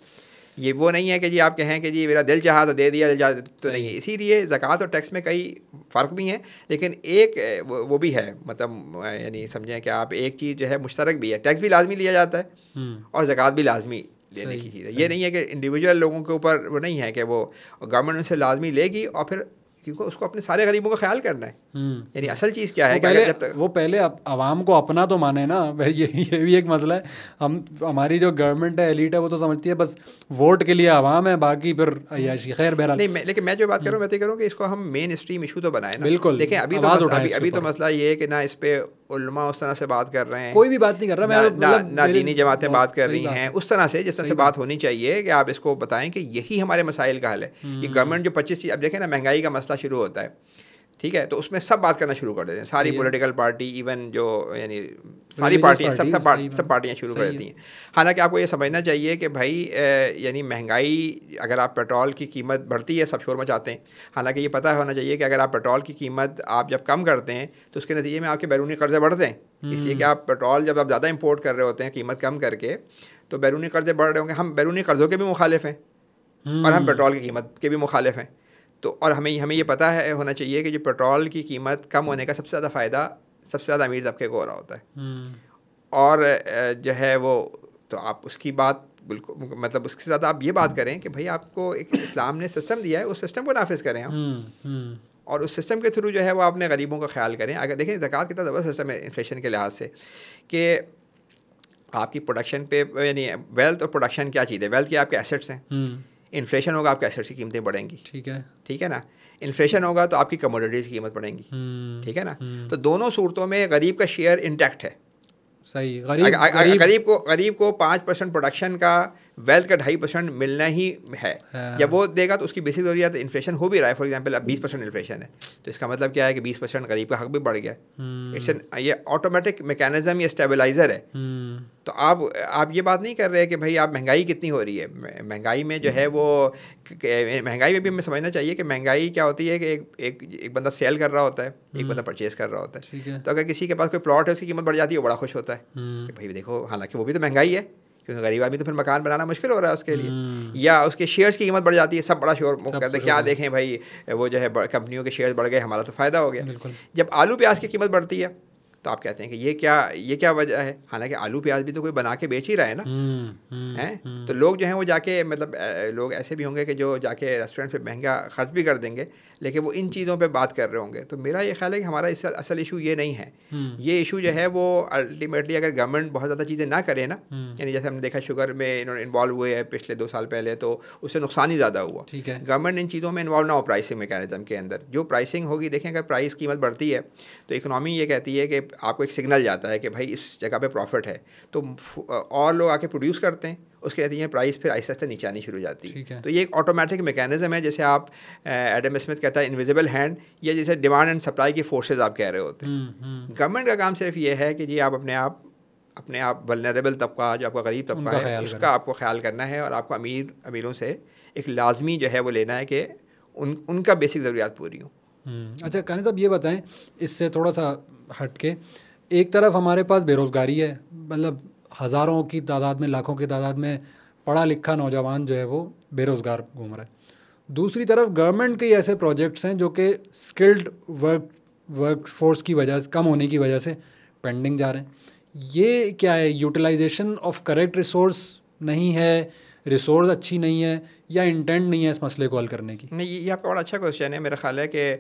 یہ وہ نہیں ہے کہ جی آپ کہیں کہ جی میرا دل چاہا تو دے دیا, دل چاہا تو نہیں ہے. اسی لیے زکوٰۃ اور ٹیکس میں کئی فرق بھی ہیں, لیکن ایک وہ بھی ہے, مطلب یعنی سمجھیں کہ آپ ایک چیز جو ہے مشترک بھی ہے. ٹیکس بھی لازمی لیا جاتا ہے اور زکوٰۃ بھی لازمی لینے کی چیز ہے. یہ نہیں ہے کہ انڈیویجول لوگوں کے اوپر وہ نہیں ہے کہ وہ گورنمنٹ ان سے لازمی لے گی اور پھر کیونکہ اس کو اپنے سارے غریبوں کا خیال کرنا ہے. یعنی اصل چیز کیا ہے, وہ پہلے عوام کو اپنا تو مانے نا. یہ بھی ایک مسئلہ ہے. ہماری جو گورنمنٹ ہے, ایلیٹ ہے, وہ تو سمجھتی ہے بس ووٹ کے لیے عوام ہے, باقی پھر عیاشی. خیر بہرحال نہیں, لیکن میں جو بات کر رہا ہوں, میں تو یہ کروں کہ اس کو ہم مین اسٹریم ایشو تو بنائیں نا. بالکل. دیکھیں ابھی تو مسئلہ یہ ہے کہ نہ اس پہ علماء اس طرح سے بات کر رہے ہیں, کوئی بھی بات نہیں کر رہا, نہ دینی جماعتیں بات کر رہی ہیں اس طرح سے جس طرح سے بات ہونی چاہیے کہ آپ اس کو بتائیں کہ یہی ہمارے مسائل کا حل ہے. یہ گورنمنٹ جو 25 چیز, اب دیکھیں نا مہنگائی کا مسئلہ شروع ہوتا ہے, ٹھیک ہے, تو اس میں سب بات کرنا شروع کر دیتے ہیں, ساری پولیٹیکل پارٹی, ایون جو یعنی ساری پارٹیاں, سب پارٹیاں شروع کر دیتی ہیں. حالانکہ آپ کو یہ سمجھنا چاہیے کہ بھائی یعنی مہنگائی, اگر آپ پیٹرول کی قیمت بڑھتی ہے سب شور مچاتے ہیں. حالانکہ یہ پتہ ہونا چاہیے کہ اگر آپ پیٹرول کی قیمت آپ جب کم کرتے ہیں تو اس کے نتیجے میں آپ کے بیرونی قرضے بڑھتے ہیں. اس لیے کہ آپ پیٹرول جب آپ زیادہ امپورٹ کر رہے ہوتے ہیں قیمت کم کر کے, تو بیرونی قرضے بڑھ رہے ہوں گے. ہم بیرونی قرضوں کے بھی مخالف ہیں اور ہم پیٹرول کی قیمت کے بھی مخالف ہیں. تو اور ہمیں یہ پتہ ہے ہونا چاہیے کہ جو پیٹرول کی قیمت کم ہونے کا سب سے زیادہ فائدہ سب سے زیادہ امیر طبقے کو ہو رہا ہوتا ہے. اور جو ہے وہ تو آپ اس کی بات بالکل, مطلب اس کے زیادہ آپ یہ بات کریں کہ بھائی آپ کو ایک اسلام نے سسٹم دیا ہے, اس سسٹم کو نافذ کریں ہم, اور اس سسٹم کے تھرو جو ہے وہ اپنے غریبوں کا خیال کریں. اگر دیکھیں زکوٰۃ کتنا زبردست سسٹم ہے انفلیشن کے لحاظ سے, کہ آپ کی پروڈکشن پہ, یعنی ویلتھ اور پروڈکشن کیا چیز ہے, ویلتھ کیا آپ کے ایسیٹس ہیں, انفلیشن ہوگا آپ کے ایسیٹس کی قیمتیں بڑھیں گی, ٹھیک ہے نا, انفلیشن ہوگا تو آپ کی کموڈیٹیز کی قیمت بڑھیں گی, ٹھیک ہے نا. تو دونوں صورتوں میں غریب کا شیئر انٹیکٹ ہے. صحیح, غریب کو 5% پروڈکشن کا, ویلتھ کا 2.5% ملنا ہی ہے. جب وہ دے گا تو اس کی بیسک ضروریات, انفلیشن ہو بھی رہا ہے, فار ایگزامپل اب 20% انفلیشن ہے, تو اس کا مطلب کیا ہے کہ 20% غریب کا حق بھی بڑھ گیا. یہ آٹومیٹک میکینزم یا اسٹیبلائزر ہے. تو آپ یہ بات نہیں کر رہے کہ بھائی آپ مہنگائی کتنی ہو رہی ہے. مہنگائی میں جو ہے وہ, مہنگائی میں بھی ہمیں سمجھنا چاہیے کہ مہنگائی کیا ہوتی ہے کہ ایک بندہ سیل کر رہا ہوتا ہے, ایک بندہ پرچیز کر رہا ہوتا ہے. تو اگر کسی کے پاس کوئی پلاٹ ہے اس کی قیمت بڑھ جاتی ہے, وہ بڑا خوش ہوتا ہے کہ بھائی دیکھو, حالانکہ وہ بھی تو مہنگائی ہے, کیونکہ غریب آدمی تو پھر مکان بنانا مشکل ہو رہا ہے اس کے لیے. یا اس کے شیئرس کی قیمت بڑھ جاتی ہے, سب بڑا شور کرتے ہیں, کیا دیکھیں بھائی وہ جو ہے کمپنیوں کے شیئرس بڑھ گئے, ہمارا تو فائدہ ہو گیا. جب آلو پیاز کی قیمت بڑھتی ہے تو آپ کہتے ہیں کہ یہ کیا وجہ ہے, حالانکہ آلو پیاز بھی تو کوئی بنا کے بیچ ہی رہا ہے نا. تو لوگ جو ہیں وہ جا کے, مطلب لوگ ایسے بھی ہوں گے کہ جو جا کے ریسٹورینٹ پہ مہنگا خرچ بھی کر دیں گے, لیکن وہ ان چیزوں پہ بات کر رہے ہوں گے. تو میرا یہ خیال ہے کہ ہمارا اصل ایشو یہ نہیں ہے. یہ ایشو جو ہے وہ الٹیمیٹلی اگر گورنمنٹ بہت زیادہ چیزیں نہ کرے نا, یعنی جیسے ہم نے دیکھا شوگر میں انہوں نے انوالو ہوئے ہیں پچھلے 2 سال پہلے, تو اس سے نقصان ہی زیادہ ہوا. گورنمنٹ ان چیزوں میں انوالو نہ ہو پرائسنگ میکینزم کے اندر. جو پرائسنگ ہوگی, دیکھیں اگر پرائس قیمت بڑھتی ہے تو اکنامی یہ کہتی ہے کہ آپ کو ایک سگنل جاتا ہے کہ بھائی اس جگہ پہ پروفٹ ہے, تو اور لوگ آ کے پروڈیوس کرتے ہیں, اس کے نتیجے میں پرائس پھر آہستہ آہستہ نیچے آنی شروع ہو جاتی ہے. تو یہ ایک آٹومیٹک میکینزم ہے, جیسے آپ ایڈم اسمتھ کہتا ہے انویزیبل ہینڈ, یا جیسے ڈیمانڈ اینڈ سپلائی کی فورسز آپ کہہ رہے ہوتے ہیں. گورنمنٹ کا کام صرف یہ ہے کہ جی آپ اپنے آپ ولنریبل طبقہ, جو آپ کا غریب طبقہ ہے, اس کا آپ کو خیال کرنا ہے, اور آپ کو امیروں سے ایک لازمی جو ہے وہ لینا ہے کہ ان کا بیسک ضروریات پوری ہوں. اچھا قانی صاحب, یہ بتائیں اس سے تھوڑا سا ہٹ کے, ایک طرف ہمارے پاس بے روزگاری ہے, مطلب ہزاروں کی تعداد میں, لاکھوں کی تعداد میں پڑھا لکھا نوجوان جو ہے وہ بے روزگار گھوم رہا ہے. دوسری طرف گورنمنٹ کے ایسے پروجیکٹس ہیں جو کہ اسکلڈ ورک فورس کی وجہ سے, کم ہونے کی وجہ سے پینڈنگ جا رہے ہیں. یہ کیا ہے, یوٹیلائزیشن آف کریکٹ ریسورس نہیں ہے, ریسورس اچھی نہیں ہے, یا انٹینٹ نہیں ہے اس مسئلے کو حل کرنے کی؟ نہیں, یہ آپ کا بڑا اچھا کوشچن ہے. میرا خیال ہے کہ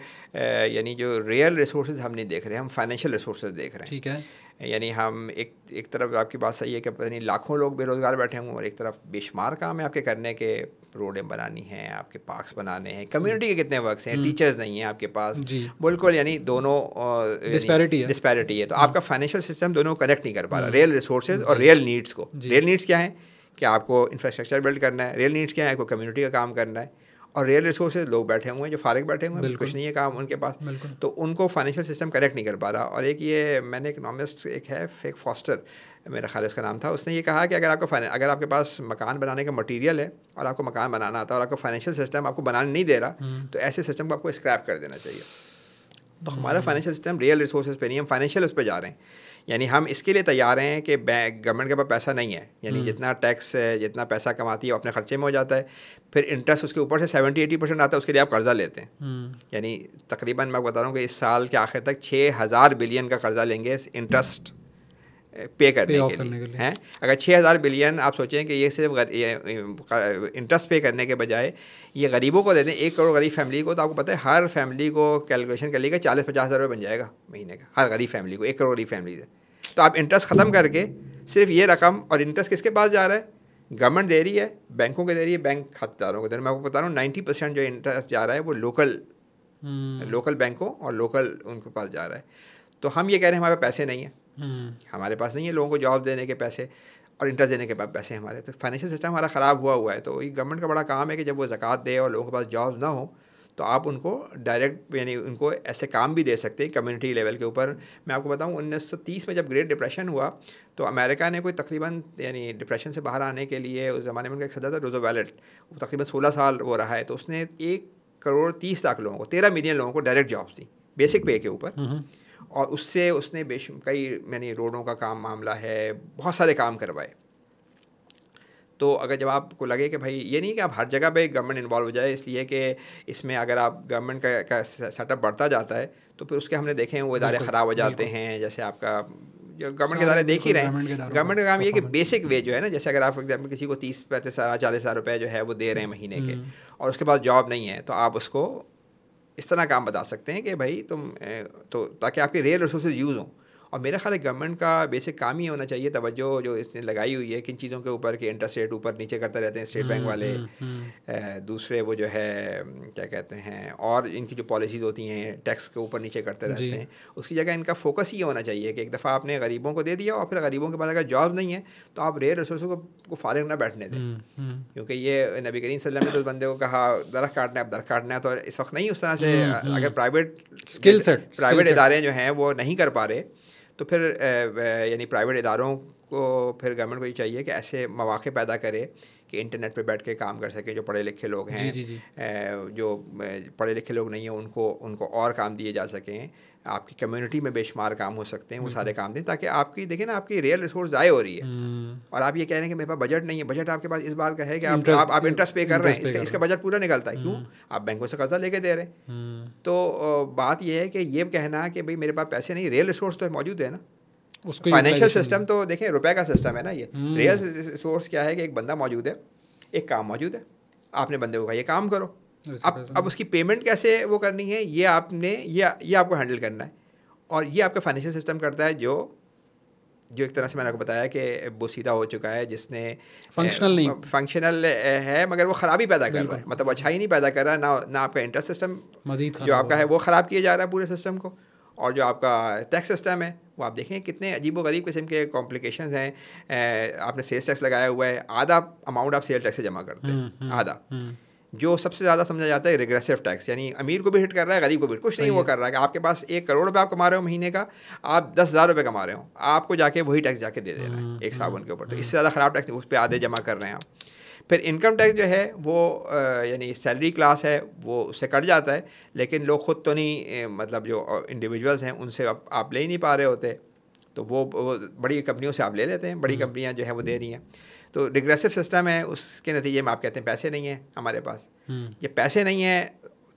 یعنی جو ریئل ریسورسز ہم نہیں دیکھ رہے, ہم فائنینشیل ریسورسز دیکھ رہے ہیں. ٹھیک ہے, یعنی ہم ایک طرف آپ کی بات صحیح ہے کہ پتہ نہیں لاکھوں لوگ بے روزگار بیٹھے ہوں, اور ایک طرف بے شمار کام ہے آپ کے کرنے کے, روڈیں بنانی ہیں, آپ کے پارکس بنانے ہیں, کمیونٹی کے کتنے ورکس ہیں, ٹیچرز نہیں ہیں آپ کے پاس, بالکل, یعنی دونوں ڈسپیرٹی ہے. تو آپ کا فائنینشیل سسٹم دونوں کنیکٹ نہیں کر پا رہا, ریئل ریسورسز اور ریئل نیڈس کو. ریئل نیڈس کیا ہیں کہ آپ کو انفراسٹرکچر بلڈ کرنا ہے, ریئل نیڈس کیا ہے آپ کو کمیونٹی کا کام کرنا ہے, اور ریئل ریسورسز لوگ بیٹھے ہوئے ہیں جو فارغ بیٹھے ہوئے ہیں, کچھ نہیں ہے کام ان کے پاس, تو ان کو فائنینشیل سسٹم کنیکٹ نہیں کر پا رہا. اور ایک یہ میں نے اکنامسٹ ایک ہے فیک فاسٹر, میرا خیال اس کا نام تھا, اس نے یہ کہا کہ اگر آپ کے پاس مکان بنانے کا مٹیریل ہے اور آپ کو مکان بنانا آتا ہے اور آپ کو فائنینشیل سسٹم آپ کو بنانے نہیں دے رہا, تو ایسے سسٹم کو آپ کو اسکریپ کر دینا چاہیے. تو ہمارا فائنینشیل سسٹم ریئل ریسورسز پہ نہیں, ہم فائنینشیل اس پہ جا رہے ہیں. یعنی ہم اس کے لیے تیار ہیں کہ گورنمنٹ کے پاس پیسہ نہیں ہے, یعنی جتنا ٹیکس جتنا پیسہ کماتی ہے وہ اپنے خرچے میں ہو جاتا ہے, پھر انٹرسٹ اس کے اوپر سے 70-80% آتا ہے, اس کے لیے آپ قرضہ لیتے ہیں. یعنی تقریباً میں بتا رہا ہوں کہ اس سال کے آخر تک 6000 بلین کا قرضہ لیں گے انٹرسٹ پے کرنے کے لیے ہیں. اگر 6000 بلین آپ سوچیں کہ یہ صرف انٹرسٹ پے کرنے کے بجائے یہ غریبوں کو دے دیں, 1 کروڑ غریب فیملی کو, تو آپ کو پتہ ہے ہر فیملی کو کیلکولیشن کر لیے گا 40-50 ہزار روپے بن جائے گا مہینے کا, ہر غریب فیملی کو, 1 کروڑ غریب فیملی سے. تو آپ انٹرسٹ ختم کر کے صرف یہ رقم, اور انٹرسٹ کس کے پاس جا رہا ہے, گورنمنٹ دے رہی ہے, بینکوں کے دے رہی ہے, بینک کھاتے داروں کو دے رہے ہیں. میں آپ کو بتا رہا ہوں 90% جو انٹرسٹ جا رہا ہے وہ لوکل بینکوں اور لوکل ان کے پاس جا رہا ہے. تو ہم یہ کہہ رہے ہیں ہمارے پاس پیسے نہیں ہیں, ہمارے پاس نہیں ہے لوگوں کو جاب دینے کے پیسے اور انٹرسٹ دینے کے پیسے ہمارے, تو فائنینشیل سسٹم ہمارا خراب ہوا ہے. تو یہ گورنمنٹ کا بڑا کام ہے کہ جب وہ زکوٰۃ دے اور لوگوں کے پاس جابز نہ ہوں تو آپ ان کو ڈائریکٹ یعنی ان کو ایسے کام بھی دے سکتے ہیں کمیونٹی لیول کے اوپر. میں آپ کو بتاؤں 1930 میں جب گریٹ ڈپریشن ہوا تو امریکہ نے کوئی تقریباً یعنی ڈپریشن سے باہر آنے کے لیے اس زمانے میں ان کا ایک صدر تھا روزویلٹ, وہ تقریباً 16 سال وہ رہا ہے, تو اس نے 1 کروڑ 30 لاکھ لوگوں کو 13 ملین لوگوں کو direct jobs the basic pay کے اوپر. اور اس سے اس نے کئی یعنی روڈوں کا کام معاملہ ہے, بہت سارے کام کروائے. تو اگر جب آپ کو لگے کہ بھائی یہ نہیں کہ آپ ہر جگہ پہ گورنمنٹ انوالو ہو جائے, اس لیے کہ اس میں اگر آپ گورنمنٹ کا سیٹ اپ بڑھتا جاتا ہے تو پھر اس کے ہم نے دیکھے ہیں وہ ادارے خراب ہو جاتے ہیں. جیسے آپ کا جو گورنمنٹ کے ادارے دیکھ ہی رہے ہیں, گورنمنٹ کا کام یہ کہ بیسک وے جو ہے نا, جیسے اگر آپ فار ایگزامپل کسی کو 30-40 ہزار روپے جو ہے وہ دے رہے ہیں مہینے کے اور اس کے پاس جاب نہیں ہے, تو آپ اس کو اس طرح کام بتا سکتے ہیں کہ بھائی تم تو تاکہ آپ کے ریئل ریسورسز یوز ہوں. اور میرا خیال ہے گورنمنٹ کا بیسک کام ہی ہونا چاہیے, توجہ جو اس نے لگائی ہوئی ہے کن چیزوں کے اوپر کہ انٹرسٹ ریٹ اوپر نیچے کرتے رہتے ہیں اسٹیٹ بینک والے, دوسرے وہ جو ہے کیا کہتے ہیں, اور ان کی جو پالیسیز ہوتی ہیں ٹیکس کے اوپر نیچے کرتے رہتے ہیں. اس کی جگہ ان کا فوکس یہ ہونا چاہیے کہ ایک دفعہ آپ نے غریبوں کو دے دیا اور پھر غریبوں کے پاس اگر جاب نہیں ہے تو آپ ریئل ریسورسوں کو فارغ نہ بیٹھنے دیں, کیونکہ یہ نبی کریم صلی اللہ علیہ وسلم نے تو اس بندے کو کہا درخت کاٹنا ہے, اب درخت کاٹنا ہے. تو اس وقت نہیں اس طرح سے, اگر پرائیویٹ ادارے جو ہیں وہ نہیں کر پا رہے تو پھر یعنی پرائیویٹ اداروں کو پھر گورنمنٹ کو یہ چاہیے کہ ایسے مواقع پیدا کرے کہ انٹرنیٹ پہ بیٹھ کے کام کر سکیں. جو پڑھے لکھے لوگ ہیں, جو پڑھے لکھے لوگ نہیں ہیں, ان کو اور کام دیے جا سکیں. آپ کی کمیونٹی میں بے شمار کام ہو سکتے ہیں, وہ سارے کام دیں تاکہ آپ کی دیکھیں نا آپ کی ریئل ریسورس ضائع ہو رہی ہے. اور آپ یہ کہہ رہے ہیں کہ میرے پاس بجٹ نہیں ہے, بجٹ آپ کے پاس اس بات کا ہے کہ آپ انٹرسٹ پے کر رہے ہیں, اس کا بجٹ پورا نکلتا ہے. کیوں؟ آپ بینکوں سے قرضہ لے کے دے رہے ہیں. تو بات یہ ہے کہ یہ کہنا کہ بھائی میرے پاس پیسے نہیں, ریئل ریسورس تو موجود ہے نا. فائنینشیل سسٹم تو دیکھیں روپے کا سسٹم ہے نا, یہ ریئل ریسورس کیا ہے کہ ایک بندہ موجود ہے, ایک کام موجود ہے, آپ نے بندے کو کہا یہ کام کرو, اب اس کی پیمنٹ کیسے وہ کرنی ہے یہ آپ نے یہ آپ کو ہینڈل کرنا ہے. اور یہ آپ کا فائنینشیل سسٹم کرتا ہے جو ایک طرح سے میں نے آپ کو بتایا کہ بوسیدہ ہو چکا ہے, جس نے فنکشنل ہے مگر وہ خرابی پیدا کر رہا ہے, مطلب اچھائی نہیں پیدا کر رہا ہے. نہ آپ کا انٹرسٹ سسٹم جو آپ کا ہے وہ خراب کیا جا رہا ہے پورے سسٹم کو, اور جو آپ کا ٹیکس سسٹم ہے وہ آپ دیکھیں کتنے عجیب و غریب قسم کے کمپلیکیشنز ہیں. آپ نے سیلس ٹیکس لگایا ہوا ہے, آدھا اماؤنٹ آپ سیل ٹیکس سے جمع کرتے ہیں, آدھا. جو سب سے زیادہ سمجھا جاتا ہے ریگریسو ٹیکس, یعنی امیر کو بھی ہٹ کر رہا ہے, غریب کو بھی کچھ نہیں وہ کر رہا ہے کہ آپ کے پاس 1 کروڑ روپے آپ کما رہے ہو مہینے کا, آپ 10,000 روپے کما رہے ہو, آپ کو جا کے وہی ٹیکس جا کے دے دینا ہے ایک صابن کے اوپر. تو اس سے زیادہ خراب ٹیکس اس پہ آدھے جمع کر رہے ہیں آپ. پھر انکم ٹیکس جو ہے وہ یعنی سیلری کلاس ہے وہ اس سے کٹ جاتا ہے, لیکن لوگ خود تو نہیں, مطلب جو انڈیویجولز ہیں ان سے آپ لے ہی نہیں پا رہے ہوتے, تو وہ بڑی کمپنیوں سے آپ لے لیتے ہیں, بڑی کمپنیاں جو ہیں وہ دے رہی ہیں. تو ریگریسو سسٹم ہے, اس کے نتیجے میں آپ کہتے ہیں پیسے نہیں ہیں ہمارے پاس. یہ پیسے نہیں ہیں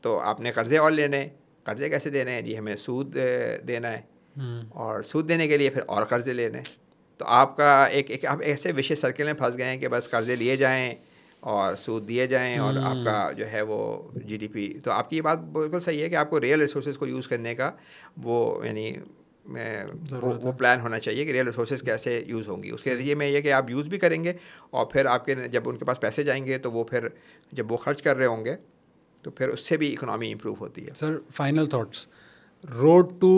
تو آپ نے قرضے اور لینے, قرضے کیسے دینے ہیں جی, ہمیں سود دینا ہے, اور سود دینے کے لیے پھر اور قرضے لینے ہیں. تو آپ کا ایک آپ ایسے وشیس سرکل میں پھنس گئے ہیں کہ بس قرضے لیے جائیں اور سود دیے جائیں, اور آپ کا جو ہے وہ جی ڈی پی. تو آپ کی یہ بات بالکل صحیح ہے کہ آپ کو ریئل ریسورسز کو یوز کرنے کا وہ یعنی وہ پلان ہونا چاہیے کہ ریئل ریسورسز کیسے یوز ہوں گی. اس کے ذریعے میں یہ کہ آپ یوز بھی کریں گے, اور پھر آپ کے جب ان کے پاس پیسے جائیں گے تو وہ پھر جب وہ خرچ کر رہے ہوں گے تو پھر اس سے بھی اکنامی امپروو ہوتی ہے. Sir final thoughts, road to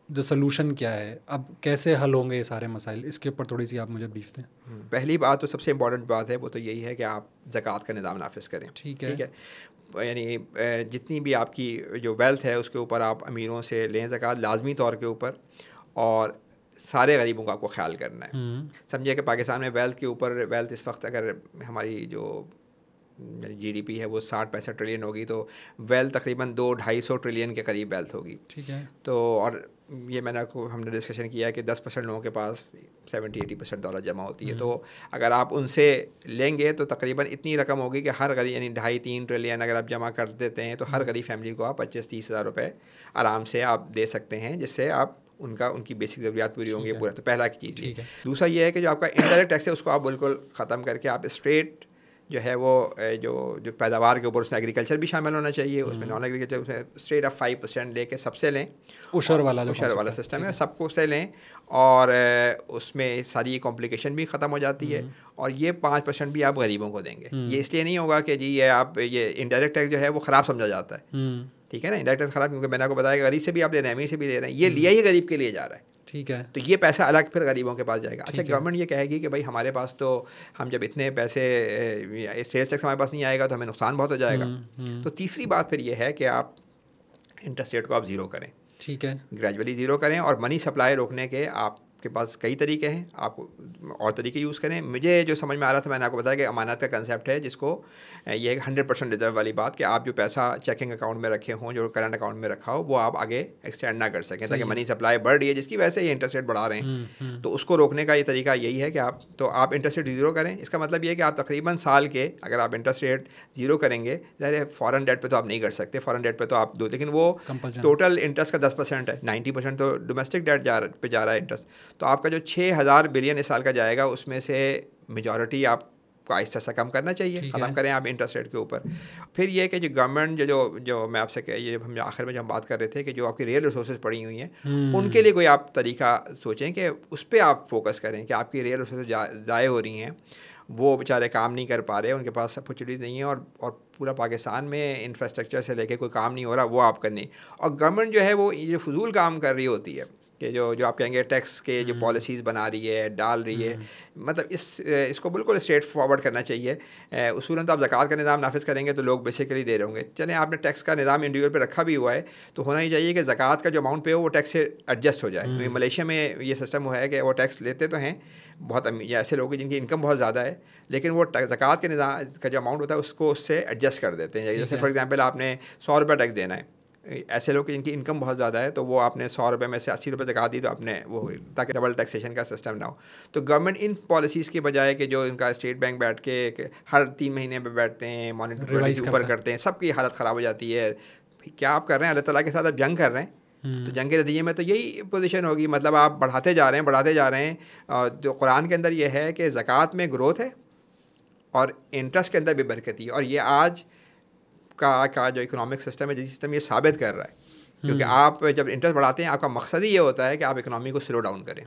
the solution کیا ہے, اب کیسے حل ہوں گے یہ سارے مسائل, اس کے اوپر تھوڑی سی آپ مجھے بریف دیں. پہلی بات تو سب سے امپورٹنٹ بات ہے وہ تو یہی ہے کہ آپ زکوٰۃ کا نظام نافذ کریں. ٹھیک ہے. یعنی جتنی بھی آپ کی جو ویلتھ ہے اس کے اوپر آپ امیروں سے لیں زکوٰۃ لازمی طور کے اوپر, اور سارے غریبوں کا آپ کو خیال کرنا ہے. سمجھیے کہ پاکستان میں ویلتھ کے اوپر, ویلتھ اس وقت اگر ہماری جو جی ڈی پی ہے وہ 60-65 ٹریلین ہوگی, تو ویلتھ تقریباً 200-250 ٹریلین کے قریب ویلتھ ہوگی. ٹھیک ہے. تو اور یہ میں نے ہم نے ڈسکشن کیا ہے کہ 10% لوگوں کے پاس 70-80% دولار جمع ہوتی ہے. تو اگر آپ ان سے لیں گے تو تقریباً اتنی رقم ہوگی کہ ہر غریب, یعنی 2.5-3 ٹریلین اگر آپ جمع کر دیتے ہیں تو ہر غریب فیملی کو آپ 25-30 ہزار روپے آرام سے آپ دے سکتے ہیں, جس سے آپ ان کی بیسک ضروریات پوری ہوں گی پورا. تو پہلا چیز یہ. دوسرا یہ ہے کہ جو آپ کا انڈائریکٹ ٹیکس ہے اس کو آپ بالکل ختم کر کے آپ اسٹریٹ جو ہے وہ جو پیداوار کے اوپر اس میں ایگریکلچر بھی شامل ہونا چاہیے, اس میں نان ایگریکلچر, اس میں اسٹریٹ آپ 5% لے کے سب سے لیں. عشر والا سسٹم ہے, سب کو سے لیں, اور اس میں ساری کمپلیکیشن بھی ختم ہو جاتی ہے. اور یہ 5% بھی آپ غریبوں کو دیں گے. یہ اس لیے نہیں ہوگا کہ جی یہ انڈائریکٹ ٹیکس جو ہے وہ خراب سمجھا جاتا ہے. ٹھیک ہے نا, انڈائریکٹ ٹیکس خراب, کیونکہ میں نے آپ کو بتایا کہ غریب سے بھی آپ لے رہے ہیں, امیر سے بھی لے رہے ہیں, یہ لیا ہی غریب کے لیے جا رہا ہے. ٹھیک ہے. تو یہ پیسہ الگ پھر غریبوں کے پاس جائے گا. اچھا, گورنمنٹ یہ کہے گی کہ بھائی ہمارے پاس تو ہم جب اتنے پیسے سیلس ٹیکس ہمارے پاس نہیں آئے گا تو ہمیں نقصان بہت ہو جائے گا. تو تیسری بات پھر یہ ہے کہ آپ انٹرسٹ ریٹ کو آپ زیرو کریں. ٹھیک ہے. گریجولی زیرو کریں, اور منی سپلائی روکنے کے آپ کے پاس کئی طریقے ہیں, آپ اور طریقے یوز کریں. مجھے جو سمجھ میں آ رہا تھا, میں نے آپ کو بتایا کہ امانت کا کنسیپٹ ہے, جس کو یہ ہے 100% ریزرو والی بات, کہ آپ جو پیسہ چیکنگ اکاؤنٹ میں رکھے ہوں, جو کرنٹ اکاؤنٹ میں رکھا ہو, وہ آپ آگے ایکسٹینڈ نہ کر سکیں, تاکہ منی سپلائی بڑھ رہی ہے جس کی وجہ سے یہ انٹرسٹ ریٹ بڑھا رہے ہیں. تو اس کو روکنے کا یہ طریقہ یہی ہے کہ آپ انٹرسٹ ریٹ زیرو کریں. اس کا مطلب یہ ہے کہ آپ تقریباً سال کے اگر آپ انٹرسٹ ریٹ زیرو کریں گے, ظاہر ہے فارن ڈیٹ پہ تو آپ نہیں کر سکتے, فارن ڈیٹ پہ تو آپ لیکن وہ ٹوٹل انٹرسٹ کا 10% ہے, 90% تو ڈومیسٹک ڈیٹ پہ جا رہا ہے انٹرسٹ. تو آپ کا جو 6,000 بلین اس سال کا جائے گا, اس میں سے میجورٹی آپ کو آہستہ سے کم کرنا چاہیے, ختم کریں آپ انٹرسٹ ریٹ کے اوپر. پھر یہ کہ جو گورنمنٹ جو میں آپ سے یہ ہم آخر میں جو ہم بات کر رہے تھے کہ جو آپ کی ریئل ریسورسز پڑی ہوئی ہیں, ان کے لیے کوئی آپ طریقہ سوچیں کہ اس پہ آپ فوکس کریں, کہ آپ کی ریئل ریسورسز ضائع ہو رہی ہیں, وہ بیچارے کام نہیں کر پا رہے, ان کے پاس اپرچونیٹی نہیں ہے, اور پورا پاکستان میں انفراسٹرکچر سے لے کے کوئی کام نہیں ہو رہا, وہ آپ کرنی. اور گورنمنٹ جو ہے وہ یہ فضول کام کر رہی ہوتی ہے, کہ جو آپ کہیں گے ٹیکس کے جو پالیسیز بنا رہی ہے, ڈال رہی ہے, مطلب اس کو بالکل اسٹریٹ فارورڈ کرنا چاہیے. اصولاً تو آپ زکوٰۃ کا نظام نافذ کریں گے تو لوگ بیسیکلی دے رہے ہوں گے. چلیں آپ نے ٹیکس کا نظام انڈیویجول پہ رکھا بھی ہوا ہے, تو ہونا ہی چاہیے کہ زکوٰۃ کا جو اماؤنٹ پہ ہو وہ ٹیکس سے ایڈجسٹ ہو جائے. ملیشیا میں یہ سسٹم ہوا ہے کہ وہ ٹیکس لیتے تو ہیں بہت, ایسے لوگ جن کی انکم بہت زیادہ ہے, لیکن وہ زکوٰۃ کے نظام کا جو اماؤنٹ ہوتا ہے اس کو اس سے ایڈجسٹ کر دیتے ہیں. جیسے فار ایگزامپل آپ نے 100 روپے ٹیکس دینا ہے, ایسے لوگ جن کی انکم بہت زیادہ ہے, تو وہ آپ نے 100 روپے میں سے 80 روپے زکوٰۃ دی, تو آپ نے وہ, تاکہ ڈبل ٹیکسیشن کا سسٹم نہ ہو. تو گورنمنٹ ان پالیسیز کے بجائے کہ جو ان کا اسٹیٹ بینک بیٹھ کے ہر 3 مہینے پہ بیٹھتے ہیں, مانیٹری پالیسی اوپر کرتے ہیں, سب کی حالت خراب ہو جاتی ہے. کیا آپ کر رہے ہیں, اللہ تعالیٰ کے ساتھ آپ جنگ کر رہے ہیں. تو جنگ کے نتیجے میں تو یہی پوزیشن ہوگی, مطلب آپ بڑھاتے جا رہے ہیں. جو قرآن کے اندر یہ ہے کہ زکوٰۃ میں گروتھ ہے اور انٹرسٹ کے اندر بھی برکت ہے, اور یہ آج کا جو اکنامک سسٹم ہے, جس سسٹم یہ ثابت کر رہا ہے. کیونکہ آپ جب انٹرسٹ بڑھاتے ہیں, آپ کا مقصد ہی یہ ہوتا ہے کہ آپ اکنامی کو سلو ڈاؤن کریں.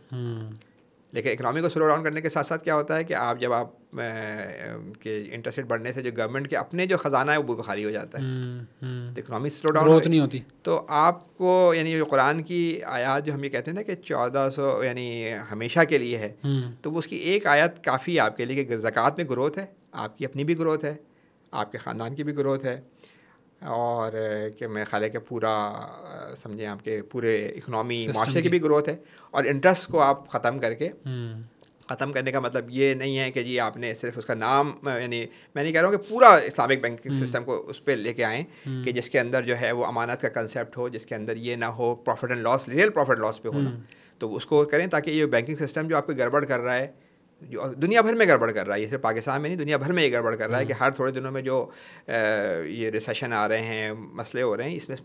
لیکن اکنامی کو سلو ڈاؤن کرنے کے ساتھ ساتھ کیا ہوتا ہے کہ آپ جب آپ کے انٹرسٹ ریٹ بڑھنے سے جو گورنمنٹ کے اپنے جو خزانہ ہے وہ خالی ہو جاتا ہے, تو اکنامی سلو ڈاؤن نہیں ہوتی. تو آپ کو یعنی جو قرآن کی آیات جو ہم یہ کہتے ہیں نا کہ 1400 یعنی ہمیشہ کے لیے ہے, تو وہ اس کی ایک آیت کافی ہے آپ کے لیے کہ زکوٰۃ میں گروتھ ہے, آپ کی اپنی بھی گروتھ ہے, آپ کے خاندان کی بھی گروتھ ہے, اور کہ میں خیال ہے کہ پورا سمجھیں آپ کے پورے اکنامی معاشرے کی بھی گروتھ ہے. اور انٹرسٹ کو آپ ختم کر کے, ختم کرنے کا مطلب یہ نہیں ہے کہ جی آپ نے صرف اس کا نام, یعنی میں نہیں کہہ رہا ہوں کہ پورا اسلامک بینکنگ سسٹم کو اس پہ لے کے آئیں کہ جس کے اندر جو ہے وہ امانت کا کنسیپٹ ہو, جس کے اندر یہ نہ ہو profit and loss, real profit loss پہ ہونا. تو اس کو کریں تاکہ یہ بینکنگ سسٹم جو آپ کو گڑبڑ کر رہا ہے, جو دنیا بھر میں گڑبڑ کر رہا ہے, یہ صرف پاکستان میں نہیں دنیا بھر میں یہ گڑبڑ کر رہا ہے کہ ہر تھوڑے دنوں میں جو یہ ریسیشن آ رہے ہیں, مسئلے ہو رہے ہیں, اس میں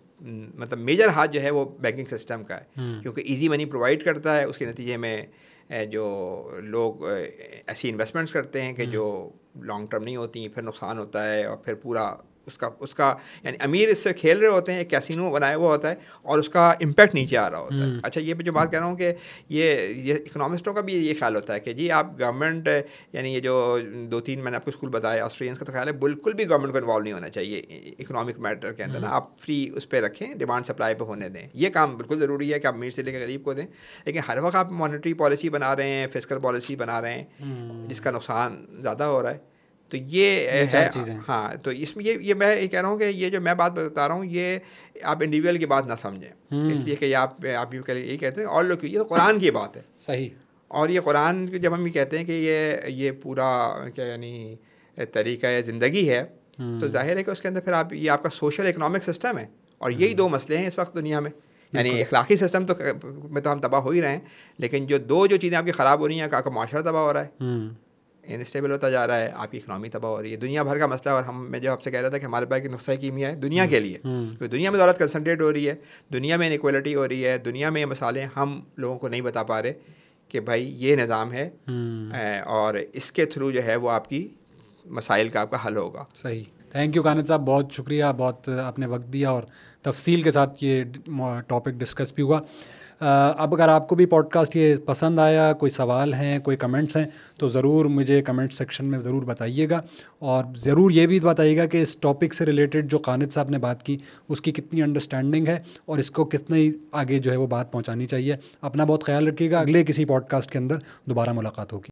مطلب میجر ہاتھ جو ہے وہ بینکنگ سسٹم کا ہے, کیونکہ ایزی منی پرووائڈ کرتا ہے. اس کے نتیجے میں جو لوگ ایسی انویسٹمنٹس کرتے ہیں کہ جو لانگ ٹرم نہیں ہوتی, پھر نقصان ہوتا ہے, اور پھر پورا اس کا یعنی امیر اس سے کھیل رہے ہوتے ہیں, ایک کیسینو بنایا ہوا ہوتا ہے اور اس کا امپیکٹ نیچے آ رہا ہوتا ہے. اچھا یہ جو بات کہہ رہا ہوں کہ یہ اکنامسٹوں کا بھی یہ خیال ہوتا ہے کہ جی آپ گورنمنٹ یعنی یہ جو 2-3 میں نے آپ کو اسکول بتایا آسٹریلینس کا تو خیال ہے بالکل بھی گورنمنٹ کو انوالو نہیں ہونا چاہیے اکنامک میٹر کے اندر نا, آپ فری اس پہ رکھیں, ڈیمانڈ سپلائی پہ ہونے دیں. یہ کام بالکل ضروری ہے کہ آپ امیر سے لے کے غریب کو دیں, لیکن ہر وقت آپ مانیٹری پالیسی بنا رہے ہیں, فسکل پالیسی بنا رہے ہیں جس کا نقصان زیادہ ہو رہا ہے. تو یہ ہے ہاں. تو اس میں یہ میں یہ کہہ رہا ہوں کہ یہ جو میں بات بتا رہا ہوں یہ آپ انڈیویجول کی بات نہ سمجھیں, اس لیے کہ آپ یہی کہتے ہیں اور لوگ یہ تو قرآن کی بات ہے. صحیح. اور یہ قرآن جب ہم یہ کہتے ہیں کہ یہ پورا کیا یعنی طریقہ زندگی ہے, تو ظاہر ہے کہ اس کے اندر پھر یہ آپ کا سوشل اکنامک سسٹم ہے, اور یہی 2 مسئلے ہیں اس وقت دنیا میں. یعنی اخلاقی سسٹم میں تو ہم تباہ ہو ہی رہے ہیں, لیکن جو چیزیں آپ کی خراب ہو رہی ہیں, آپ کا معاشرہ تباہ ہو رہا ہے, انسٹیبل ہوتا جا رہا ہے, آپ کی اکنامی تباہ ہو رہی ہے. دنیا بھر کا مسئلہ, اور میں جو آپ سے کہہ رہا تھا کہ ہمارے پاس ایک نسخہ کیمیا ہے دنیا کے لیے, کیونکہ دنیا میں دولت کنسنٹریٹ ہو رہی ہے, دنیا میں انیکوالٹی ہو رہی ہے, دنیا میں یہ مسائل ہم لوگوں کو نہیں بتا پا رہے کہ بھائی یہ نظام ہے اور اس کے تھرو جو ہے وہ آپ کی مسائل کا آپ کا حل ہوگا. صحیح. تھینک یو قانت صاحب, بہت شکریہ, بہت آپ نے وقت دیا اور تفصیل کے ساتھ یہ ٹاپک ڈسکس بھی ہوا. اب اگر آپ کو بھی پوڈ کاسٹ یہ پسند آیا, کوئی سوال ہیں, کوئی کمنٹس ہیں, تو ضرور مجھے کمنٹ سیکشن میں ضرور بتائیے گا, اور ضرور یہ بھی بتائیے گا کہ اس ٹاپک سے ریلیٹڈ جو قانت صاحب نے بات کی اس کی کتنی انڈرسٹینڈنگ ہے اور اس کو کتنی آگے جو ہے وہ بات پہنچانی چاہیے. اپنا بہت خیال رکھیے گا. اگلے کسی پوڈ کاسٹ کے اندر دوبارہ ملاقات ہوگی.